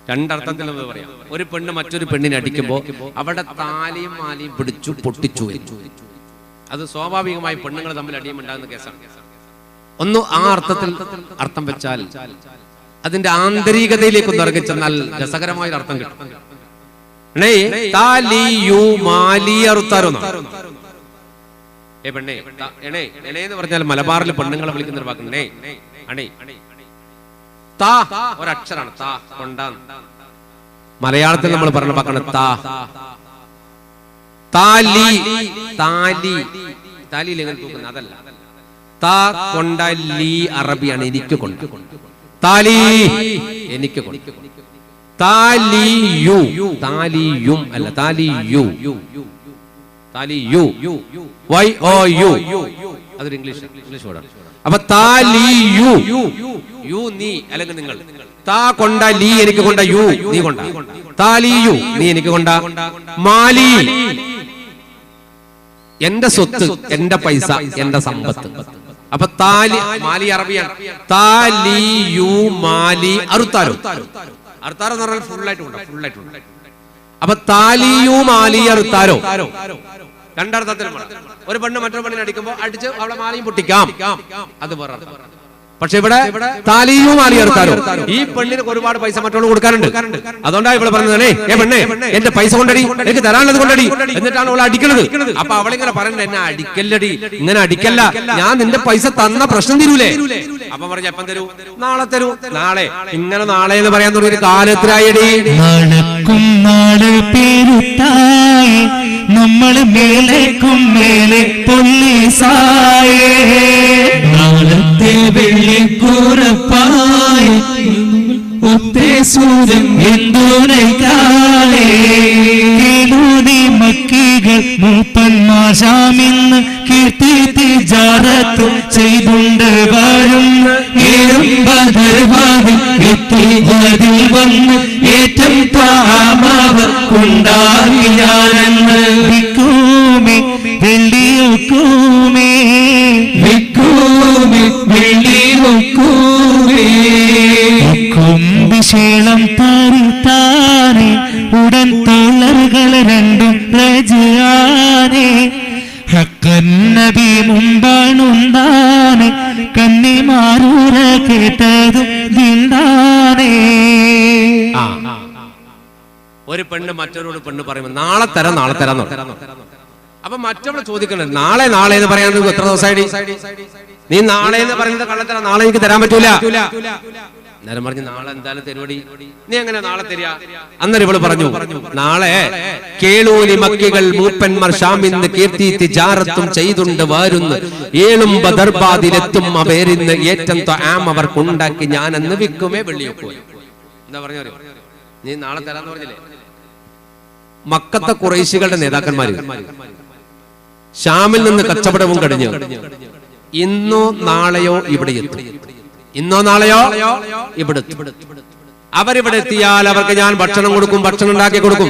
രണ്ടർത്ഥത്തിൽ നമുക്ക് പറയാം. ഒരു പെണ്ണ് മറ്റൊരു പെണ്ണിനെ അടിക്കുമ്പോ അവിടെ താലിയും മാലിയും പിടിച്ചു പൊട്ടിച്ചു. അത് സ്വാഭാവികമായി പെണ്ണുങ്ങൾ തമ്മിൽ അടിയുമുണ്ടാകുന്ന കേസാണ്. ഒന്ന് ആ അർത്ഥത്തിൽ അർത്ഥം വെച്ചാൽ അതിന്റെ ആന്തരികതയിലേക്ക് ഒന്ന് ഇറങ്ങി ചെന്നാൽ രസകരമായ അർത്ഥം കിട്ടും. എന്ന് പറഞ്ഞാൽ മലബാറിൽ പെണ്ണുങ്ങളെ വിളിക്കുന്ന ഒരു വാക്കുണ്ട് അണേ. താ ഒരക്ഷരാണ്, താ കൊണ്ടാണ്. മലയാളത്തിൽ നമ്മൾ പറഞ്ഞ വാക്കാണ് താ. താലി താലി താലിയിൽ എങ്ങനെ തൂക്കുന്നത് അതല്ല. താ കൊണ്ട ലീ അറബിയാണ്, എനിക്ക് കൊണ്ട്. താലി എനിക്ക് കൊണ്ട്. താലിയു താലിയും അല്ല, താലിയു താലിയു വൈ ഓ യു അതൊരു ഇംഗ്ലീഷ് വേർഡാണ്. അപ്പൊ താലിയു യു നീ അല്ലെങ്കിൽ നിങ്ങൾ. താ കൊണ്ട ലീ എനിക്ക് കൊണ്ട യു നീ കൊണ്ട. താലിയു നീ എനിക്ക് കൊണ്ട. മാലി എന്റെ സ്വത്ത്, എന്റെ പൈസ, എന്റെ സമ്പത്ത്. അപ്പൊ താലി മാലി അറബിയാണ്. താലിയു മാലി അറുത്താരോ. അറുത്താരോ എന്ന് പറഞ്ഞാൽ ഫുള്ളായിട്ടുണ്ട്. അപ്പൊ താലിയു മാലി അറുത്താരോ രണ്ടർത്ഥത്തിൽ. ഒരു പെണ്ണ് മറ്റൊരു പെണ്ണിനെ അടിക്കുമ്പോ അടിച്ച് അവളെ മാലിയും പൊട്ടിക്കാം, അത് വേറെ. പക്ഷെ ഇവിടെ താലിയു മാലി അറുത്താരോ. ഈ പെണ്ണിന് ഒരുപാട് പൈസ മറ്റുള്ള കൊടുക്കാറുണ്ട്. അതുകൊണ്ടാണ് ഇവിടെ പറഞ്ഞതേ, പെണ്ണേ എന്റെ പൈസ കൊണ്ടടി, എനിക്ക് തരാനുള്ളത് കൊണ്ടടി, എന്നിട്ടാണ് അവളെ അടിക്കുന്നത്. അപ്പൊ അവളിങ്ങനെ പറയണ്ട, എന്നെ അടിക്കല്ലടി, ഇങ്ങനെ അടിക്കല്ല, ഞാൻ നിന്റെ പൈസ തന്ന പ്രശ്നം തീരൂലേ. അപ്പൊ പറഞ്ഞ എപ്പം തരൂ? നാളെ തരൂ. നാളെ ഇങ്ങനെ നാളെ എന്ന് പറയാൻ തുടങ്ങിയ കാലത്തിലായടി. നമ്മൾ മേലേക്കും മേലെ പൊല്ലിസായേ നാളത്തെ വെള്ളിക്കൂറപ്പായ ഒത്തേ സൂര്യൻ എന്തുനൈക്കാലേ കേളൂതി മക്കികൾ മൂപ്പന്മാശാമിന്ന് കീർത്തി തിജാറത്ത് ചെയ്തുണ്ട് വരും ഏറും ബദർവാദിൽ എത്തി അതിൽ വന്ന് ഏറ്റം താമാവർ കൊണ്ടാറിയാനെന്ന് വിക്കൂമേ വെള്ളിയൊക്കൂമേ വിക്കൂമേ വെള്ളിയൊക്കൂമേ കുംഭിശേളം തരുത്താനേ ഉടൻ തോളറുകൾ രണ്ടും രജാനേ ഹക്ക കന്നബി മുമ്പാണുണ്ടാനെ കന്നിമാരൂര കേട്ടതും ദിന്താനേ. ഒരു പെണ്ണ് മറ്റൊരു പെണ്ണ് പറയുമ്പോൾ നാളെ തരാം നാളെ തരാന്ന് പറഞ്ഞു. അപ്പൊ മറ്റവളെ ചോദിക്കണ്ടേ, നാളെ നാളെ എന്ന് പറയാൻ എത്ര ദിവസമായി? നീ നാളെ എന്ന് പറയുന്നത് കള്ളത്തരാ, നാളെ എനിക്ക് തരാൻ പറ്റൂല. നേരം പറഞ്ഞു നാളെ എന്തായാലും തരുവടി, നീ എങ്ങനെ നാളെ തരിക? അന്നേരം ഇവള് പറഞ്ഞു, നാളെ കേളൂലി മക്കികൾ മൂപ്പന്മാർ ഷാമിന്ന് കീർത്തി തിജാറത്തും ചെയ്തുണ്ട് വാരുന്നു, ഏളും ബദർബാദിലെത്തും അവരിന്ന് ഏറ്റം ത്വആം അവർക്കുണ്ടാക്കി ഞാൻ അന്ന് വിൽക്കുമേ വെള്ളിയൊക്കെ. എന്താ പറഞ്ഞു? നീ നാളെ തരാന്ന് പറഞ്ഞില്ലേ? മക്കത്തെ ഖുറൈശികളുടെ നേതാക്കന്മാര് ഷാമിൽ നിന്ന് കച്ചവടവും കഴിഞ്ഞ് ഇന്നോ നാളെയോ ഇവിടെ എത്തും, ഇന്നോ നാളെയോ ഇവിടെ എത്തും. അവരിവിടെ എത്തിയാൽ അവർക്ക് ഞാൻ ഭക്ഷണം കൊടുക്കും, ഭക്ഷണം ഉണ്ടാക്കി കൊടുക്കും.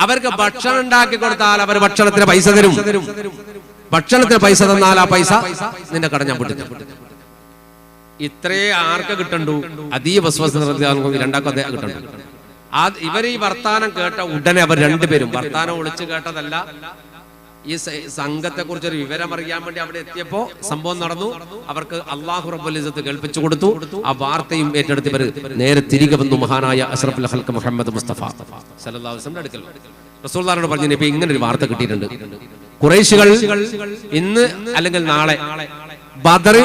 അവർക്ക് ഭക്ഷണം ഉണ്ടാക്കി കൊടുത്താൽ അവർ ഭക്ഷണത്തിന് പൈസ തരും. ഭക്ഷണത്തിന് പൈസ തന്നാൽ ആ പൈസ നിന്റെ കട ഞാൻ പൊട്ടിക്കും. ഇത്രേ ആർക്ക് കിട്ടണ്ടു? അതീവ രണ്ടാക്കും അദ്ദേഹം കിട്ടണ്ടു. ഇവർ ഈ വർത്താനം കേട്ട ഉടനെ അവർ രണ്ടുപേരും, വർത്താനം ഒളിച്ചു കേട്ടതല്ല, ഈ സംഘത്തെ കുറിച്ചൊരു വിവരം അറിയാൻ വേണ്ടി അവിടെ എത്തിയപ്പോ സംഭവം നടന്നു. അവർക്ക് അല്ലാഹു റബ്ബുൽ ഇസ്സത്ത് കേൾപ്പിച്ചു കൊടുത്തു. ആ വാർത്തയും ഏറ്റെടുത്ത് ഇവർ നേരെ തിരികെ വന്നു മഹാനായ അഷ്റഫുൽ ഖൽഖ് മുഹമ്മദ് മുസ്തഫ സല്ലല്ലാഹു അലൈഹി വസല്ലം അടുക്കൽ റസൂലുള്ളാഹിനോട് പറഞ്ഞു, നബി ഇങ്ങനെ ഒരു വാർത്ത കിട്ടിയിട്ടുണ്ട്. ഖുറൈശികൾ ഇന്ന് അല്ലെങ്കിൽ നാളെ ബദർ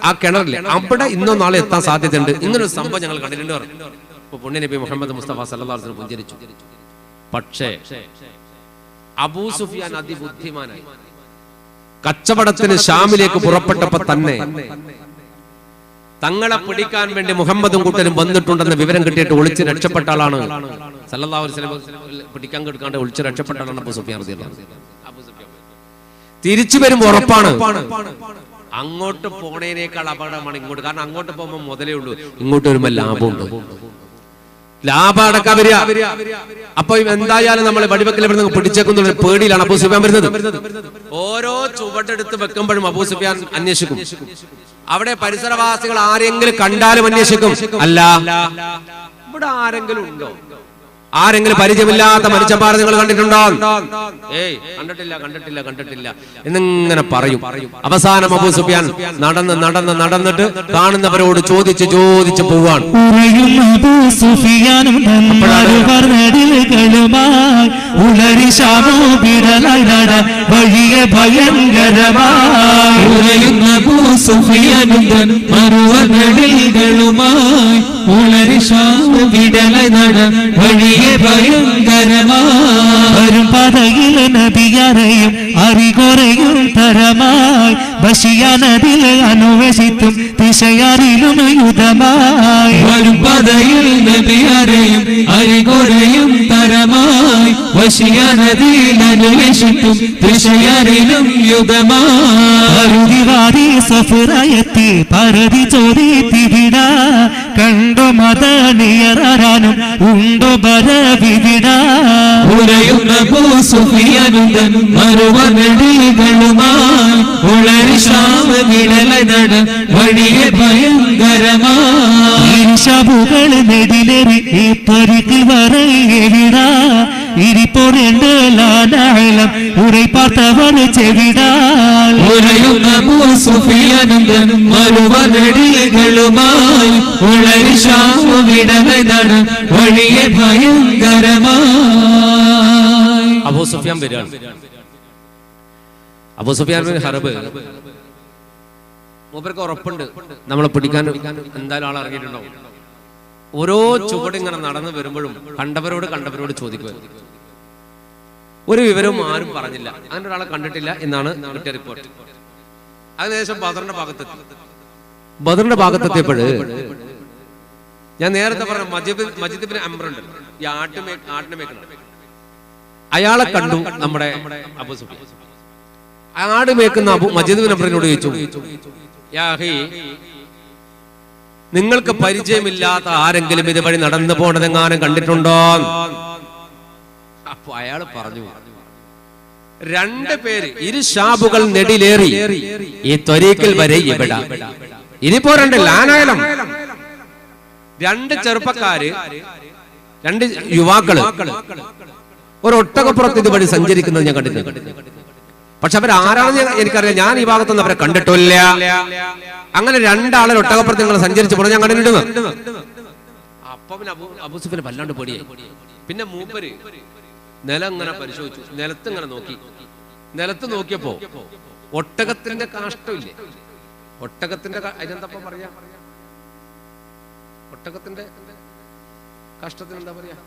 ആ കിണറില്ലേ അവിടെ ഇന്നോ നാളെ എത്താൻ സാധ്യതയുണ്ട്, ഇങ്ങനൊരു സംഭവം ഞങ്ങൾ കണ്ടിട്ടുണ്ട് പറഞ്ഞു. അപ്പൊ പുണ്യ നബി മുഹമ്മദ് മുസ്തഫ സല്ലല്ലാഹു അലൈഹി വസല്ലം പുഞ്ചിരിച്ചു. പക്ഷേ അബൂ സുഫിയാൻ അതിബുദ്ധിമാനായി കച്ചവടത്തിന് ഷാമിലേക്ക് പുറപ്പെട്ടപ്പോ തന്നെ തങ്ങളെ പിടിക്കാൻ വേണ്ടി മുഹമ്മദും കൂട്ടരും വന്നിട്ടുണ്ടെന്ന വിവരം കിട്ടിയിട്ട് ഒളിച്ച് രക്ഷപ്പെട്ട ആളാണ്. സല്ലല്ലാഹു അലൈഹി വസല്ലം പിടിക്കാൻ കിടക്കാണ്ട് ഒളിച്ച് രക്ഷപ്പെട്ട ആളാണ് അബൂ സുഫിയാൻ റളിയല്ലാഹു അൻഹു. തിരിച്ചു വരുമ്പോ ഉറപ്പാണ് അങ്ങോട്ട് പോണേനേക്കാൾ അപകടമാണ് ഇങ്ങോട്ട്. കാരണം അങ്ങോട്ട് പോകുമ്പോൾ മുതലേ ഉള്ളൂ, ഇങ്ങോട്ട് വരുമ്പോ ലാഭമുണ്ട്, ലാഭം അടക്കാൻ വരിക. അപ്പൊ എന്തായാലും നമ്മൾ വടിവെക്കൽ പിടിച്ചേക്കുന്ന പേടിയിലാണ് അബൂ സുഫിയാൻ വരുന്നത്. ഓരോ ചുവടെടുത്ത് വെക്കുമ്പോഴും അബൂ സുഫിയാൻ അന്വേഷിക്കും. അവിടെ പരിസരവാസികൾ ആരെങ്കിലും കണ്ടാലും അന്വേഷിക്കും, അല്ല ഇവിടെ ആരെങ്കിലും ഉണ്ടോ, ആരെങ്കിലും പരിചയമില്ലാത്ത മനുഷ്യന്മാർ നിങ്ങൾ കണ്ടിട്ടുണ്ടോ? ഏയ് കണ്ടിട്ടില്ല കണ്ടിട്ടില്ല കണ്ടിട്ടില്ല എന്നിങ്ങനെ പറയും. അവസാനം അബൂ സുഫിയാൻ നടന്നിട്ട് കാണുന്നവരോട് ചോദിച്ച് പോവാണ്. വരും പതയിലെ നബിയറയും അറികൊറയും തരമായി ബഷിയാനതിൽ അന്വേഷിത്തും ദിശയറിലും യുദ്ധമായി. വരും പതയിൽ നബിയറയും അറികൊറയും തരമായി ബഷിയാനതിൽ അന്വേഷിത്തും ദിശയറിലും യുദ്ധമായി. സഫുറയെത്തി പരതി ചോദിത്തിവിട കണ്ടു മദനിയറാനും ഉണ്ടോ ബരവിവിട. ഉലയുന്ന അബൂ സുഫിയാനുതൻ മറുവനടികളുമായി ഉളരി ഷാം വിടലനട വഴിയെ ഭയങ്കരമായി. ശബുകൾ നെടിലേറി ഈ പരിക്കിൽ വരയെവിട ഇരിപ്പോരേണ്ട ലാലം ഉரை பார்த்தവർ ചെവിടാൽ. ഉലയുന്ന അബൂ സുഫിയാനുതൻ മറുവനടികളുമായി ഉളരി ഷാം വിടലനട വഴിയെ ഭയങ്കരമായി. അബൂ സുഫിയാൻ വരികയാണ്. അബൂ സുഫിയാൻ ബിൻ ഹർബ് മൂപ്പർക്ക് ഉറപ്പുണ്ട് നമ്മളെ പിടിക്കാൻ എന്തായാലും ആൾ ഇറങ്ങിയിട്ടുണ്ടാവും. ഓരോ ചുവടിങ്ങനെ നടന്നു വരുമ്പോഴും കണ്ടവരോട് ചോദിക്കുക. ഒരു വിവരവും ആരും പറഞ്ഞില്ല, അങ്ങനെ ഒരാളെ കണ്ടിട്ടില്ല എന്നാണ് കിട്ടിയ റിപ്പോർട്ട്. അതിനുശേഷം ബദറിന്റെ ഭാഗത്തെത്തിയപ്പോൾ ഞാൻ നേരത്തെ പറഞ്ഞ മജിദ് ബിൻ അംർ ഉണ്ട്, ഈ ആട്ടിനെ മേക്കണം, അയാളെ കണ്ടു നമ്മുടെ അബൂ സുഫിയാൻ. ആട് മേക്കുന്ന മജിദ് ബിൻ അംറിനോട് ചോദിച്ചു, നിങ്ങൾക്ക് പരിചയമില്ലാത്ത ആരെങ്കിലും ഇതുവഴി നടന്നു പോണതെങ്ങാനും കണ്ടിട്ടുണ്ടോ? അപ്പൊ അയാൾ പറഞ്ഞു, 2 പേര് ഇരു ഷാബുകൾ നെടിലേറി ഈ ത്വരീക്കിൽ വരെ ഇവിടെ ഇനിയിപ്പോ 2 ലാനായാലും 2 ചെറുപ്പക്കാര് 2 യുവാക്കള് ഒരു ഒട്ടകപ്പുറത്ത് ഇതുവഴി സഞ്ചരിക്കുന്നത് ഞാൻ കണ്ടിട്ടുണ്ട്. പക്ഷെ അവരാരാണെന്ന് എനിക്കറിയാം. ഞാൻ ഈ ഭാഗത്തൊന്നും അവരെ കണ്ടിട്ടില്ല. അങ്ങനെ രണ്ടാളെ ഒട്ടകപ്പുറത്ത് നിങ്ങൾ സഞ്ചരിച്ചു പോകണം ഞാൻ കണ്ടിട്ടുണ്ട്. അപ്പൊ പിന്നെ അബൂ സുഫിയാൻ വല്ലാണ്ട് പേടിയായി. പിന്നെ മൂപ്പര് നിലം ഇങ്ങനെ പരിശോധിച്ചു, നിലത്ത് ഇങ്ങനെ നോക്കി. നിലത്ത് നോക്കിയപ്പോ ഒട്ടകത്തിന്റെ കാഷ്ടമില്ലേ, ഒട്ടകത്തിന്റെ അതിനെന്താ പറയാ, ഒട്ടകത്തിന്റെ കാഷ്ടത്തിന് എന്താ പറയാ,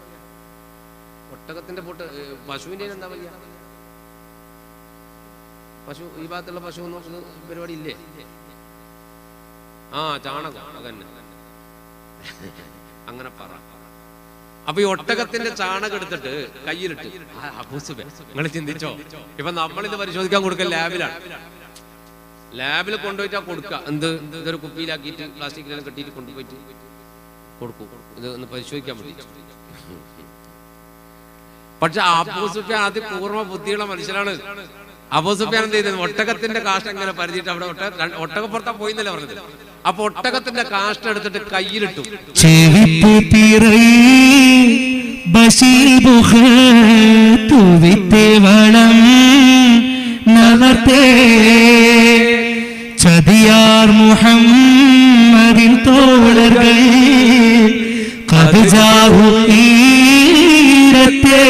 ഒട്ടകത്തിന്റെ പൊട്ട്, പശുവിന്റെ എന്താ പറയാ, പശു ഈ ഭാഗത്തുള്ള പശു നോക്കുന്ന പരിപാടി ഇല്ലേ? ആ ചാണകം, അതന്നെ അങ്ങനെ പറ. അപ്പൊ ഈ ഒട്ടകത്തിന്റെ ചാണകം എടുത്തിട്ട് കയ്യിലിട്ട്. അബൂ സുഫിയാൻ നിങ്ങൾ ചിന്തിച്ചോ, ഇപ്പൊ നമ്മളിത് പരിശോധിക്കാൻ കൊടുക്കുക ലാബിലാണ്. ലാബിൽ കൊണ്ടുപോയിട്ടാ കൊടുക്കുക. ഇതൊരു കുപ്പിയിലാക്കിയിട്ട് പ്ലാസ്റ്റിക്കിലെല്ലാം കെട്ടിയിട്ട് കൊണ്ടുപോയിട്ട് കൊടുക്കും, ഇത് ഒന്ന് പരിശോധിക്കാൻ വേണ്ടി. പക്ഷെ അബൂ സുഫിയാൻ അതിപൂർവ്വ ബുദ്ധിയുള്ള മനുഷ്യനാണ്. അബൂ സുഫിയാൻ എന്ത് ചെയ്തത്, ഒട്ടകത്തിന്റെ കാഷ്ടം ഇങ്ങനെ പരിചിട്ട് അവിടെ ഒട്ടകപ്പുറത്താ പോയിന്നല്ലേ പറഞ്ഞത്. അപ്പൊ ഒട്ടകത്തിന്റെ കാഷ്ടം എടുത്തിട്ട് കയ്യിലിട്ടു. ചതിയാർ മുഹമ്മദിൻ തോഴர்கள் കദ്ജാഹു ഈരത്തേ.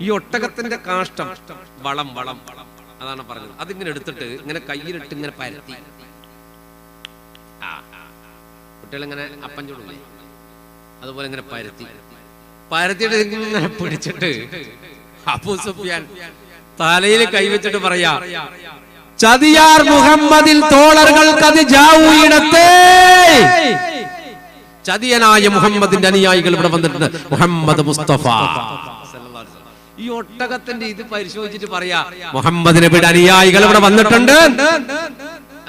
ഈ ഒട്ടകത്തിന്റെ കാഷ്ടം വളം വളം അതാണ് പറഞ്ഞത്. അതിങ്ങനെ എടുത്തിട്ട് ഇങ്ങനെ കയ്യിലിട്ട് ഇങ്ങനെ പരത്തി. കുട്ടികളിങ്ങനെ അപ്പം ചൂടില്ലേ, അതുപോലെ ഇങ്ങനെ പരത്തിയിട്ട് ഇങ്ങനെ പിടിച്ചിട്ട് അബൂ സുഫിയാൻ തലയിൽ കൈവച്ചിട്ട് പറയാ, ചതിയാർ മുഹമ്മദിൽ തോളറുകൾ കദ്ജാഉയിടത്തേ. ചതിയനായ മുഹമ്മദിന്റെ അനുയായികൾ ഇവിടെ വന്നിട്ടുണ്ട്. മുഹമ്മദ് മുസ്തഫ ഈ ഒട്ടകത്തിന്റെ ഇത് പരിശോധിച്ചിട്ട് പറയാ, മുഹമ്മദ് നബിയുടെ അനുയായികൾ ഇവിടെ വന്നിട്ടുണ്ട്.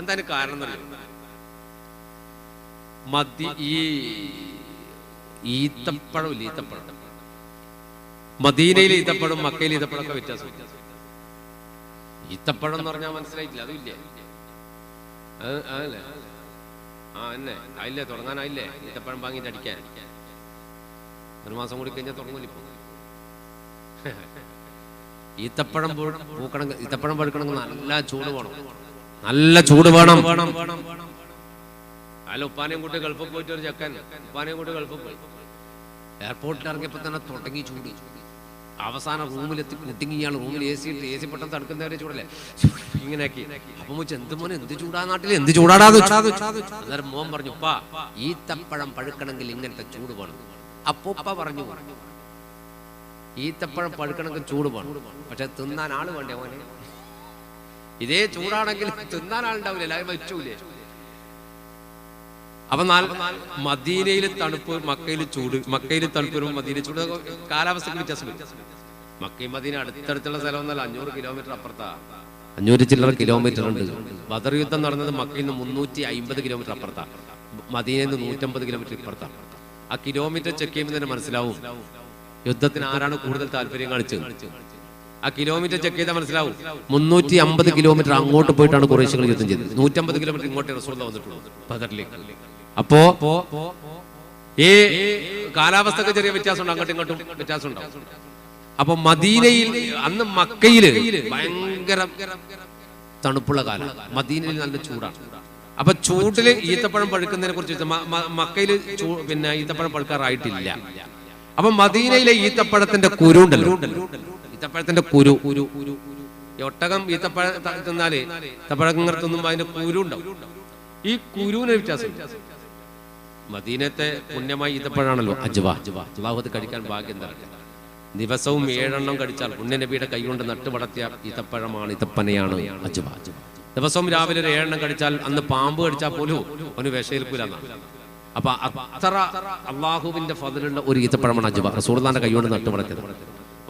എന്താണ് കാരണം? ഈ ഈത്തപ്പഴം ഇല്ല, ഈത്തപ്പഴം മദീനയിലെ ഈത്തപ്പഴം മക്കയിലെ ഈത്തപ്പഴമൊക്കെ വ്യത്യാസം. ഈത്തപ്പഴം എന്ന് പറഞ്ഞാൽ മനസ്സിലായിട്ടില്ല, അതുമില്ലേ? അതല്ലേ എന്നെ ആയില്ലേ, തുടങ്ങാനായില്ലേ ഈത്തപ്പഴം വാങ്ങിയിട്ട് അടിക്കാൻ? ഒരു മാസം കൂടി കഴിഞ്ഞാൽ തുടങ്ങൂല. ഇപ്പൊ ഈത്തപ്പഴം പൂക്കണമെങ്കിൽ, ഈത്തപ്പഴം പഴുക്കണമെങ്കിൽ നല്ല ചൂട് വേണം, നല്ല ചൂട് വേണം. അല്ല ഉപ്പാനെയും കൂട്ടി ഗൾഫിൽ പോയിട്ട് ഒരു ചെക്കൻ ഉപ്പാനെയും കൂട്ടി ഗൾഫിൽ പോയി. എയർപോർട്ടിൽ ഇറങ്ങിയപ്പോ തന്നെ തുടങ്ങി ചൂട്. അവസാനം റൂമിലെത്തി കുട്ടിങ്ങി, ഇയാൾ റൂമിൽ എ സി പെട്ടെന്ന് തടുക്കുന്നവരെ ചൂടല്ലേ ഇങ്ങനെയാക്കി. അപ്പൊ മുച്ച് എന്ത് മോനെ എന്ത് ചൂടാ നാട്ടിൽ, എന്ത് ചൂടാടാന്ന്. അന്നേരം മോൻ പറഞ്ഞു, ഉപ്പാ ഈത്തപ്പഴം പഴുക്കണമെങ്കിൽ ഇങ്ങനത്തെ ചൂട് വേണം. അപ്പൊ ഉപ്പ പറഞ്ഞു, ഈത്തപ്പഴം പഴുക്കണമെങ്കിൽ ചൂട് വേണം, പക്ഷെ തിന്നാൻ ആള് വേണ്ടേ മോനെ? ഇതേ ചൂടാണെങ്കിൽ തിന്നാൻ ആളുണ്ടാവില്ല, എല്ലാവരും വെച്ചൂലേ. അപ്പൊ മദീനയിൽ തണുപ്പ്, മക്കയിൽ ചൂട്. മക്കയിൽ തണുപ്പ്, മദീനയിൽ ചൂട്, കാലാവസ്ഥക്ക് വ്യത്യാസം. മക്കയും മദീന അടുത്തടുത്തുള്ള സ്ഥലം ഒന്നല്ല, 500 കിലോമീറ്റർ അപ്പുറത്താ. 500 ചില്ലറ കിലോമീറ്റർ ഉണ്ട്. ബദർ യുദ്ധം നടന്നത് മക്കയിൽ നിന്ന് 350 കിലോമീറ്റർ അപ്പുറത്താ, മദീനയിൽ നിന്ന് 150 കിലോമീറ്റർ ഇപ്പുറത്താ. ആ കിലോമീറ്റർ ചെക്ക് ചെയ്യുമ്പോൾ തന്നെ മനസ്സിലാവും യുദ്ധത്തിന് ആരാണ് കൂടുതൽ താല്പര്യം കാണിച്ചത്. ആ കിലോമീറ്റർ ചെക്ക് ചെയ്താൽ മനസ്സിലാവും. 350 കിലോമീറ്റർ അങ്ങോട്ട് പോയിട്ടാണ് ഖുറൈശികൾ യുദ്ധം ചെയ്തത്. 150 കിലോമീറ്റർ ഇങ്ങോട്ട് റസൂലുള്ളാഹി വന്നിട്ടുള്ളത് ബദറിലേക്ക്. അപ്പോ ഈ കാലാവസ്ഥക്ക് ചെറിയ വ്യത്യാസം ഉണ്ട്, അങ്ങോട്ടും ഇങ്ങോട്ടും വ്യത്യാസം ഉണ്ടാവും. അപ്പൊ മദീനയിൽ അന്ന് മക്കയില് ഭയങ്കര തണുപ്പുള്ള കാലം, മദീനയിൽ നല്ല ചൂടാണ്. അപ്പൊ ചൂടില് ഈത്തപ്പഴം പഴുക്കുന്നതിനെ കുറിച്ച് മക്കയില് പിന്നെ ഈത്തപ്പഴം പഴുക്കാറായിട്ടില്ല. അപ്പൊ മദീനയിലെ ഈത്തപ്പഴത്തിന്റെ കുരു ഉണ്ടല്ലോ, ഈത്തപ്പഴത്തിന്റെ കുരു, ഈ ഒട്ടകം ഈത്തപ്പഴം തിന്നാല് ഈത്തപ്പഴങ്ങൾ തിന്നുമ്പോ അതിന്റെ കുരു ഉണ്ടാവും. ഈ കുരുവിന് വ്യത്യാസം. മദീനത്തെ പുണ്യമായ ഈത്തപ്പഴാണല്ലോ അജ്വ. അല്ലാഹു അത് കഴിക്കാൻ ഭാഗ്യം തരട്ടെ. ദിവസവും 7 എണ്ണം കഴിച്ചാൽ പുണ്യനബിയുടെ കൈകൊണ്ട് നട്ടു വളർത്തിയ ഈത്തപ്പഴമാണ്, ഈത്തപ്പനയാണ് അജ്വ. ദിവസവും രാവിലെ ഒരു 7 എണ്ണം കഴിച്ചാൽ അന്ന് പാമ്പ് കടിച്ചാൽ പോലും അവന് വിഷയിൽക്കൂലെന്നാണ്. അപ്പൊ അത്ര അള്ളാഹുവിന്റെ ഫضലുള്ള ഒരു ഈത്തപ്പഴമാണ് അജ്വ, റസൂലുള്ളാഹിന്റെ കൈകൊണ്ട് നട്ടു വളർത്തിയത്.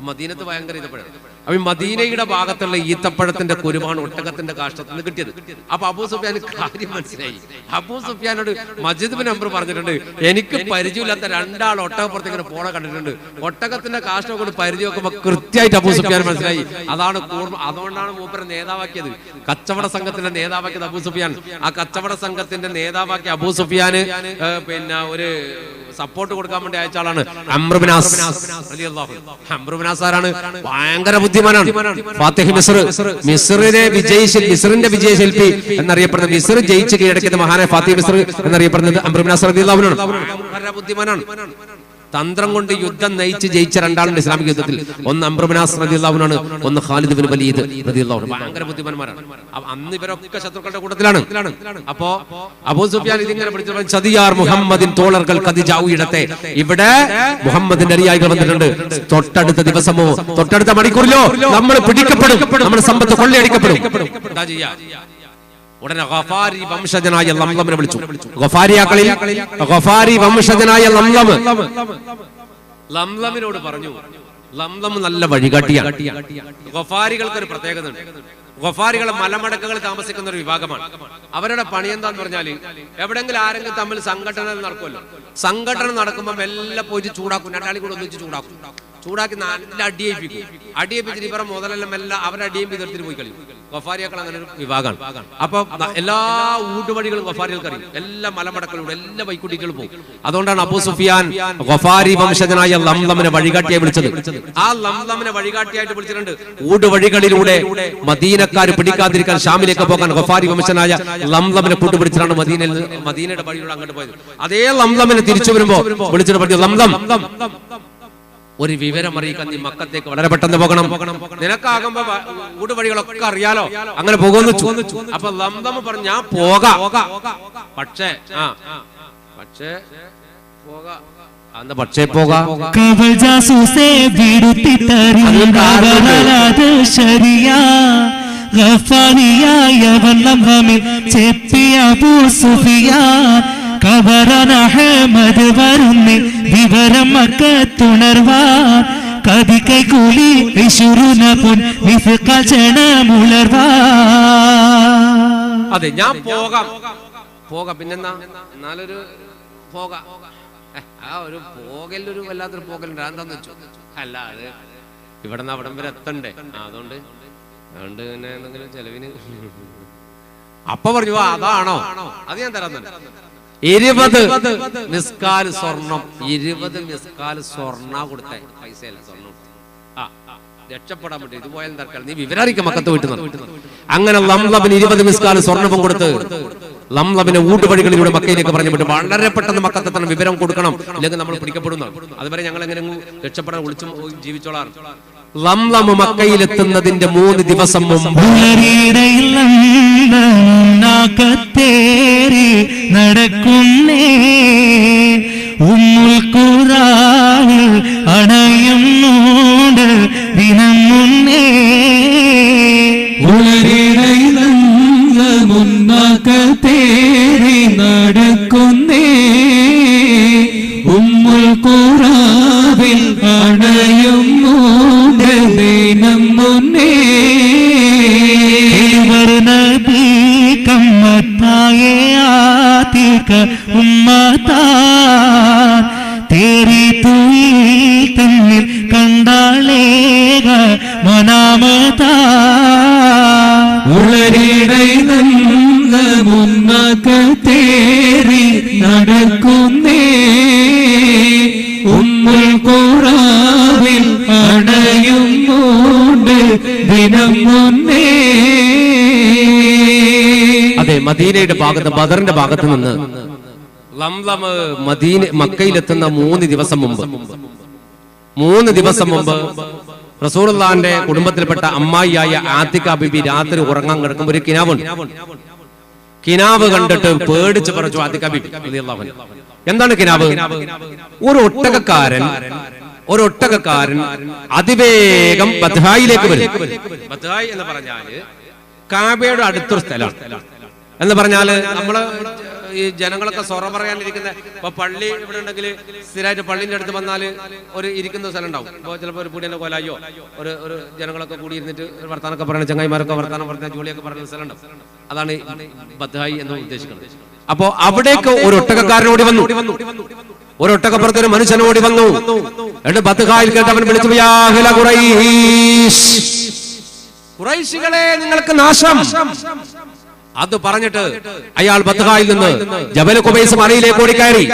മദീനത്ത് ഭയങ്കര ഈത്തപ്പഴം. അപ്പൊ മദീനയുടെ ഭാഗത്തുള്ള ഈത്തപ്പഴത്തിന്റെ കുരുവാണ് ഒട്ടകത്തിന്റെ കാഷ്ടത്തിൽ നിന്ന് കിട്ടിയത്. അപ്പൊ അബൂ സുഫിയാന് കാര്യം മനസ്സിലായി. അബൂ സുഫിയാനോട് മജീദ് ബിൻ അംർ പറഞ്ഞിട്ടുണ്ട്, എനിക്ക് പരിചയമില്ലാത്ത 2 ആൾ ഒട്ടകപ്പുറത്ത് ഇങ്ങനെ പോണ കണ്ടിട്ടുണ്ട്. ഒട്ടകത്തിന്റെ കാഷ്ടം കൊണ്ട് പരിചയം വെക്കുമ്പോ കൃത്യമായിട്ട് അബൂ സുഫിയാൻ മനസ്സിലായി. അതാണ് കൂർമ്മ. അതുകൊണ്ടാണ് മൂപ്പരെ നേതാവാക്കിയത്, കച്ചവട സംഘത്തിന്റെ നേതാവാക്കിയത് അബൂ സുഫിയാൻ. ആ കച്ചവട സംഘത്തിന്റെ നേതാവാക്കിയ അബൂ സുഫിയാന് പിന്നെ ഒരു സപ്പോർട്ട് കൊടുക്കാൻ വേണ്ടി അയച്ച ആളാണ് അംർ ബിൻ ആസ് റളിയല്ലാഹു അൻഹു. അംർ ബിൻ ആസ് അമ്രുബ്നാസാറാണ്, ഭയങ്കര ബുദ്ധിമാനാണ്. ഫാത്തിഹ് മിസ്റിന്റെ വിജയശില്പി എന്നറിയപ്പെടുന്ന മിസ്ർ ജയിച്ച് കീഴടക്കിയ മഹാനായ ഫാത്തിഹ് മിസ്ർ എന്നറിയപ്പെടുന്നത് അമ്രുബ്നാസ് റളിയല്ലാഹു അൻഹു ആണ്. വളരെ ബുദ്ധിമാനാണ്. തന്ത്രം കൊണ്ട് യുദ്ധം നയിച്ച് ജയിച്ച രണ്ടാളുണ്ട് ഇസ്ലാമിക യുദ്ധത്തിൽ. ഒന്ന് അംറുബ്നാസ് റളിയല്ലാഹു അൻഹു ആണ്, ഒന്ന് ഖാലിദ് ബിൻ വലീദ് റളിയല്ലാഹു അൻഹു. ഭയങ്കര ബുദ്ധിമാന്മാരാണ്. അന്ന് ഇവരൊക്കെ ശത്രുക്കളുടെ കൂട്ടത്തിലാണ്. അപ്പോ അബൂ സുഫിയാൻ ഇതിങ്ങനെ പിടിച്ചു, സദിയാർ മുഹമ്മദിൻ തോളർകൾ കദിജാവു ഇടത്തെ. ഇവിടെ മുഹമ്മദിന്റെ അനുയായികൾ വന്നിട്ടുണ്ട്. തൊട്ടടുത്ത ദിവസമോ തൊട്ടടുത്ത മണിക്കൂറിലോ നമ്മൾ പിടിക്കപ്പെടും, നമ്മുടെ സമ്പത്ത് കൊള്ളയടിക്കപ്പെടും. എന്താ ചെയ്യാ? ഉടനെ ഗഫാരി വംശജനായ ലംലമിനെ വിളിച്ചു. ഗഫാരിയാക്കളിൽ ഗഫാരി വംശജനായ ലംലമിനോട് പറഞ്ഞു. ലംലം നല്ല വഴികാട്ടിയാണ്. ഗഫാരികൾക്ക് ഒരു പ്രത്യേകത ഉണ്ട്. ഗഫാരികൾ മലമടക്കുകൾ താമസിക്കുന്ന ഒരു വിഭാഗമാണ്. അവരുടെ പണി എന്താന്ന് പറഞ്ഞാല്, എവിടെങ്കിലും ആരെങ്കിലും തമ്മിൽ സംഘടന നടക്കുമല്ലോ, സംഘടന നടക്കുമ്പോൾ എല്ലാം പോയി ചൂടാക്കും, രണ്ടാളി കൂടെ ഒന്നിച്ച് ചൂടാക്കി നല്ല അടിയേപ്പിച്ചിട്ട് ഇവരെ മുതലെല്ലാം എല്ലാം അവരടിയും വിതരത്തിന് പോയി കളിക്കും. ഗഫാരിയാക്കൾ അങ്ങനെ ഒരു വിഭാഗമാണ്. അപ്പൊ എല്ലാ ഊട്ടുവഴികളും ഗഫാരികൾക്ക് അറിയും. എല്ലാ മലമടക്കളിലൂടെ എല്ലാ വൈക്കുട്ടികളും പോകും. അതുകൊണ്ടാണ് അബൂ സുഫിയാൻ ഗഫാരി വംശജനായ ലംലമിനെ വഴികാട്ടിയായി വിളിച്ചത്. ആ ലംലമിനെ വഴികാട്ടിയായിട്ട് വിളിച്ചിട്ടുണ്ട്. ഊടുവഴികളിലൂടെ മദീനക്കാർ പിടിക്കാതിരിക്കാൻ ഷാമിലേക്ക് പോകാൻ ഗഫാരി വംശനായ ലംലമിനെ കൂട്ടുപിടിച്ചിട്ടാണ് മദീനയുടെ വഴിയിലൂടെ അങ്ങോട്ട് പോയത്. അതേ ലംലമിനെ തിരിച്ചു വരുമ്പോ വിളിച്ചിട്ട് പറഞ്ഞു, ലംലം ഒരു വിവരം അറിയിക്കാൻ നീ മക്കത്തേക്ക് വളരെ പെട്ടെന്ന് പോകണം. നിനക്കാകുമ്പോ ഊടുവഴികളൊക്കെ അറിയാലോ, അങ്ങനെ പോകുന്നു. അപ്പൊ ലംലം പറഞ്ഞു, ഞാൻ പോകാം, പക്ഷേ കബറനഹമദ് വരുന്നേ വിവരം മക്കത്തുണർവാൻ കതികൈ കൂലി വിശുരുന പൊൻ വിഫുകജനമുളർവാൻ. അതെ, ഞാൻ പോകാം. പിന്നെന്താ, എന്നാലൊരു പോകാം. ആ ഒരു പോകലൊരു വല്ലാത്തൊരു പോകലുണ്ട്. എന്താന്ന് വെച്ചു, അല്ല അത് ഇവിടെ നിന്ന് അവിടം വരെ എത്തണ്ടേ, അതുകൊണ്ട് പിന്നെ എന്തെങ്കിലും ചെലവിന്. അപ്പൊ പറഞ്ഞു, അതാണോ, അത് ഞാൻ തരാൻ തന്നെ. 20 മിസ്കാൽ സ്വർണം, 20 മിസ്കാൽ സ്വർണ്ണ കൊടുത്തേ, പൈസയല്ല സ്വർണ്ണം. രക്ഷപ്പെടാൻ പറ്റും. ഇത് പോയാലും തർക്കം, നീ വിവരാറിയിക്കാം മക്കത്ത് വീട്ടിൽ നിന്ന്. അങ്ങനെ ലംലമിന് 20 മിസ്കാൽ സ്വർണ്ണവും കൊടുത്ത് ലംലമിനെ ഊട്ടുവഴികളിലൂടെ മക്കയിലേക്ക് പറഞ്ഞു വിട്ടു. വളരെ പെട്ടെന്ന് മക്കത്തെത്തണം, വിവരം കൊടുക്കണം, ഇല്ലെങ്കിൽ നമ്മൾ പിടിക്കപ്പെടുന്നു. അതുവരെ ഞങ്ങൾ എങ്ങനെ രക്ഷപ്പെടാൻ വിളിച്ചും ജീവിച്ചോളാം. ലംലം മക്കയിലെത്തുന്നതിന്റെ 3 ദിവസം മുമ്പ് നടക്കുന്നേ ഉമ്മുൽഖുറാനിൽ അണയുന്നുണ്ട് ദിനം മുന്നേ. മുന്നകത്തേറി നടക്കുന്നേ ഉമ്മുൽഖുറാനിൽ അണയുന്നുണ്ട് ദിനം മുന്നേ. നബി കമ്മത്തായേ ആതിക ഉമ്മത്താൻ തേരി തുയി തന്നിൽ കണ്ടാളേക മനാമതാ. ഉളരിടയിലുള്ള മുന്നകത്തേറി നടക്കുന്നേ ഉമ്മുൽഖുറാനിൽ അണയുന്നുണ്ട് ദിനം മുന്നേ. അതെ, മദീനയുടെ ഭാഗത്ത്, ബദറിന്റെ ഭാഗത്ത് നിന്ന് ലംലം മക്കയിലെത്തുന്ന 3 ദിവസം മുമ്പ് റസൂലുള്ളാഹിന്റെ കുടുംബത്തിൽപ്പെട്ട അമ്മായിയായ ആതിക ബിബി രാത്രി ഉറങ്ങാൻ കിടക്കുമ്പോൾ ഒരു കിനാവ് കണ്ടിട്ട് പേടിച്ച് പറഞ്ഞു ആതിക ബിബി റളിയല്ലാഹു അൻഹ. എന്താണ് കിനാവ്? ഒരു ഒട്ടകക്കാരൻ അതിവേഗം ബത്ഹായിലേക്ക് വരും. ബത്ഹായി എന്ന് പറഞ്ഞാല് കാബയുടെ അടുത്തൊരു സ്ഥലമാണ്. എന്ന് പറഞ്ഞാല് നമ്മള് ഈ ജനങ്ങളൊക്കെ സൊറ പറയാനിരിക്കുന്ന, ഇപ്പൊ പള്ളി ഇവിടെ ഉണ്ടെങ്കിൽ സ്ഥിരമായിട്ട് പള്ളിന്റെ അടുത്ത് വന്നാല് ഒരു ഇരിക്കുന്ന സ്ഥലം ഉണ്ടാവും. ഇപ്പൊ ചിലപ്പോൾ ഒരു പൂടിന്റെ കോലായോ ഒരു ജനങ്ങളൊക്കെ കൂടി ഇരുന്നിട്ട് വർത്താനൊക്കെ പറയുന്ന ചങ്ങായിമാരൊക്കെ വർത്താനം പറഞ്ഞ ജോലിയൊക്കെ പറയുന്ന സ്ഥലം ഉണ്ടാവും. അതാണ് ബത്ഹായി എന്ന് ഉദ്ദേശിക്കുന്നത്. അപ്പോ അവിടേക്ക് ഒരു ഒട്ടകക്കാരനോടി വന്നു, ഒരു ഒട്ടകപ്പുറത്തൊരു മനുഷ്യനോടി വന്നു. എന്നിട്ട് ബത്ഹായിൽ കേട്ടവൻ വിളിച്ചു, ഖുറൈശികളെ നിങ്ങൾക്ക് നാശം, അത് പറഞ്ഞിട്ട് അയാൾ ബത്ഹായിൽ നിന്ന് ജബൽ ഖുബൈസ് മലയിലേക്ക് ഓടിക്കയറി.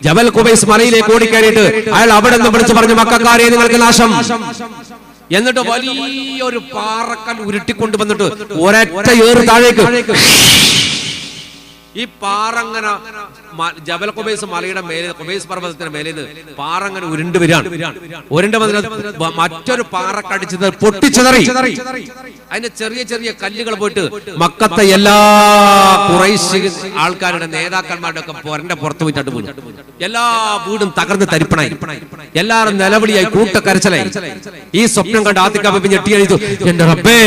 ജബൽ ഖുബൈസ് മലയിലേക്ക് ഓടിക്കയറിയിട്ട് അയാൾ അവിടെ നിന്ന് വിളിച്ചു പറഞ്ഞു, മക്കക്കാരെ നിങ്ങൾക്ക് നാശം. എന്നിട്ട് വലിയൊരു പാറക്കൽ ഉരുട്ടിക്കൊണ്ട് വന്നിട്ട് ഒരൊറ്റ ഏറ് താഴേക്ക്. ഈ പാറങ്ങനെ ജബൽ ഖുബൈസ് മലയുടെ മേലെ, ഖുബൈസ് പർവ്വതത്തിന്റെ മേലെ പാറങ്ങനെ ഉരുണ്ട് വരികയാണ്. ഉരുണ്ട് വന്നിട്ട് മറ്റൊരു പാറക്കടിച്ചത് പൊട്ടിച്ചെതറി. അതിന്റെ ചെറിയ ചെറിയ കല്ലുകൾ പോയിട്ട് മക്കത്തെ എല്ലാ ഖുറൈശ് ആൾക്കാരുടെ നേതാക്കന്മാരുടെ ഒക്കെ പൊരന്റെ പുറത്ത് പോയിട്ടാണ് വീണു. എല്ലാ വീടും തകർന്ന് തരിപ്പണായി. എല്ലാവരും നിലവിളിയായി, കൂട്ടക്കരച്ചിലായി. ഈ സ്വപ്നം കണ്ട് ആത്തിക്ക ബീബി ഞെട്ടി എഴുതു, എന്റെ റബ്ബേ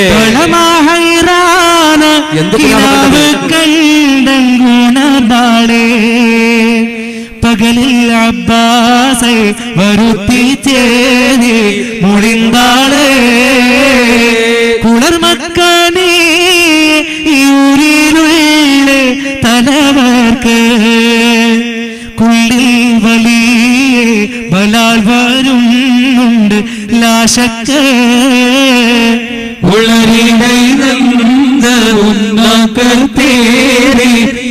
പകലിൽ അബ്ബാസെ വരുത്തി ചേരി മുളിന്താളെ കുളർമക്കാനേ ഊരിലുള്ള തലവർക്ക് കുള്ളിൽ വലിയ ബലാൽ വരുന്നുണ്ട് ലാശക്ക് ഉള്ളരിടൈതേറി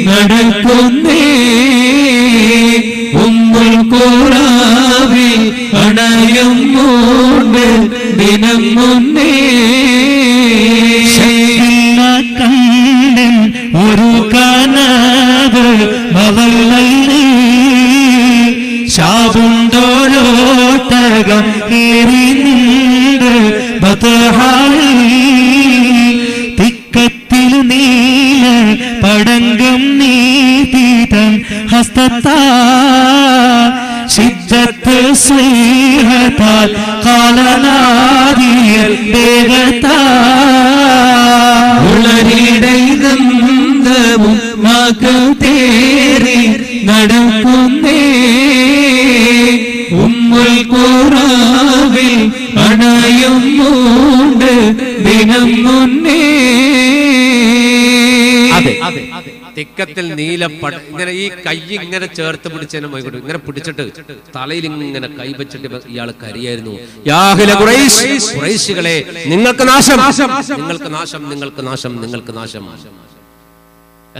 നടക്കുന്നേ ഉമ്മുൽ ഖുറാവിൽ അണയും മൂണ്ട് ദിനം മുന്നേ കണ്ടൻ ഒരു കനവ് മവല്ലി ശാപുണ്ടോരോട്ടകം ഏറി നിണ്ട് ബത്ഹായിൽ തിക്കത്തിൽ നീല പടങ്കം നീതൻ ഹസ്തത്താ ശിദ്ദത്ത് സ്നേഹത്താൽ കാലനാദിയൽ വേഗത്താ ഉളരിടൈതവും മകൾ തേറി നടക്കുന്നേ ഉമ്മുൽ ഖുറാവിൽ അണയും മൂണ്ട് ദിനം മുന്നേ. തിക്കത്തിൽ നീലപ്പട ഇങ്ങനെ ഈ കൈ ഇങ്ങനെ ചേർത്ത് പിടിച്ചതിനെ പോയിക്കോട്ടെ, ഇങ്ങനെ പിടിച്ചിട്ട് തലയിൽ ഇങ്ങനെ കൈവച്ചിട്ട് ഇയാൾ കരയായിരുന്നു. ഖുറൈശികളെ നിങ്ങൾക്ക് നാശം, നിങ്ങൾക്ക് നാശം, നിങ്ങൾക്ക് നാശം, നിങ്ങൾക്ക് നാശം.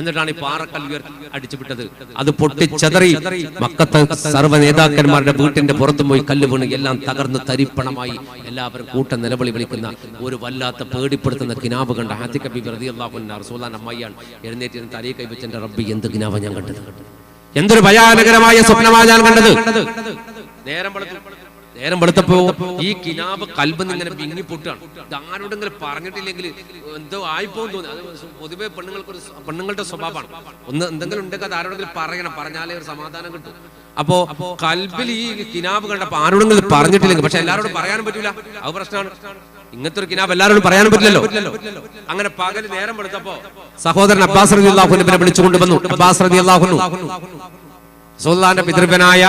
എന്നിട്ടാണ് ഈ പാറക്കല്ല് അടിച്ചുവിട്ടത്. അത് പൊട്ടിച്ചെതറി മക്കത്തെ സർവ്വ നേതാക്കന്മാരുടെ വീട്ടിന്റെ പുറത്തും പോയി കല്ല് വീണ് എല്ലാം തകർന്ന് തരിപ്പണമായി. എല്ലാവരും കൂട്ടം നിലവിളി വിളിക്കുന്ന ഒരു വല്ലാത്ത പേടിപ്പെടുത്തുന്ന കിനാബ് കണ്ട ആതിക ബീബി റളിയല്ലാഹു അൻഹ റസൂലുള്ളാഹിന്റെ അമ്മയാണ് എഴുന്നേറ്റ് തലയിൽ കൈവച്ച്, എന്റെ റബ്ബി എന്ത് കിനാബ ഞാൻ കണ്ടത്, എന്തൊരു ഭയാനകരമായ സ്വപ്നമാണ് ഞാൻ കണ്ടത്. നേരം വെളുത്തപ്പോ ഈ കിനാബ് കൽബ് ഇങ്ങനെ വിങ്ങി പൊട്ടാണ്. ഇത് ആരോടെങ്കിലും പറഞ്ഞിട്ടില്ലെങ്കിൽ എന്തോ ആയിപ്പോന്ന് തോന്നി. അത് പൊതുവെ പെണ്ണുങ്ങളുടെ സ്വഭാവമാണ്. ഒന്ന് എന്തെങ്കിലും ഉണ്ടെങ്കിൽ അത് ആരോടെങ്കിലും പറയണം, പറഞ്ഞാലേ ഒരു സമാധാനം കിട്ടും. അപ്പോ കൽബിൽ ഈ കിനാബ് കണ്ടപ്പോ ആരോടെങ്കിലും പറഞ്ഞിട്ടില്ലെങ്കിൽ, പക്ഷെ എല്ലാവരോടും പറയാനും പറ്റൂല, അത് പ്രശ്നമാണ്. ഇങ്ങനത്തെ ഒരു കിനാബ് എല്ലാവരോടും പറയാനും പറ്റില്ലല്ലോ. അങ്ങനെ പകൽ നേരം വെളുത്തപ്പോ സഹോദരൻ അബ്ബാസ് റളിയല്ലാഹു അൻഹുവിനെ വിളിച്ചുകൊണ്ടുവന്നു. അബ്ബാസ് റളിയല്ലാഹു അൻഹു റസൂലുള്ളാഹിന്റെ പിതൃവ്യനായ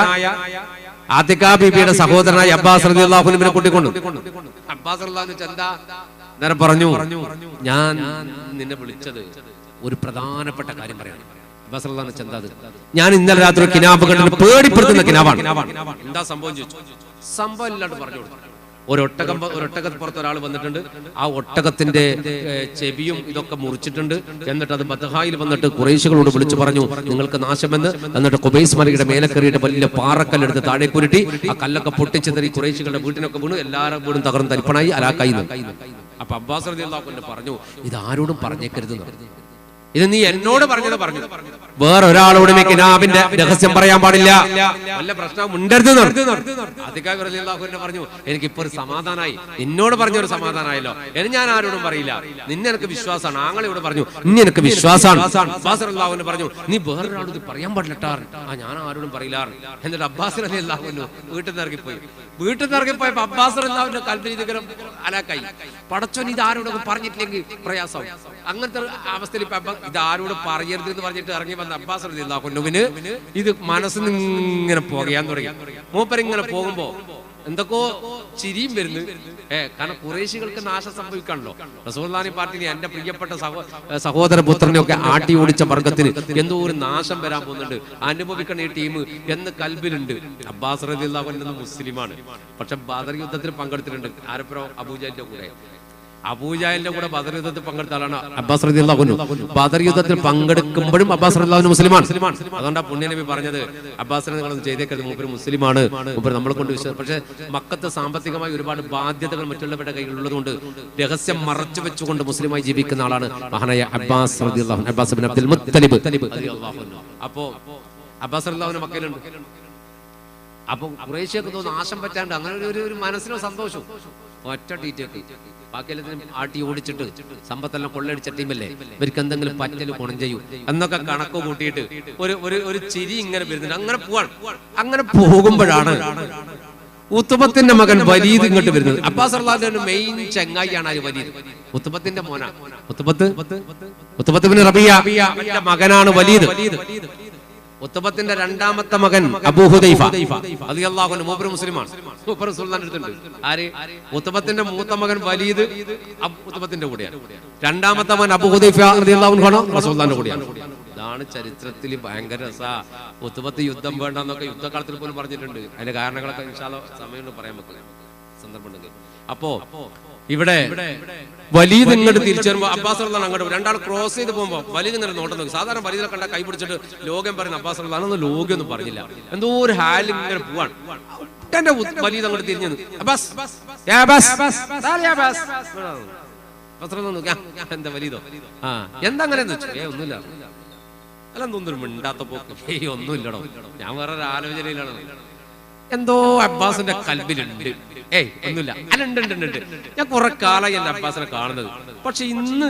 ആതിക ബീബിയുടെ സഹോദരനായ അബ്ബാസ് റളിയല്ലാഹു അൻഹുവിനെ കൂട്ടിക്കൊണ്ടു. അബ്ബാസ് റളിയല്ലാഹു അൻഹു എന്താ നേരം പറഞ്ഞു, ഞാൻ നിന്നെ വിളിച്ചത് ഒരു പ്രധാനപ്പെട്ട കാര്യം പറയാനാണ്. അബ്ബാസ് റളിയല്ലാഹു അൻഹു എന്താ, ഞാൻ ഇന്നലെ രാത്രി കിനാബ് കണ്ടിട്ട് പേടിപ്പെടുത്തുന്ന കിനാബാണ്. എന്താ സംഭവം ചോദിച്ചു. സംഭവം ഇല്ലാണ്ട് പറഞ്ഞു കൊടുത്തു. ഒരൊട്ടകപ്പുറത്ത് ഒരാൾ വന്നിട്ടുണ്ട്. ആ ഒട്ടകത്തിന്റെ ചെവിയും ഇതൊക്കെ മുറിച്ചിട്ടുണ്ട്. എന്നിട്ട് അത് ബത്ഹായിൽ വന്നിട്ട് ഖുറൈശികളോട് വിളിച്ചു പറഞ്ഞു, നിങ്ങൾക്ക് നാശമെന്ന്. എന്നിട്ട് ഖുബൈസ് മലയുടെ മേലെ കയറിയിട്ട് വലിയ പാറക്കല്ലെടുത്ത് താഴെ കുരുട്ടി ആ കല്ലൊക്കെ പൊട്ടിച്ചെതറി ഖുറൈശികളുടെ വീട്ടിനൊക്കെ വീണു. എല്ലാവരും വീടും തകർന്ന് തരിപ്പണായി, അലാക്കായി. അപ്പൊ അബ്ബാസ് റളിയല്ലാഹു അൻഹു പറഞ്ഞു, ഇത് ആരോടും പറഞ്ഞേക്കരുത്, ഇത് നീ എന്നോട് പറഞ്ഞത് പറഞ്ഞു, വേറെ ഒരാളോടും ഈ കിനാബിന്റെ രഹസ്യം പറയാൻ പാടില്ല, വല്ല പ്രശ്നം ഉണ്ടരുത്. ആതിക റളിയല്ലാഹു അൻഹു പറഞ്ഞു, എനിക്കിപ്പോ ഒരു സമാധാനമായി, നിന്നോട് പറഞ്ഞൊരു സമാധാനമായല്ലോ, ഇനി ഞാൻ ആരോടും പറയില്ല, നിന്നെ എനിക്ക് വിശ്വാസമാണ്. ആങ്ങളോട് പറഞ്ഞു, ഇനി എനിക്ക് വിശ്വാസമാണ്. അബ്ബാസ് റളിയല്ലാഹു അൻഹു പറഞ്ഞു, നീ വേറൊരാളോട് ഇത് പറയാൻ പാടില്ല, ഞാൻ ആരോടും പറയില്ല. എന്നിട്ട് അബ്ബാസ് റളിയല്ലാഹു അൻഹു വീട്ടിൽ നിന്ന് ഇറങ്ങിപ്പോയി. വീട്ടിൽ നിന്ന് ഇറങ്ങിപ്പോയപ്പോ അബ്ബാസ് റളിയല്ലാഹു അൻഹു കൽബിൽ അലാക്കായി. പടച്ചോൻ ഇത് ആരോടൊക്കെ പറഞ്ഞിട്ടില്ലെങ്കിൽ പ്രയാസവും. അങ്ങനത്തെ അവസ്ഥയിൽ ഇത് ആരോട് പറയരുത് എന്ന് പറഞ്ഞിട്ട് ഇറങ്ങി വന്ന അബ്ബാസ് റളിയല്ലാഹു അൻഹുവിന് ഇത് മനസ്സിൽ ഇങ്ങനെ പോകയാൻ തുടങ്ങി. മൂപ്പരിങ്ങനെ പോകുമ്പോ എന്തൊക്കെയോ ചിരിയും വരുന്നു. കാരണം ഖുറൈശികൾക്ക് നാശം സംഭവിക്കാണല്ലോ. റസൂലുള്ളാഹി പാർട്ടിനെ എന്റെ പ്രിയപ്പെട്ട സഹോദര പുത്രനെയൊക്കെ ആട്ടി ഓടിച്ച വർഗത്തിന് എന്തോ ഒരു നാശം വരാൻ പോകുന്നുണ്ട്, അനുഭവിക്കണ ഈ ടീം എന്ന് കൽബിലുണ്ട്. അബ്ബാസ് റളിയല്ലാഹു അൻഹു മുസ്ലിമാണ്, പക്ഷെ ബദർ യുദ്ധത്തിൽ പങ്കെടുത്തിട്ടുണ്ട്. ആരപ്പുറം അബൂജഹലിന്റെ കൂടെ. അബൂജഹലിന്റെ കൂടെ ബദർ യുദ്ധത്തിൽ പങ്കെടുത്ത ആളാണ് അബ്ബാസ് റളിയല്ലാഹു അൻഹു. ബദർ യുദ്ധത്തിൽ പങ്കെടുക്കുമ്പോഴും അബ്ബാസ് റളിയല്ലാഹു അൻഹു മുസ്ലിമാണ്. അതുകൊണ്ടാണ് പുണ്യനബി പറഞ്ഞത് അബ്ബാസിനെ നിങ്ങളൊന്നും ചെയ്തേക്കരുത്, മൂപ്പര് മുസ്ലിമാണ്, മൂപ്പര് നമ്മളെ കൊണ്ട് വിശ്വാസം. പക്ഷേ മക്കത്ത് സാമ്പത്തികമായി ഒരുപാട് ബാധ്യതകൾ മറ്റുള്ളവരുടെ കയ്യിലുള്ളത് കൊണ്ട് രഹസ്യം മറച്ചു വെച്ചുകൊണ്ട് മുസ്ലിമായി ജീവിക്കുന്ന ആളാണ് മഹാനായ അബ്ബാസ് റളിയല്ലാഹു അൻഹു, അബ്ബാസ് ഇബ്നു അബ്ദുൽ മുത്തലിബ് റളിയല്ലാഹു അൻഹു. അപ്പോ അബ്ബാസ് റളിയല്ലാഹു അൻഹു മക്കയിലുണ്ട്. അപ്പൊ ഖുറൈശിയൊക്കെ തോന്നുന്നു നാശം പറ്റാണ്ട് അങ്ങനെ ഒരു മനസ്സിനോ സന്തോഷവും ഒറ്റ ടീറ്റൊക്കെ ബാക്കിയെല്ലാത്തിനും ആട്ടി ഓടിച്ചിട്ട് സമ്പത്തെല്ലാം കൊള്ളടിച്ച ടീമല്ലേ, ഇവർക്ക് എന്തെങ്കിലും പറ്റല് ഗുണം ചെയ്യൂ എന്നൊക്കെ കണക്ക് കൂട്ടിയിട്ട് ഒരു ചിരി ഇങ്ങനെ വരുന്നുണ്ട്. അങ്ങനെ പോവാണ്. അങ്ങനെ പോകുമ്പോഴാണ് ഉത്തുബത്തിന്റെ മകൻ വലീദ് ഇങ്ങോട്ട് വരുന്നത്. അബ്ബാസ് റളിയല്ലാഹു അൻഹു മെയിൻ ചങ്ങായിയാണ് ആ വലീദ്, ഉത്തുബത്തിന്റെ മോനാ. ഉത്തുബത്ത് ബിൻ റബീഅ മകനാണ് വലീദ്. ഉത്തുബത്തിന്റെ രണ്ടാമത്തെ മകൻ അബൂ ഹുദൈഫ റളിയല്ലാഹു അൻഹു, മൂപ്പര് മുസ്ലിമാണ്, മൂപ്പര് റസൂലുള്ളാഹിന്റെ അടുത്തുണ്ട്. ആര്? ഉത്തുബത്തിന്റെ മൂത്ത മകൻ വലീദ് ഉത്തുബത്തിന്റെ കൂടെയാണ്. രണ്ടാമത്തെ മകൻ അബൂ ഹുദൈഫ റളിയല്ലാഹു അൻഹു റസൂലുള്ളാഹിന്റെ കൂടെയാണ്. ഇതാണ് ചരിത്രത്തിൽ ഭയങ്കര രസാ. ഉത്തുബത്ത് യുദ്ധം വേണ്ടെന്നൊക്കെ യുദ്ധകാലത്തിൽ പോലും പറഞ്ഞിട്ടുണ്ട്. അതിന്റെ കാരണങ്ങളൊക്കെ ഇൻഷാ അല്ലാഹ് സമയം പറയാൻ പറ്റില്ല, സന്ദർഭം ഉണ്ടെങ്കിൽ. അപ്പോ ഇവിടെ വലീദ് ഇങ്ങോട്ട് തിരിച്ചു വരുമ്പോ അബ്ബാസ് റളിയല്ലാഹു അൻഹു അങ്ങോട്ട് രണ്ടാൾ ക്രോസ് ചെയ്ത് പോകുമ്പോ വലീദ് ഇങ്ങനെ നോട്ടം നോക്കി. സാധാരണ വലീദിനെ കണ്ട കൈ പിടിച്ചിട്ട് ലോകം പറയുന്ന അബ്ബാസ് റളിയല്ലാഹു അൻഹു ലോകം പറഞ്ഞില്ല, എന്തോ ഒരു ഹാലിൽ ഇങ്ങനെ പോവാണ്. വലീദ് അങ്ങോട്ട് തിരിഞ്ഞു അബ്ബാസ് എന്താ വലീദോ എന്താ അങ്ങനെ ഒന്നുമില്ല, അല്ല എന്തൊന്നും മിണ്ടാത്ത പോക്ക്, ഒന്നുമില്ലടോ, ഞാൻ വേറെ ഒരു ആലോചനയിലാണ്. എന്തോ അബ്ബാസിന്റെ കൽബിലുണ്ട്. ഒന്നുമില്ല, അല്ലുണ്ട്. ഞാൻ കുറെ കാലമായി എന്റെ അബ്ബാസിനെ കാണുന്നത്, പക്ഷെ ഇന്ന്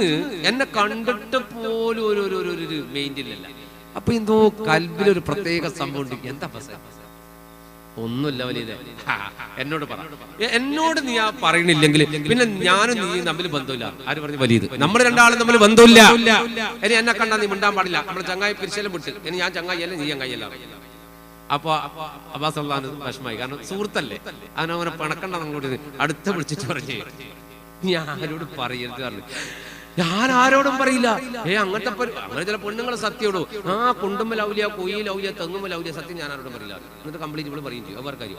എന്നെ കണ്ടിട്ട് പോലും ഒരു മെയിൻ്റില്ല. അപ്പൊ എന്തോ കൽബിലൊരു പ്രത്യേക സംഭവം ഉണ്ട്. എന്താ അബ്ബാസ്? ഒന്നുമില്ല വലീദേ, എന്നോട് പറ. എന്നോട് നീ ആ പറയണില്ലെങ്കിൽ പിന്നെ ഞാനും നീ തമ്മിൽ ബന്ധമില്ല. ആര് പറഞ്ഞു? വലീദ്. നമ്മൾ രണ്ടാളും തമ്മിൽ ബന്ധമില്ല. ഇനി എന്നെ കണ്ടാ നീ മിണ്ടാൻ പാടില്ല. നമ്മുടെ ചങ്ങായി പിരിശലും വിട്ട്, ഇനി ഞാൻ ചങ്ങായിയല്ല നീ ചങ്ങായിയല്ല. അപ്പൊ അബ്ബാസ് റളിയല്ലാഹു അൻഹു വിഷമായി, കാരണം സുഹൃത്തല്ലേ, അവനവനെ പണക്കണ്ട. അങ്ങോട്ട് അടുത്ത വിളിച്ചിട്ട് പറഞ്ഞു, ഞാൻ ആരോട് പറയരുത് പറഞ്ഞു. ഞാൻ ആരോടും പറയില്ല. അങ്ങനത്തെ അങ്ങനെ ചില പെണ്ണുങ്ങൾ സത്യോടൂ, ആ കുണ്ടുമ്മൽ ഔലിയ, കുയിൽ ഔലിയ, തെങ്ങുമ്മൽ ഔലിയ, സത്യം ഞാൻ ആരോടും പറയില്ല. എന്നിട്ട് കംപ്ലീറ്റ് ഇവിടെ പറയും ചെയ്യും. അവർക്കാര്യം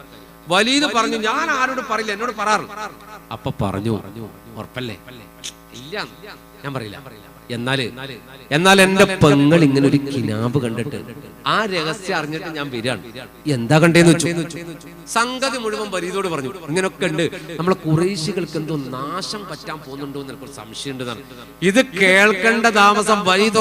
വലീദ് പറഞ്ഞു, ഞാൻ ആരോടും പറയില്ല, എന്നോട് പറയാറ്. അപ്പൊ പറഞ്ഞു, ഉറപ്പല്ലേ? ഇല്ല, ഞാൻ പറയില്ല. എന്നാൽ എന്റെ പെങ്ങൾ ഇങ്ങനെ ഒരു കിനാബ് കണ്ടിട്ട് ആ രഹസ്യം അറിഞ്ഞിട്ട് ഞാൻ വരികയാണ്. എന്താ കണ്ടേന്ന് വെച്ചു. സംഗതി മുഴുവൻ വലീദോട് പറഞ്ഞു, ഇങ്ങനൊക്കെ ഉണ്ട്, നമ്മളെ ഖുറൈശികൾക്ക് എന്തോ നാശം പറ്റാൻ പോകുന്നുണ്ടോ എന്ന് എനിക്ക് സംശയം ഉണ്ട്. ഇത് കേൾക്കേണ്ട താമസം അറിയിച്ചു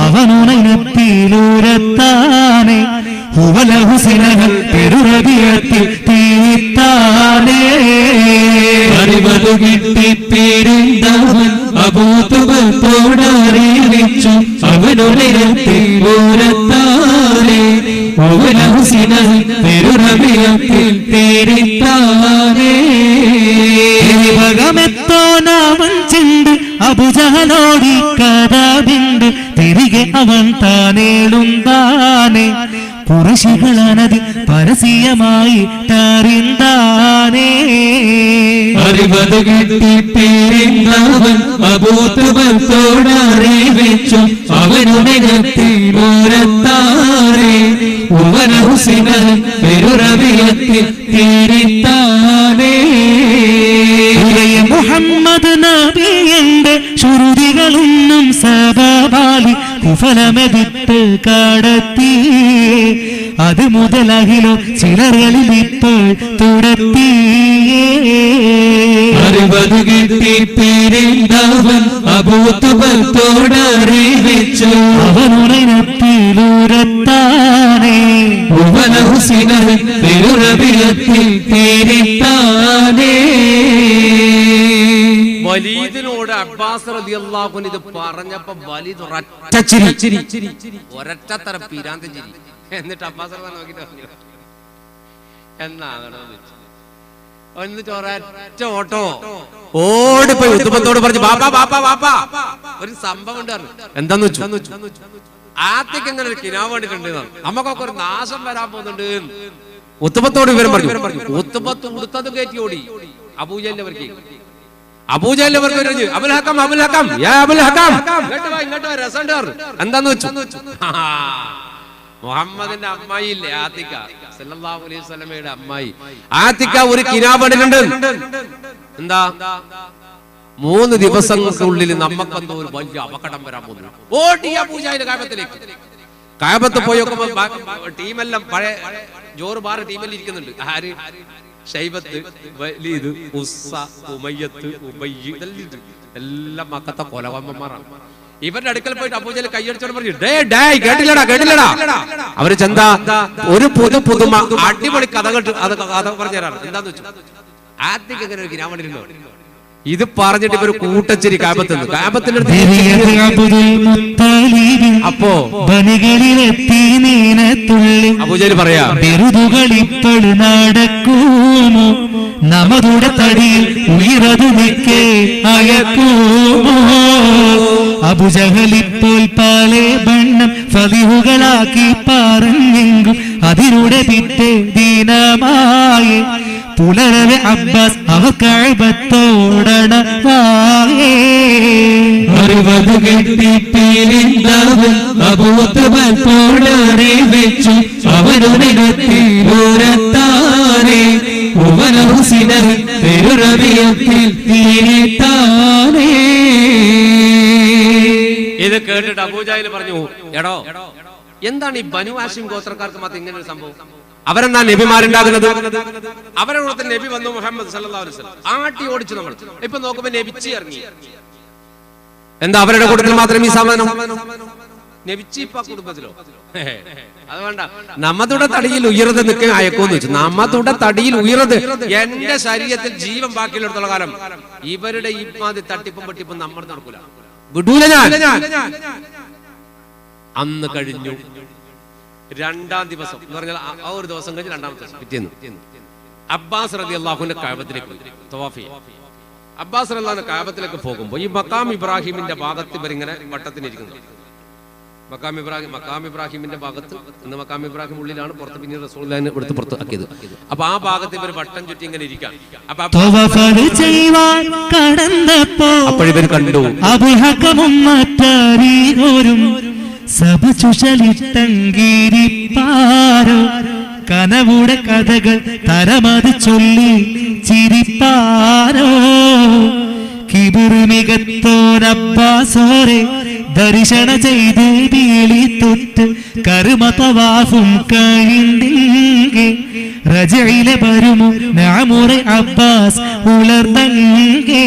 അവനുണത്തിലൂരത്താനെ പെരുറബിയത്തിൽ തീത്താനേ അറിവതു കിട്ടിത്തീരുന്നവൻ അബൂതുബത്തോടറിയിച്ചു അവനുണത്തിലൂരത്താനെ പെരുറബിയത്തിൽ തീരിത്താനേ ഭഗമെത്തോനവൻ ചെണ്ട് അബുജഹലോടി കഥബിണ്ട് തിരികെ അവൻ താനേടുന്താനെ പുരുഷികളാണത് പരസ്യമായി തറിന്താനേ അറിവത് കിട്ടിത്തീരുന്നവൻ അബൂതുബത്തോടറിയിച്ചു അവനുണത്തിലൂരത്താനെ പെരുറബിയത്തിൽ തീരിത്താനേ മുഹമ്മദ് നബിയുടെ ശ്രുതികളൊന്നും സദാബാലി കുഫലമെതിട്ട് കടത്തി അത് മുതലകിലോ ചിലറുകളിൽ ഇപ്പോൾ തുടത്തിയേ അറിവത് കിട്ടിത്തീരുന്നവൻ അബൂതുബത്തോടറിയിച്ചു അവനുണത്തിലൂരത്താനെ പെരുറബിയത്തിൽ തീരിത്താനേ വലീദിനോട് അബ്ബാസ് റളിയല്ലാഹു അൻഹു ഇത് പറഞ്ഞപ്പോ വലീദ് ഒരൊറ്റത്തരം പിരാന്തൻ ചിരി. എന്നിട്ട് അബ്ബാസ് റളിയല്ലാഹു നോക്കിട്ട് പറഞ്ഞു, എന്നാകണം എന്നിട്ട് ഒരൊറ്റ ഓട്ടോ ഓടിപ്പോയി ഉത്തുബത്തോട് പറഞ്ഞു, ബാപ്പാ ബാപ്പാ ബാപ്പാ ഒരു സംഭവം ഉണ്ട്. എന്താന്ന് വെച്ചു, ആദ്യക്ക് എങ്ങനെ ഒരു കിനാവ് വേണ്ടിട്ടുണ്ട്, നമുക്കൊക്കെ ഒരു നാശം വരാൻ പോകുന്നുണ്ട്. ഉത്തുബത്തോട് വിവരം പറഞ്ഞു. ഉത്തുബത്ത് ഉടുത്തത് കയറ്റി ഓടി അബൂജഹലിന്റെ അവർക്ക് എന്താന്ന് വെച്ചു. മുഹമ്മദിന്റെ അമ്മായി ഇല്ലേ ആത്തിക്ക, സല്ലല്ലാഹു അലൈഹി വസല്ലമയുടെ അമ്മായി ആത്തിക്ക ഒരു കിനാബടിലുണ്ട്. എന്താ? 3 ദിവസങ്ങൾക്കുള്ളിൽ നമുക്കെന്തോ ഒരു വലിയ അപകടം വരാൻ പോകുന്നു. ഓടി അബൂജഹൽ കാബത്തിലേക്ക്. കാബത്ത് പോയി നോക്കുമ്പോ ടീമെല്ലാം പഴയ ജോറ് ബാറ് ടീമെല്ലാം ഇരിക്കുന്നുണ്ട്. ആര്? ഷൈബത്ത്, വലീദ്, ഉസ്സ, ഉമയ്യത്ത്, ഉബയ്യ്, എല്ലാം മക്കത്തെ കൊലവന്മാരാണ്. ഇവരുടെ അടുക്കൽ പോയിട്ട് അബൂജഹൽ കൈയടിച്ചോണ്ട് പറഞ്ഞു, കേട്ടില്ലടാ. അവര് ചെന്താ ഒരു പുതുമ അടിപൊളി കഥ പറഞ്ഞു തരാണ്. എന്താന്ന് വെച്ചു, ആദ്യം എങ്ങനെ ഒരു കിനാമണിരുന്നോ ഇത് പറഞ്ഞിട്ട് ഇവര് കൂട്ടച്ചേരി കാബത്തുനിന്ന് അപ്പോ അബൂജഹൽ പറയാ, ബിരുദുകളിപ്പോൾ നടക്കുമോ നമ്മുടെ തടിയിൽ ഉയരതു നിൽക്കേ അയക്കുമോ. അബൂജഹലിപ്പോൾ പല ബണ്ണം ഫളിഹുകളാക്കി പറഞ്ഞെങ്കും അതിലൂടെ പിറ്റേ ദിനമായി പുലരവെ അബ്ബാസ് അവർ കഅബത്തോടണവായേ. 60 കെട്ടി പേരിന്തവൻ അബൂതബൽ പോടറി വെച്ചു അവനുരത്താനേ ഉവനഹുസിനർ പെരുറവിയത്തിൽ തീരിത്താനേ. ഇത് കേട്ടിട്ട് അബൂജഹൽ പറഞ്ഞു, എടോ എന്താണ് ഈ ബനു ഹാഷിം ഗോത്രക്കാർക്ക് മാത്രം ഇങ്ങനെ ഒരു സംഭവം? അവരെന്താ നബിമാരുണ്ടാകുന്നത്? അവരുടെ നബി വന്നു മുഹമ്മദ് സല്ലല്ലാഹു അലൈഹി വസല്ലം ആട്ടി ഓടിച്ചു. നമ്മൾ ഇപ്പൊ നോക്കുമ്പോ നബിച്ചി ഇറങ്ങി. എന്താ അവരുടെ കൂട്ടത്തിൽ മാത്രം ഈ സാധനം? നബിച്ചി ഇപ്പൊ കുടുംബത്തിലോ? അത് വേണ്ട. നമ്മതുടെ തടിയിൽ ഉയർന്ന് നിൽക്കാൻ അയക്കോന്ന് വെച്ചു. നമ്മതുടെ തടിയിൽ ഉയർന്ന് എന്റെ ശരീരത്തിൽ ജീവൻ ബാക്കിയുള്ളിടത്തോളം കാലം ഇവരുടെ ഈ മാതി തട്ടിപ്പും വെട്ടിപ്പും നമ്മൾ നടക്കൂല, വിടൂല ഞാൻ. അന്ന് കഴിഞ്ഞു 2-ാം ദിവസം എന്ന് പറഞ്ഞാൽ ആ ഒരു ദിവസം കഴിഞ്ഞ് 2-ാമത്തെ ദിവസം പിറ്റേന്ന് അബ്ബാസ് റളിയല്ലാഹുവിന്റെ കഅബത്തിലേക്ക് പോയി തവാഫ് ചെയ്യാൻ. അബ്ബാസ് റളിയല്ലാഹു കഅബത്തിലേക്ക് പോകുമ്പോൾ ഈ മഖാം ഇബ്രാഹിമിന്റെ ഭാഗത്ത് ഇവരിങ്ങനെ വട്ടത്തിനിരിക്കുന്നു. മഖാം ഇബ്രാഹിമിന്റെ ഭാഗത്ത്, ഇന്ന് മഖാം ഇബ്രാഹിം ഉള്ളിലാണ്, പുറത്ത് പിന്നീട് റസൂലുള്ളാഹിനെ എടുത്ത് പുറത്ത് ആക്കിയത്. അപ്പൊ ആ ഭാഗത്ത് ഇവർ വട്ടം ചുറ്റി ഇങ്ങനെ ഇരിക്കാം. അപ്പോഴിവർ കണ്ടു സഭ ചുഷലിട്ടങ്കിരിപ്പാരോ കനവുടെ കഥകൾ തരമത് ചൊല്ലി ചിരിപ്പാരോ. കിബിറുമികത്തോരബ്ബാസോരെ ദർശന ചെയ്ത് വീളി തൊട്ട് കർമ്മതവാഫും കഴിഞ്ഞെങ്കിൽ റജയിലെ വരുമോ നാമുറെ അബ്ബാസ് ഉളർന്നെങ്കേ.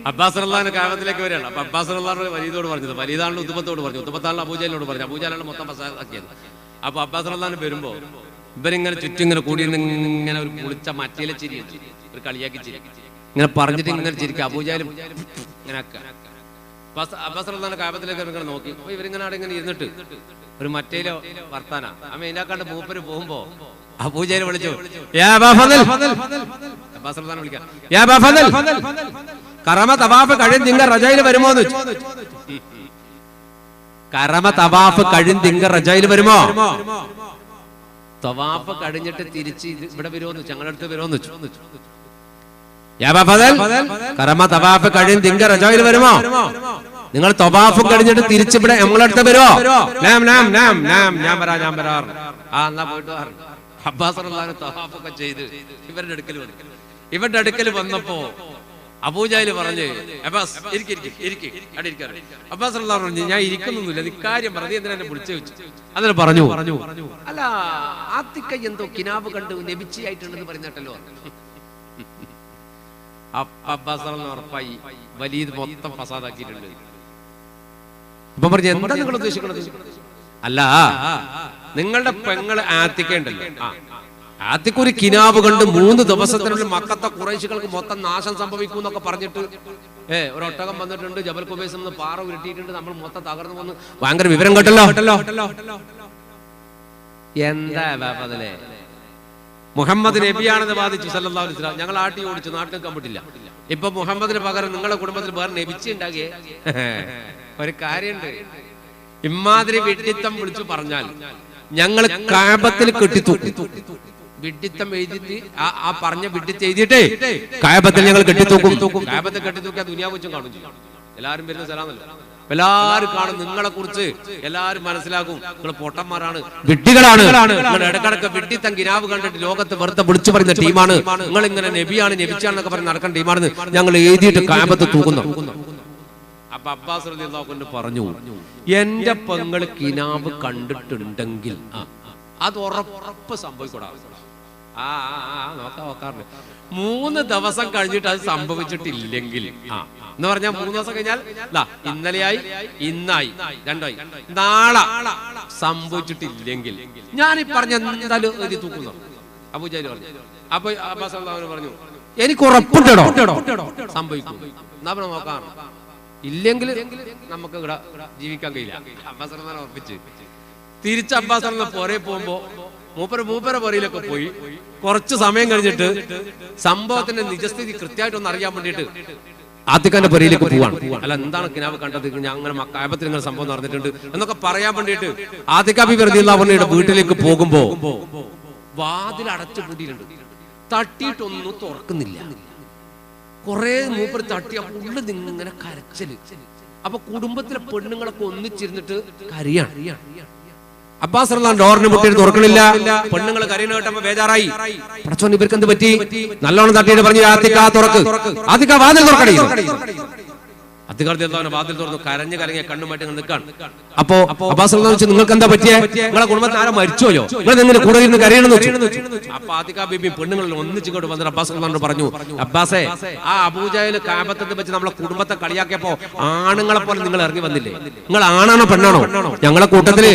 അബ്ബാസ് റളിയല്ലാഹു കാബത്തിലേക്ക് വരികയാണ്. അപ്പൊ അബ്ബാസ് റളിയല്ലാഹു വലീദോട് പറഞ്ഞത്, വലീദാണ് ഉത്ബത്തോട് പറഞ്ഞു, ഉത്ബത്താണ് അബൂജഹലിനോട് പറഞ്ഞു, അബൂജഹലാണ് മൊത്തം ഫസാദാക്കിയത്. അപ്പൊ അബ്ബാസ് റളിയല്ലാഹു വരുമ്പോ ഇവരിങ്ങനെ ചുറ്റും ഇങ്ങനെ കൂടി ഇങ്ങനെ ഒരു കുളിച്ച മറ്റേലെ ചിരി, ഒരു കളിയാക്കി ചിരി ഇങ്ങനെ പറഞ്ഞിട്ട് ഇങ്ങനെ ചിരിക്കുക. അബൂജഹലും ഇങ്ങനെ അബ്ബാസ് റളിയല്ലാഹു കാബത്തിലേക്ക് ഇങ്ങനെ നോക്കി. അപ്പൊ ഇവരിങ്ങനെ അവിടെ ഇങ്ങനെ ഇരുന്നിട്ട് ഒരു മറ്റേലോ വർത്താന അമ്മ ഇതിനാക്കാണ്ട് മൂപ്പര് പോകുമ്പോ അബൂജഹൽ വിളിച്ചു, അബ്ബാസ് റളിയല്ലാഹു വിളിക്കാം, കറമ തവാഫ് കഴിഞ്ഞ് റജയിൽ വരുമോ എന്ന് വെച്ചു. കറമ തവാഫ് കഴിഞ്ഞ് റജയിൽ വരുമോ? തവാഫ് കഴിഞ്ഞിട്ട് തിരിച്ച് ഇവിടെ വരുമോന്ന് വെച്ചു, ഞങ്ങളുടെ അടുത്ത് വരുമോന്ന് വെച്ചു. കറമ തവാഫ് കഴിഞ്ഞ് റജയിൽ വരുമോ? നിങ്ങൾ തവാഫ് കഴിഞ്ഞിട്ട് തിരിച്ചിവിടെ ഞങ്ങളുടെ അടുത്ത് വരുമോ? ഞാൻ വരാം. ആ എന്നാ പോയിട്ട് അബ്ബാസ് റളിയല്ലാഹു തവാഫൊക്കെ ചെയ്ത് ഇവരുടെ അടുക്കൽ വന്നപ്പോ അബൂജഹൽ പറഞ്ഞു, അബ്ബാസ് ഇരിക്ക്. അബ്ബാസ് റളിയല്ലാഹു പറഞ്ഞു, ഞാൻ ഇരിക്കുന്നൊന്നുമില്ല, നീ കാര്യം പറഞ്ഞു, എന്തിനാ എന്നെ വിളിച്ചു വെച്ചു. അതിന് പറഞ്ഞു, അല്ല ആത്തിക്ക എന്തോ കിനാബ് കണ്ടു നബിച്ചിയായിട്ടുണ്ടെന്ന് പറയുന്നല്ലോ. അബ്ബാസ് റളിയല്ലാഹു ഉറപ്പായി വലീദ് മൊത്തം ഫസാദാക്കിയിട്ടുണ്ട്. അപ്പൊ പറഞ്ഞു, എന്താ നിങ്ങൾ ഉദ്ദേശിക്കുന്നത്? അല്ല, നിങ്ങളുടെ പെങ്ങള് ആത്തിക്ക ഉണ്ടല്ലോ, ആത്തിക്കൊരു കിനാബ് കണ്ട് 3 ദിവസത്തിനുള്ളിൽ മക്കത്തെ ഖുറൈശികൾക്ക് മൊത്തം നാശം സംഭവിക്കും എന്നൊക്കെ പറഞ്ഞിട്ട് ഒരു ഒട്ടകം വന്നിട്ടുണ്ട്, ജബൽ ഖുബൈസ് എന്ന് പാറ ഉരുട്ടിയിട്ടുണ്ട്, നമ്മൾ മൊത്തം തകർന്നു വന്ന് ഭയങ്കര വിവരം കേട്ടല്ലോ. എന്താ ബാപ്പതല്ലേ, മുഹമ്മദ് നബിയാണെന്ന് ബാധിച്ചു സല്ലല്ലാഹു അലൈഹി വസല്ലം. ഞങ്ങൾ ആട്ടി ഓടിച്ചു, നാട്ടിൽ കമ്പിട്ടില്ല. ഇപ്പൊ മുഹമ്മദിന് പകരം നിങ്ങളുടെ കുടുംബത്തിൽ വേറെ നബിച്ചി ഉണ്ടാകിയേ. ഒരു കാര്യമുണ്ട്, ഇമാതിരി വിഡ്ഢിത്തം വിളിച്ചു പറഞ്ഞാൽ ഞങ്ങൾ കാബത്തിൽ കെട്ടിത്തൂക്കി. വിഡ്ഢിത്തം എഴുതിട്ട് ആ പറഞ്ഞ വിഡ്ഢിത്തം എഴുതിയിട്ടേ കാബത്തിൽ ഞങ്ങൾ കെട്ടിത്തൂക്കും. കാബത്തിൽ കെട്ടിത്തൂക്കി ആ ദുനിയാവ് വെച്ചും കാണും. എല്ലാവരും വരുന്ന സ്ഥലമാണല്ലോ. എല്ലാവരും കാണും നിങ്ങളെ കുറിച്ച്, എല്ലാവരും മനസ്സിലാക്കും നിങ്ങൾ പൊട്ടന്മാരാണ്, വിഡ്ഢികളാണ്, നിങ്ങൾ ഇടക്കിടക്ക് വിഡ്ഢിത്തം കിനാവ് കണ്ടിട്ട് ലോകത്ത് വെറുതെ വിളിച്ചു പറയുന്ന ടീമാണ്, നിങ്ങൾ ഇങ്ങനെ നബിയാണ് നബിച്ചാണെന്നൊക്കെ പറഞ്ഞ് നടക്കുന്ന ടീമാണെന്ന് ഞങ്ങൾ എഴുതിയിട്ട് കാബത്ത് തൂക്കുന്നു. അപ്പൊ അബ്ബാസ് റളിയല്ലാഹു അൻഹു പറഞ്ഞു, എന്റെ പെങ്ങള് കിനാവ് കണ്ടിട്ടുണ്ടെങ്കിൽ അത് ഉറപ്പ് സംഭവിക്കൂടാ. നോക്കാറുണ്ട്. 3 ദിവസം കഴിഞ്ഞിട്ട് അത് സംഭവിച്ചിട്ടില്ലെങ്കിൽ എന്ന് പറഞ്ഞാൽ 3 ദിവസം കഴിഞ്ഞാൽ ഇന്നലെയായി, ഇന്നായി, 2 ആയി, നാളെ സംഭവിച്ചിട്ടില്ലെങ്കിൽ ഞാൻ ഈ പറഞ്ഞ എന്തായാലും എഴുതി തൂക്കുന്നു. അബൂജഹൽ പറഞ്ഞു. അപ്പൊ അബ്ബാസ് റളിയല്ലാഹു അൻഹു പറഞ്ഞു, എനിക്ക് ഉറപ്പുണ്ടോ സംഭവിക്കും, എന്നാ പിന്നെ നോക്കാം, ഇല്ലെങ്കിൽ നമുക്ക് ഇവിടെ ജീവിക്കാൻ കഴിയില്ല. അബ്ബാസ് റളിയല്ലാഹു അൻഹു ഉറപ്പിച്ച് തിരിച്ച് അബ്ബാസ് റളിയല്ലാഹു അൻഹു പുറകെ പോകുമ്പോ മൂപ്പര പുറയിലൊക്കെ പോയി കുറച്ച് സമയം കഴിഞ്ഞിട്ട് സംഭവത്തിന്റെ നിജസ്ഥിതി കൃത്യമായിട്ടൊന്ന് അറിയാൻ വേണ്ടിയിട്ട് ആത്തിഖാന്റെ പുരയിലേക്ക് പോവാണ്. അല്ല എന്താണ് കിനാവ് കണ്ടത്, അങ്ങനെ കാബത്തിൽ ഇങ്ങനെ സംഭവം നടന്നിട്ടുണ്ട് എന്നൊക്കെ പറയാൻ വേണ്ടിയിട്ട് ആത്തിഖ ബീവി റളിയല്ലാഹു അൻഹയുടെ വീട്ടിലേക്ക് പോകുമ്പോ വാതിൽ അടച്ചു പൂട്ടിയിട്ടുണ്ട്. തട്ടിയിട്ടൊന്നും തുറക്കുന്നില്ല. കുറെ മൂപ്പര് തട്ടി ഉള്ളിൽ ഇങ്ങനെ കരച്ചല്. അപ്പൊ കുടുംബത്തിലെ പെണ്ണുങ്ങളൊക്കെ ഒന്നിച്ചിരുന്നിട്ട് കരയാണ്. അബ്ബാസ് റളിയല്ലാഹു അൻഹു ഡോറിന് മുട്ടിട്ട് തുറക്കണില്ല. പെണ്ണുങ്ങൾ കരയുന്ന കേട്ടപ്പോ ബേജാറായി. പടച്ചോൻ ഇവർക്ക് എന്ത് പറ്റി? നല്ലോണം തട്ടിയിട്ട് പറഞ്ഞു, ആത്തിഖ തുറക്ക്, ആത്തിഖ വാതിൽ തുറക്കണേ. ആത്തിഖ റളിയല്ലാഹു അൻഹു വാതിൽ തുറന്നു. കരഞ്ഞു കലങ്ങിയ കണ്ണുമായിട്ട് നിൽക്കാണ്. അപ്പൊ അബ്ബാസ് റളിയല്ലാഹു അൻഹു നിങ്ങൾക്ക് എന്താ പറ്റിയേ? നിങ്ങളെ കുടുംബത്തിൽ ആരോ മരിച്ചോയോ? നിങ്ങൾ എങ്ങനെ കൂടെ ഇരുന്ന് കരയണമെന്ന് വെച്ചു. അപ്പൊ ആത്തിഖ ബീബി പെണ്ണുങ്ങളിൽ ഒന്നിച്ചിങ്ങോട്ട് വന്നിട്ട് അബ്ബാസ് റളിയല്ലാഹു അൻഹു പറഞ്ഞു, അബ്ബാസേ, ആ അബൂജഹൽ കാബത്ത് വെച്ച് നമ്മളെ കുടുംബത്തെ കളിയാക്കിയപ്പോ ആണുങ്ങളെ പോലെ നിങ്ങൾ ഇറങ്ങി വന്നില്ലേ? നിങ്ങൾ ആണാണോ പെണ്ണാണോ? ഞങ്ങളെ കൂട്ടത്തില്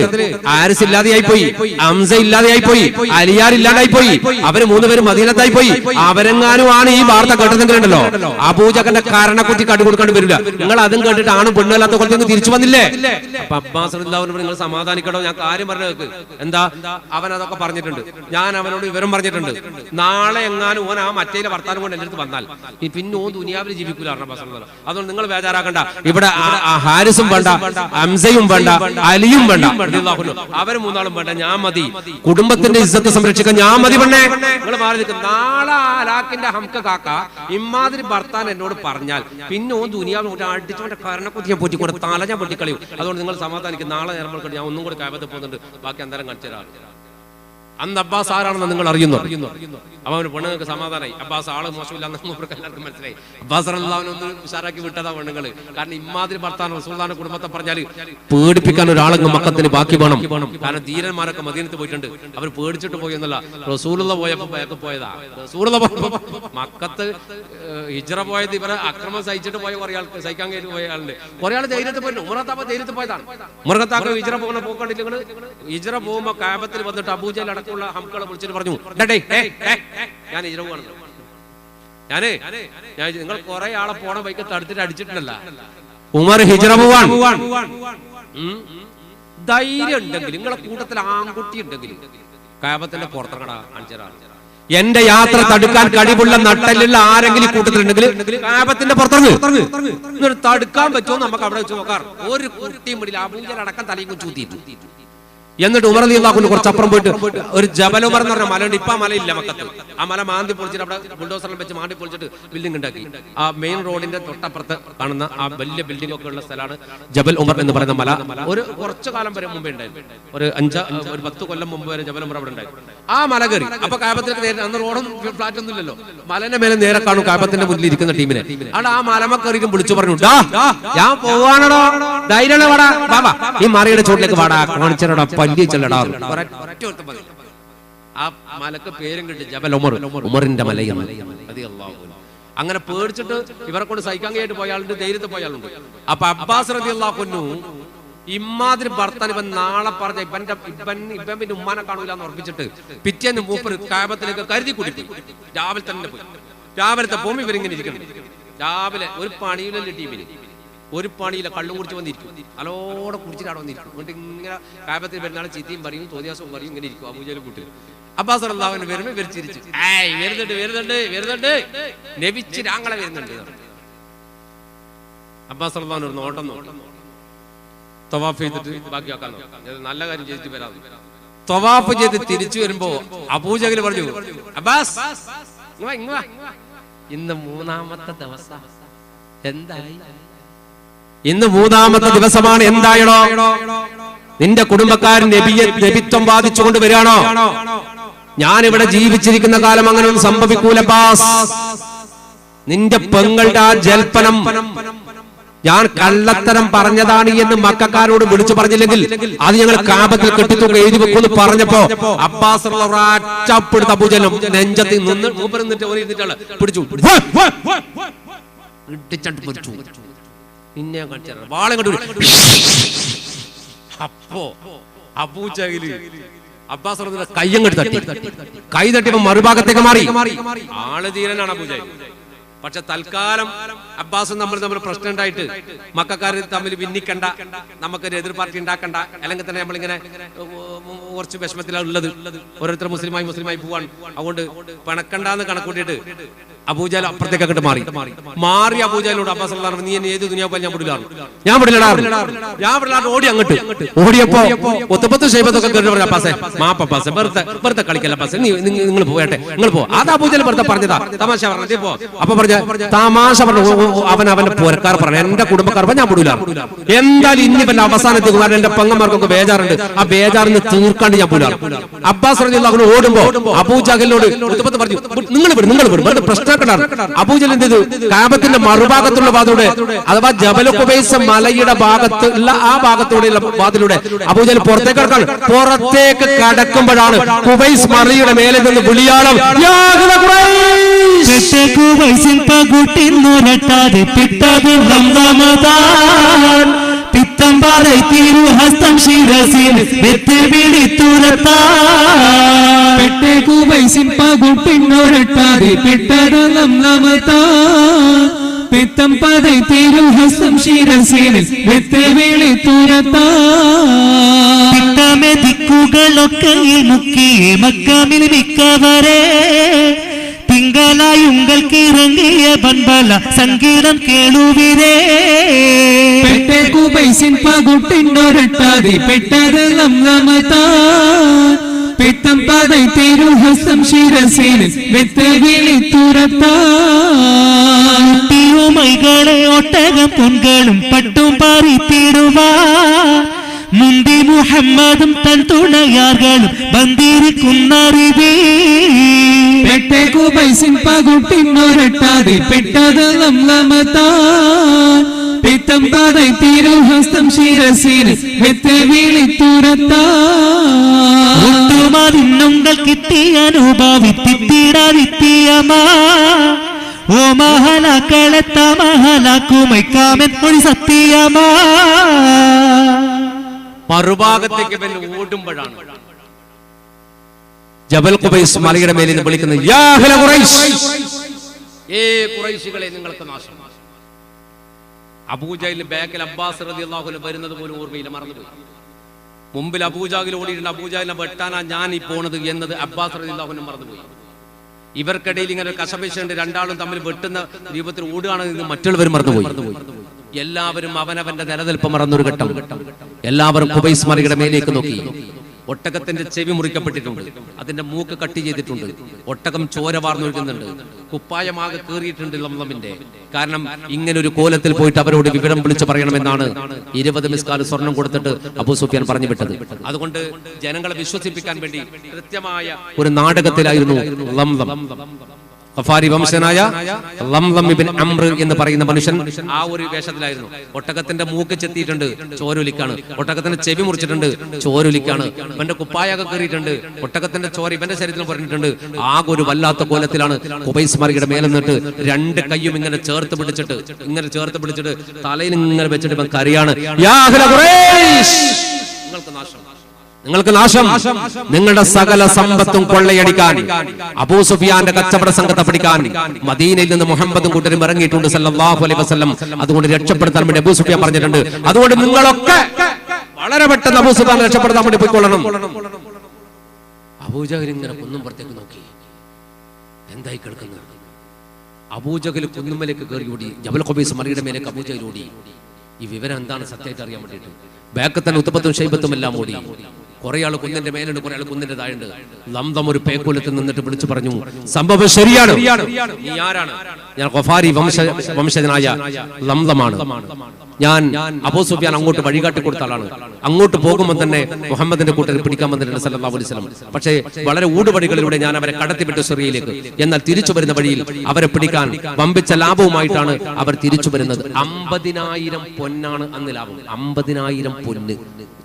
ആരിസ് ഇല്ലാതെയായി പോയി, ഹംസ ഇല്ലാതെയായി പോയി, അലിയാർ ഇല്ലാതായി പോയി, അവര് 3 പേരും മദീനത്തായി പോയി. അവരെങ്ങാനും ആണ് ഈ വാർത്ത കേട്ടതെങ്കിലുണ്ടല്ലോ അബൂജഹലിന്റെ കാരണക്കുറ്റി കണ്ടുകൊടുക്കേണ്ടി വരില്ല. നിങ്ങൾ അതും കേട്ടിട്ട് ആണും പെണ്ണല്ലാത്ത കൊല്ലം തിരിച്ചു വന്നില്ലേ? അപ്പൊ അബ്ബാസ് റളിയല്ലാഹു അൻഹു നിങ്ങൾ സമാധാനിക്കണോ, ഞാൻ കാര്യം പറഞ്ഞു. എന്താ? അവൻ അതൊക്കെ പറഞ്ഞിട്ടുണ്ട്, ഞാൻ അവനോട് വിവരം പറഞ്ഞിട്ടുണ്ട്. നാളെ എങ്ങാനും ഓൻ ആ മറ്റേലെ വർത്താനം കൊണ്ട് എന്റെ അടുത്ത് വന്നാൽ പിന്നെ ഓൻ ദുനിയാവിൽ ജീവിക്കൂല. അതുകൊണ്ട് നിങ്ങൾ ബേജാറാക്കണ്ട. ഇവിടെ ഹാരിസും വേണ്ട, ഹംസയും വേണ്ട, അലിയും വേണ്ട, അവര് 3 ആളും വേണ്ട, ഞാൻ മതി. കുടുംബത്തിന്റെ ഇസ്സത്ത് സംരക്ഷിക്കാൻ ഞാൻ മതി. പെണ്ണേ നിങ്ങൾ മാറി നിൽക്കും. നാളെ അലാക്കിന്റെ ഹംക കാക്ക ഇമാതിരി ഭർത്താൻ എന്നോട് പറഞ്ഞാൽ പിന്നെ ഓൻ ദുനിയാവിൽ അടിച്ചവന്റെ കാരണക്കുത്തി ഞാൻ പൊറ്റിക്കൊണ്ട് തല ഞാൻ പൊട്ടിക്കളയും. അതുകൊണ്ട് നിങ്ങൾ സമാധാനിക്കും. നാളെ നേരം ഞാൻ ഒന്നും കൂടി കാബത്ത് പോകുന്നുണ്ട്, ബാക്കി അന്തരം കാണിച്ചു തരാം. അന്ന് അബ്ബാസ് ആരാണെന്ന് നിങ്ങൾ അറിയുന്നു. അപ്പൊ അവന് പെണ്ണുങ്ങൾക്ക് സമാധാനമായി. അബ്ബാസ് ആള് മോശമില്ലാന്ന് എല്ലാവർക്കും മനസ്സിലായി. അബ്ബാസ് റളിയല്ലാഹു അൻഹു ഒന്ന് ഉഷാറാക്കി വിട്ടതാ പെണ്ണുങ്ങള്. കാരണം ഇമാതിരി ഭർത്താൻ റസൂലുള്ളാഹിന്റെ കുടുംബത്തെ പറഞ്ഞാൽ പേടിപ്പിക്കാൻ ഒരാളെങ്കിലും മക്കത്തിന് ബാക്കി വേണം. കാരണം ധീരന്മാരൊക്കെ മദീനത്ത് പോയിട്ടുണ്ട്. അവർ പേടിച്ചിട്ട് പോയി എന്നല്ല, റസൂലുള്ള പോയപ്പോ ബാക്ക് പോയതാ. റസൂലുള്ള മക്കത്ത് ഹിജ്റ പോയത് ഇവരെ അക്രമം സഹിച്ചിട്ട് പോയ കുറെ ആൾക്ക് സഹിക്കാൻ കഴിഞ്ഞ് പോയ ആളുണ്ട്. കുറെ ആൾ ധൈര്യത്തിൽ പോയി. ഉമറത്താപ്പ ധൈര്യത്തിൽ പോയതാണ്. ഉമറത്താക്ക ഹിജ്റ പോകുന്ന പോക്കണ്ടില്ല. നിങ്ങൾ ഹിജ്റ പോകുമ്പോ കാബത്തിൽ വന്നിട്ട് അബൂജഹൽ അടക്കമുള്ള ഹംകളെ വിളിച്ചിട്ട് പറഞ്ഞു, ഞാൻ ഹിജ്റ പോവാണ്. ഞാൻ നിങ്ങൾ കുറെ ആളെ പോണ ബൈക്ക് തടുത്തിട്ട് അടിച്ചിട്ടുണ്ടല്ല. ഉമർ ഹിജ്റ പോവാൻ ധൈര്യം ഉണ്ടെങ്കിൽ, നിങ്ങളെ കൂട്ടത്തിൽ ആൺകുട്ടി ഉണ്ടെങ്കിൽ കാബത്തിന്റെ പുറത്തിറങ്ങടാ, കാണിച്ചതാണ്. എന്റെ യാത്ര തടുക്കാൻ കഴിവുള്ള നട്ടലുള്ള ആരെങ്കിലും കൂട്ടത്തിലുണ്ടെങ്കിൽ കാബത്തിന്റെ പുറത്തിറങ്ങ്. തടുക്കാൻ പറ്റുമോ നമുക്ക് അവിടെ വെച്ച് നോക്കാം. ഒരു കുട്ടിയും പിടിയില്ല. അബൂജഹൽ അടക്കം തലയും ചൂത്തിയിട്ടു. എന്നിട്ട് ഉമർ റളിയല്ലാഹു അൻഹു കുറച്ചപ്പുറം പോയിട്ട് ഒരു ജബൽ ഉമർ എന്ന് പറഞ്ഞ മലയുണ്ട്. ഇപ്പൊ ആ മലയില്ല മക്കത്ത്. ആ മല മാന്തി പൊളിച്ചിട്ട് അവിടെ ബുൾഡോസറിൽ വെച്ച് മാന്തി പൊളിച്ചിട്ട് ബിൽഡിംഗ് ഉണ്ടാക്കി. ആ മെയിൻ റോഡിന്റെ തൊട്ടപ്പുറത്ത് കാണുന്ന ആ വലിയ ബിൽഡിംഗ് ഒക്കെ ഉള്ള സ്ഥലമാണ് ജബൽ ഉമർ എന്ന് പറയുന്ന മല. ഒരു കുറച്ചു കാലം വരെ മുമ്പേ ഉണ്ടായിരുന്നു. ഒരു 10 കൊല്ലം മുമ്പ് വരെ ജബൽ ഉമർ അവിടെ ഉണ്ടായിരുന്നു. ആ മല കയറി. അപ്പൊ കാബത്തിലേക്ക് നേരെ, അന്ന് റോഡും ഫ്ലാറ്റ് ഒന്നും ഇല്ലല്ലോ, മലന്റെ മേലെ നേരെ കാണും കാബത്തിന്റെ മുന്നിൽ ഇരിക്കുന്ന ടീമിനെ. അവിടെ ആ മലമക്കറിയും വിളിച്ചു പറഞ്ഞു, ഞാൻ പോവാണോ, ധൈര്യം വാടാ, ബാബാ ഈ മറയുടെ ചോട്ടിലേക്ക് വാടാ, കാണിച്ചടാ, പല്ലിച്ചല്ലടാ. ആ മലക്ക് പേരും കിട്ടി ജബൽ ഉമർ, ഉമറിന്റെ മലയാണ്. അങ്ങനെ പേടിച്ചിട്ട് ഇവരെ കൊണ്ട് സഹിക്കാൻ കഴിയായിട്ട് പോയാളുണ്ട്, ധൈര്യത്തിൽ പോയാളുണ്ട്. അപ്പൊ അബ്ബാസ് റളിയല്ലാഹു അൻഹു ഇമാതിരി ഭർത്താൻ ഇവൻ നാളെ പറഞ്ഞ ഇവൻ പിന്നെ ഉമ്മാനെ കാണൂല എന്ന് ഉറപ്പിച്ചിട്ട് പിറ്റേന്ന് മൂപ്പർ കാബത്തിലേക്ക് കരുതി കൂടി രാവിലെ തന്നെ പോയി. രാവിലത്തെ പോകുമ്പോ ഇവരിങ്ങനെ ഇരിക്കണം. രാവിലെ ഒരു പണിയിലല്ലേ ടീമിന്, ഒരു പണിയില്ല, കള്ളും കുടിച്ച് വന്നിരിക്കും. അലോടെ കുടിച്ചിട്ട് അവിടെ വന്നിരിക്കും. എന്നിട്ട് ഇങ്ങനെ കാബത്തിൽ വരുന്നാളെ ചീത്തയും പറയും, തോന്നിയാസവും പറയും, ഇങ്ങനെ ഇരിക്കും അബൂജഹൽ കൂട്ടി. അബ്ബാസ് റളിയല്ലാഹു അൻഹു വരുമ്പോ ഇവർ ചിരിച്ചു, വരുന്നുണ്ട് നബിച്ച് ഞങ്ങളെ വരുന്നുണ്ട്. അബ്ബാസ് റളിയല്ലാഹു അൻഹു നോട്ടം തവാഫ് ചെയ്തിട്ട് ബാക്കിയാക്കാൻ നല്ല കാര്യം ചെയ്തിട്ട് വരാം. തവാഫ് ചെയ്ത് തിരിച്ചു വരുമ്പോ അബൂജഹൽ പറഞ്ഞു, അബ്ബാസ് ഇന്ന് 3-ാമത്തെ ദിവസം എന്തായി? ഇന്ന് 3-ാമത്തെ ദിവസമാണ്. എന്തായണോ നിന്റെ കുടുംബക്കാരൻ നബിത്വം ബാധിച്ചുകൊണ്ട് വരികയാണോ? ഞാൻ ഇവിടെ ജീവിച്ചിരിക്കുന്ന കാലം അങ്ങനെയൊന്നും സംഭവിക്കൂല ബാസ്. നിന്റെ പെങ്ങളുടെ ആ ജൽപ്പനം ഞാൻ കള്ളത്തരം പറഞ്ഞതാണ് എന്ന് മക്കാരോട് വിളിച്ചു പറഞ്ഞില്ലെങ്കിൽ അത് ഞങ്ങൾ കാബത്തിൽ കെട്ടിത്തൂക്ക എഴുതി വെക്കുമെന്ന് പറഞ്ഞപ്പോ അബ്ബാസ് ഒറ്റപ്പെടുത്ത അബൂജഹലും നെഞ്ചത്തിൽ നിന്ന് പിടിച്ചു നിന്നെ വാളെ കണ്ടു. അപ്പോ അബൂജഹല് അബ്ബാസ് കയ്യങ്ങെടുത്ത് തട്ടി. കൈ തട്ടിയപ്പോ മറുഭാഗത്തേക്ക് മാറി. ആള് ധീരനാണ് അബൂജഹൽ. പക്ഷെ തൽക്കാലം അബ്ബാസും നമ്മൾ തമ്മിൽ പ്രശ്നം ഉണ്ടായിട്ട് മക്കാർ തമ്മിൽ ഭിന്നിക്കണ്ട, നമുക്കൊരു എതിർ പാർട്ടി ഉണ്ടാക്കണ്ട, അല്ലെങ്കിൽ തന്നെ നമ്മളിങ്ങനെ കുറച്ച് വിഷമത്തിലാണ് ഉള്ളത്. ഓരോരുത്തർ മുസ്ലിമായി പോവാണ്. അതുകൊണ്ട് പണക്കണ്ടെന്ന് കണക്കൂട്ടിയിട്ട് അബൂജഹൽ അപ്പുറത്തേക്ക് അങ്ങോട്ട് മാറി അബൂജഹലിനോട് അബ്ബാസ് നീ എന്നെ ഏത് ദുനിയാവ് ഞാൻ വിടില്ലാ ഓടി അങ്ങോട്ട്. ഓടിയപ്പോ ഒത്തപ്പത്ത് ഷൈബത്തൊക്കെ കേട്ട് പറഞ്ഞു അബ്ബാസെ മാപ്പേ വെറുതെ കളിക്കല്ല അബ്ബാസെ, നിങ്ങൾ പോയട്ടെ, നിങ്ങൾ പോ. അത് അബൂജഹൽ വെറുതെ പറഞ്ഞതാ, തമാശ പറഞ്ഞത്. പോ. അപ്പൊ പറഞ്ഞ തമാശ പറഞ്ഞു അവന്റെ പുരക്കാർ പറഞ്ഞു എന്റെ കുടുംബക്കാർ ഞാൻ വിടൂല. എന്തായാലും ഇന്നിപ്പന്റെ അവസാനത്തേക്ക് കാരണം എന്റെ പെങ്ങന്മാർക്കൊക്കെ ബേജാറുണ്ട്, ആ ബേജാറിന് തീർക്കാണ്ട് ഞാൻ വിടാം. അബ്ബാസ് അങ്ങനെ ഓടുമ്പോ അബൂജഹലിനോട് ഒത്തപ്പത്ത് പറഞ്ഞു നിങ്ങൾ വിടും പ്രശ്നം. അബൂജഹൽ എന്ത് ചെയ്തു? കാബത്തിന്റെ മറുഭാഗത്തുള്ള വാതിലൂടെ അഥവാ ജബൽ ഖുബൈസ് മലയുടെ ഭാഗത്തുള്ള ആ ഭാഗത്തൂടെയുള്ള വാതിലൂടെ അബൂജഹൽ പുറത്തേക്ക് കടക്കാൻ. പുറത്തേക്ക് കടക്കുമ്പോഴാണ് ഖുബൈസ് മലയുടെ മേലെ നിന്ന് വിളിയാളം പിത്തം പതൈ തിരുഹസ്തം ശിരസീനിൽ വെത്തേവിളി തുരത്താമെ ദിക്കുകളൊക്കെ മുക്കി മക്കാമിൽ മിക്കവരെ തിങ്കളായുങ്ങൾക്ക് ഇറങ്ങിയ പൻപല സംഗീതം കേളുവിരേ. പെട്ടെ കുബൈസിൻ പകുട്ടിന്നൊരട്ടാതി പെട്ടത് ലംലമതാ പിത്തം പതൈ തിരുഹസ്തം ശിരസീനിൽ വെത്തേവിളി തുരത്താമൈകളെ ഒട്ടകം പൊൻകളും പട്ടും പറിത്തിടുവാ മുന്തി മുഹമ്മദും തൻ തുണയാർകളും ബന്ധിരിക്കുന്നറിവേ. പെട്ടെ കുബൈസിൻ പകുട്ടിന്നൊരട്ടാതി പെട്ടത് ലംലമതാ പിത്തം പതൈ തിരുഹസ്തം ശിരസീനിൽ വെത്തേവിളി തുരത്താമതിന്നുങ്ങൾ കിട്ടിയ അനുഭവിത്തിടാതിത്തിയമാ ഓ മഹലാക്കളെത്ത മഹലാക്കുമൈക്കാമെൻ മൊഴി സത്യമാ. മറുഭാഗത്തേക്ക് ഓടുമ്പോഴാണ് ജബൽ ഖുബൈസ് മലയുടെ മേലിൽ നിന്ന് വിളിക്കുന്നത് യാ അഹ്ല ഖുറൈശ്, ഏ ഖുറൈശികളെ നിങ്ങൾക്ക് നാശം. അബൂജഹലിന്റെ ബാക്കിൽ അബ്ബാസ് റളിയല്ലാഹു അൻഹു വരുന്നത് പോലും ഓർമ്മയില്ല, മറന്നുപോയി. മുമ്പിൽ അബൂജഹൽ ഓടിയിട്ടുണ്ട്, അബൂജഹലിനെ വെട്ടാനാ ഞാൻ ഈ പോണത് എന്നത് അബ്ബാസ് റളിയല്ലാഹു അൻഹു മറന്നുപോയി. ഇവർക്കിടയിൽ ഇങ്ങനെ ഒരു കശപിശുണ്ട്, രണ്ടാളും തമ്മിൽ വെട്ടുന്ന രൂപത്തിൽ ഓടുകയാണെന്ന് മറ്റുള്ളവരും മറന്നുപോയി. എല്ലാവരും അവനവന്റെ നിലനിൽപ്പ് മറന്നൊരു ഘട്ടം. എല്ലാവരും ഖുബൈസ് മലയുടെ മേലേക്ക് നോക്കി. ഒട്ടകത്തിന്റെ ചെവി മുറിക്കപ്പെട്ടിട്ടുണ്ട്, അതിന്റെ മൂക്ക് കട്ട് ചെയ്തിട്ടുണ്ട്, ഒട്ടകം ചോര വാർന്നൊഴുകുന്നുണ്ട്, കുപ്പായമാകെ കീറിയിട്ടുണ്ട് ലംലമിന്റെ. കാരണം ഇങ്ങനെ ഒരു കോലത്തിൽ പോയിട്ട് അവരോട് വിവരം വിളിച്ചു പറയണമെന്നാണ് 20 മിസ്കാൽ സ്വർണം കൊടുത്തിട്ട് അബൂ സുഫിയാൻ പറഞ്ഞു വിട്ടത്. അതുകൊണ്ട് ജനങ്ങളെ വിശ്വസിപ്പിക്കാൻ വേണ്ടി കൃത്യമായ ഒരു നാടകത്തിലായിരുന്നു ലംലം. ഖഫാരി വംശനായ ലംലം ഇബ്നു അംർ എന്ന് പറയുന്ന മനുഷ്യൻ ആ ഒരു വേഷത്തിലായിരുന്നു. ഒട്ടകത്തിന്റെ മൂക്ക് ചെത്തിയിട്ടുണ്ട്, ചോരൊലിക്കാണ്. ഒട്ടകത്തിന്റെ ചെവി മുറിച്ചിട്ടുണ്ട്, ചോരൊലിക്കാണ്. ഇവന്റെ കുപ്പായൊക്കെ കയറിയിട്ടുണ്ട്, ഒട്ടകത്തിന്റെ ചോര ഇവന്റെ ശരീരത്തിൽ പറഞ്ഞിട്ടുണ്ട്. ആകെ ഒരു വല്ലാത്ത കോലത്തിലാണ് ഖുബൈസ് മലയുടെ മേലെ നിന്നിട്ട് രണ്ട് കൈയും ഇങ്ങനെ ചേർത്ത് പിടിച്ചിട്ട് തലയിൽ ഇങ്ങനെ വെച്ചിട്ട് ഇവൻ കരയാണ്, യാ അഹ്ല ഖുറൈശ്, നിങ്ങൾക്ക് നാശം, നിങ്ങൾക്ക് നാശം, നിങ്ങളുടെ സകല സമ്പത്തും കൊള്ളയടിക്കാൻ അബൂ സുഫിയാന്റെ കച്ചവട സംഘത്തെ പിടിക്കാൻ മദീനയിൽ നിന്ന് മുഹമ്മദും കൂട്ടരും ഇറങ്ങിയിട്ടുണ്ട് സല്ലല്ലാഹു അലൈഹി വസല്ലം. അതുകൊണ്ട് രക്ഷപ്പെടുത്താൻ വേണ്ടി അബൂ സുഫിയാൻ പറഞ്ഞിട്ടുണ്ട്, അതുകൊണ്ട് നിങ്ങളൊക്കെ വളരെ പെട്ടെന്ന് അബൂ സുഫിയാൻ രക്ഷപ്പെടുത്താൻ വേണ്ടി പോയിക്കൊള്ളണം. അബൂജഹൽ ഇങ്ങനെ കുന്നും പുറത്തേക്ക് നോക്കി, എന്തായി കിടക്കുന്നത്? അബൂജഹൽ കുന്നുമലേക്ക് കയറി ഓടി, ജബൽ ഖുബൈസ് മലയുടെ മേലേക്ക് അബൂജഹൽ ഓടി. ഈ വിവരം എന്താണ് സത്യമായിട്ട് അറിയാൻ വേണ്ടിയിട്ട് ബാക്ക് തന്നെ ഉത്തപ്പത്തും ഷൈബത്തും എല്ലാം ഓടി. കുറെ ആൾ കുന്നിന്റെ മേലുണ്ട്, കുറെ ആൾ കുന്നിന്റെ താഴുണ്ട്. ലംദം ഒരു പേക്കോലത്തിൽ നിന്നിട്ട് വിളിച്ചു പറഞ്ഞു, സംഭവം ശരിയാണ്. നീ ആരാണ്? ഞാൻ ഖഫാരി വംശജനായ ലംദമാണ്. ഞാൻ അബൂ സുഫിയാൻ അങ്ങോട്ട് വഴികാട്ടി കൊടുത്ത ആളാണ്. അങ്ങോട്ട് പോകുമ്പോൾ തന്നെ മുഹമ്മദിന്റെ കൂട്ടരെ പിടിക്കാൻ വന്നിട്ടുണ്ട് സല്ലല്ലാഹു അലൈഹി വസല്ലം. പക്ഷേ വളരെ ഊടുവഴികളിലൂടെ ഞാൻ അവരെ കടത്തിവിട്ടു സിറിയയിലേക്ക്. എന്നാൽ തിരിച്ചു വരുന്ന വഴിയിൽ അവരെ പിടിക്കാൻ വമ്പിച്ച ലാഭവുമായിട്ടാണ് അവർ തിരിച്ചു വരുന്നത്. 50,000 പൊന്നാണ് അന്ന് ലാഭം. 50,000 പൊന്ന്,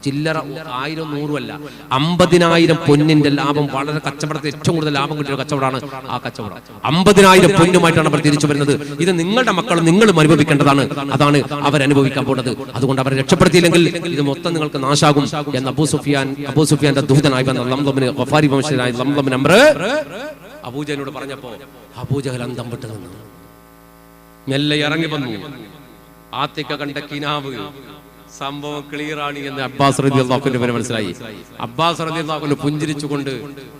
ചില്ലറ 1000 100 അല്ല, 50,000 പൊന്നിന്റെ ലാഭം. വളരെ കച്ചവടത്തിൽ ഏറ്റവും കൂടുതൽ ലാഭം കിട്ടിയ കച്ചവടമാണ് ആ കച്ചവടം. 50,000 പൊന്നുമായിട്ടാണ് അവർ തിരിച്ചു വരുന്നത്. ഇത് നിങ്ങളുടെ മക്കളും നിങ്ങളും അനുഭവിക്കേണ്ടതാണ്. അതാണ് അവരനുഭവിക്കാൻ പോകുന്നത്. അതുകൊണ്ട് അവരെ രക്ഷപ്പെടുത്തിയില്ലെങ്കിൽ ഇത് മൊത്തം നിങ്ങൾക്ക് നാശാകും എന്ന് അബൂസുഫിയാന്റെ ദൂതനായി വന്ന ലംദമിന് ഖഫാരി വംശജനായ ലംദമിന് അംർ അബൂജഹലിനോട് പറഞ്ഞപ്പോ അബൂജഹൽ അന്തം വിട്ടു നിന്നു. മെല്ലെ ഇറങ്ങി വന്നു. ആത്തിക്ക കണ്ട കിനാവ് സംഭവം ക്ലിയറാണ് എന്ന് അബ്ബാസ് റളിയല്ലാഹു അൻഹു മനസ്സിലായി. അബ്ബാസ് റളിയല്ലാഹു അൻഹു പുഞ്ചിരിച്ചുകൊണ്ട്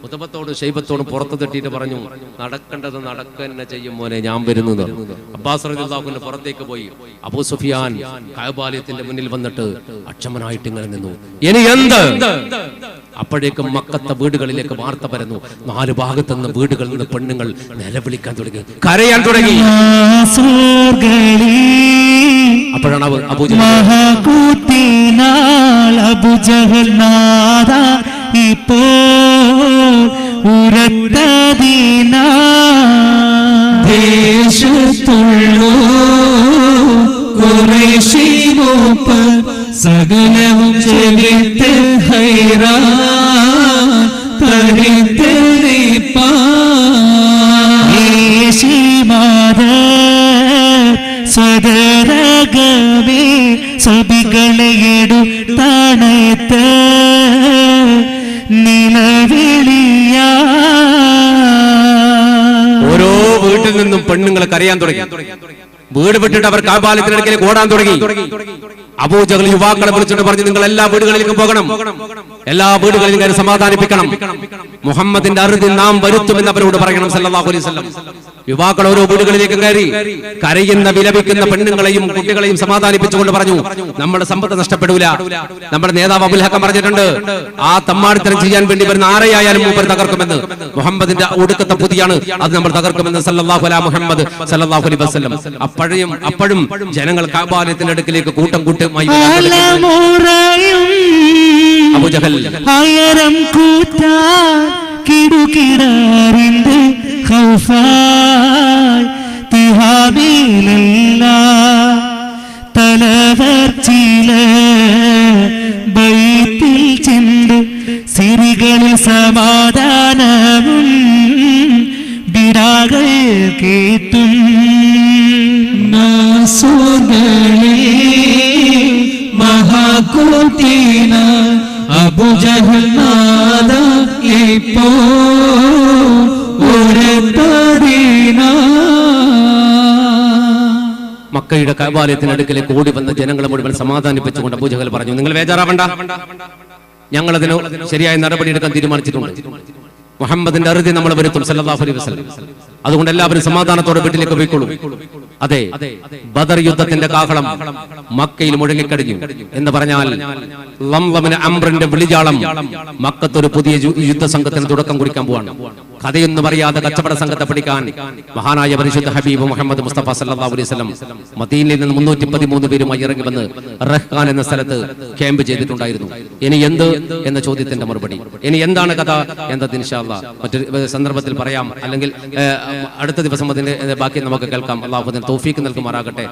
ഉതബത്തോടും ശൈബത്തോടും പുറത്തു തട്ടിയിട്ട് പറഞ്ഞു, നടക്കേണ്ടത് നടക്കുക ചെയ്യും മോനെ, ഞാൻ വരുന്നത്. അബ്ബാസ് റളിയല്ലാഹു അൻഹു പുറത്തേക്ക് പോയി. അബൂ സുഫിയാൻ കഅബാലയത്തിന്റെ മുന്നിൽ വന്നിട്ട് അക്ഷമനായിട്ട് ഇങ്ങനെ നിന്നു. ഇനി എന്ത്? അപ്പോഴേക്കും മക്കത്തെ വീടുകളിലേക്ക് വാർത്ത പരന്നു. 4 ഭാഗത്തു നിന്ന് വീടുകളിൽ നിന്ന് പെണ്ണുങ്ങൾ നിലവിളിക്കാൻ തുടങ്ങി, കരയാൻ തുടങ്ങി. അപ്പോഴാണ് അബൂജഹൽ നാദാ ഇപ്പോ ഉരത്തദീന ദേശത്തുള്ളൂ ഖുറൈശി മൂപ്പ് സകലവും ചെവിട്ട് ഹൈറാ തരിത്തരിപ്പാ സ്വദരകമേ സബികളെടു തണയത്ത് നിലവിളിയ. ഓരോ വീട്ടിൽ നിന്നും പെണ്ണുങ്ങൾ കരയാൻ തുടങ്ങി. വീട് വിട്ടിട്ട് അവർ കഅബാലയത്തിനടുക്കലേക്ക് ഓടാൻ തുടങ്ങി. അബൂജഹൽ യുവാക്കളെ വിളിച്ചിട്ട് പറഞ്ഞു, നിങ്ങൾ എല്ലാ വീടുകളിലേക്കും പോകണം, എല്ലാ വീടുകളിലും കയറി സമാധാനിപ്പിക്കണം, മുഹമ്മദിന്റെ അറുതി നാം വരുത്തുമെന്ന് അവരോട് പറയണം സല്ലല്ലാഹു അലൈഹി വസല്ലം. യുവാക്കൾ ഓരോ വീടുകളിലേക്ക് കയറി കരയുന്ന വിലപിക്കുന്ന പെണ്ണുങ്ങളെയും കുട്ടികളെയും സമാധാനിപ്പിച്ചുകൊണ്ട് പറഞ്ഞു, നമ്മുടെ സമ്പത്ത് നഷ്ടപ്പെടൂല. നമ്മുടെ നേതാവ് അബുൽ ഹക്കം പറഞ്ഞിട്ടുണ്ട്, ആ തമ്മാടിത്തരം ചെയ്യാൻ വേണ്ടി വരുന്ന ആരെയായാലും മൂപ്പർ തകർക്കുമെന്ന്. മുഹമ്മദിന്റെ ഒടുക്കത്തെ പുതിയാണ്, അത് നമ്മൾ തകർക്കുമെന്ന് സല്ലല്ലാഹു അലാ മുഹമ്മദ് സല്ലല്ലാഹു അലൈഹി വസല്ലം. അപ്പോഴും ജനങ്ങൾ കഅബാലയത്തിന്റെ അടുക്കിലേക്ക് കൂട്ടം കൂട്ടമായി അബൂജഹൽ ആയിരം കൂറ്റാ കിടുകിടാറിന്റെ ഖൗഫായ് തിഹാബിലല്ല തലവർച്ചില ബൈത്തിൽ ചിന്ത് സിരികളിൽ സമാധാനവും ബിടാകൾ കേട്ടും മഹാകൂട്ടീന അബൂജഹൽ നാദാ ഇപ്പോ ഉരത്തദീന. മക്കയുടെ കഅബാലയത്തിന്റെ അടുക്കലേക്ക് ഓടി വന്ന ജനങ്ങളെ മുഴുവൻ സമാധാനിപ്പിച്ചുകൊണ്ട് അബൂജഹൽ പറഞ്ഞു, നിങ്ങൾ ബേജാറാവണ്ട, ഞങ്ങൾ അതിന് ശരിയായ നടപടിയെടുക്കാൻ തീരുമാനിച്ചിട്ടുണ്ട്. മുഹമ്മദിന്റെ അറുതി നമ്മൾ വരുത്തും സല്ലല്ലാഹു അലൈഹി വസല്ലം. അതുകൊണ്ട് എല്ലാവരും സമാധാനത്തോടെ വീട്ടിലേക്ക് പോയിക്കൊള്ളൂ. അതെ, ബദർ യുദ്ധത്തിന്റെ കാഹളം മക്കയിൽ മുഴങ്ങിക്കഴിഞ്ഞു എന്ന് പറഞ്ഞാൽ ലംലമിന് അംറിന്റെ വിളിജാളം മക്കത്തൊരു പുതിയ യുദ്ധസംഘത്തിന് തുടക്കം കുറിക്കാൻ പോവാണ്. കഥയൊന്നും അറിയാതെ കച്ചവട സംഘത്തെ പിടിക്കാൻ മഹാനായ പരിശുദ്ധ ഹബീബ് മുഹമ്മദ് മുസ്തഫ സല്ലല്ലാഹു അലൈഹി വസല്ലം മദീനയിൽ നിന്ന് 313 പേരുമായി ഇറങ്ങി വന്ന് റഹ്ഖാൻ എന്ന സ്ഥലത്ത് ക്യാമ്പ് ചെയ്തിട്ടുണ്ടായിരുന്നു. ഇനി എന്ത് എന്ന ചോദ്യത്തിന്റെ മറുപടി, ഇനി എന്താണ് കഥ എന്നത് ഇൻഷാ അല്ലാഹ് മറ്റൊരു സന്ദർഭത്തിൽ പറയാം, അല്ലെങ്കിൽ അടുത്ത ദിവസം അതിന്റെ ബാക്കി നമുക്ക് കേൾക്കാം. അല്ലാഹു അതിന് തൗഫീഖ് നൽകുമാറാകട്ടെ.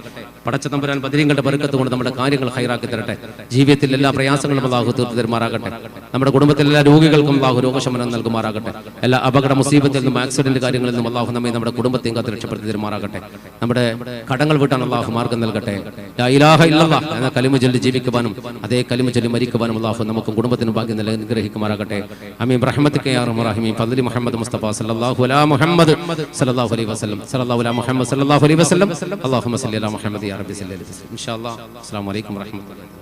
പടച്ച തമ്പുരാൻ ബദരീങ്ങളുടെ ബർക്കത്ത് കൊണ്ട് നമ്മുടെ കാര്യങ്ങൾ ഹൈറാക്കി തരട്ടെ. ജീവിതത്തിൽ എല്ലാ പ്രയാസങ്ങളും അല്ലാഹു തീർത്തു തരുമാറാകട്ടെ. നമ്മുടെ കുടുംബത്തിലെ എല്ലാ രോഗികൾക്കും അല്ലാഹു രോഗശമനം നൽകുമാറാകട്ടെ. എല്ലാ അപകട മുസീബത്തിൽ നിന്നും ആക്സിഡന്റ് കാര്യങ്ങളിൽ നിന്നും അല്ലാഹു നമ്മെ നമ്മുടെ കുടുംബത്തെയും കാത്ത് രക്ഷപ്പെടുത്തി തരുമാറാകട്ടെ. നമ്മുടെ കടങ്ങൾ വീട്ടാൻ അല്ലാഹു മാർഗ്ഗം നൽകട്ടെ. ലാ ഇലാഹ ഇല്ലല്ലാഹ് എന്ന കലിമ ചൊല്ലി ജീവിക്കുവാനും അതേ കലിമ ചൊല്ലി മരിക്കുവാനും അല്ലാഹു നമുക്കും കുടുംബത്തിനും ഭാഗ്യം നൽകി അനുഗ്രഹിക്കുമാറാകട്ടെ. ആമീൻ ബിറഹ്മതിക യാ അർഹമർ റഹീമീൻ ഫദ്ലി മുഹമ്മദ് മുസ്തഫ സല്ലല്ലാഹു അലാ മുഹമ്മദ് സല്ലല്ലാഹു അലൈഹി വസല്ലം സല്ലല്ലാഹു അലാ മുഹമ്മദ് സല്ലല്ലാഹു അലൈഹി വസല്ലം. അല്ലാഹുമ്മ സല്ലി അലാ മുഹമ്മദ് യാ റബ്ബി സല്ലി അലൈഹി വസല്ലം. ഇൻഷാ അല്ലാഹ്. അസ്സലാമു അലൈക്കും വറഹ്മത്തുള്ളാഹി.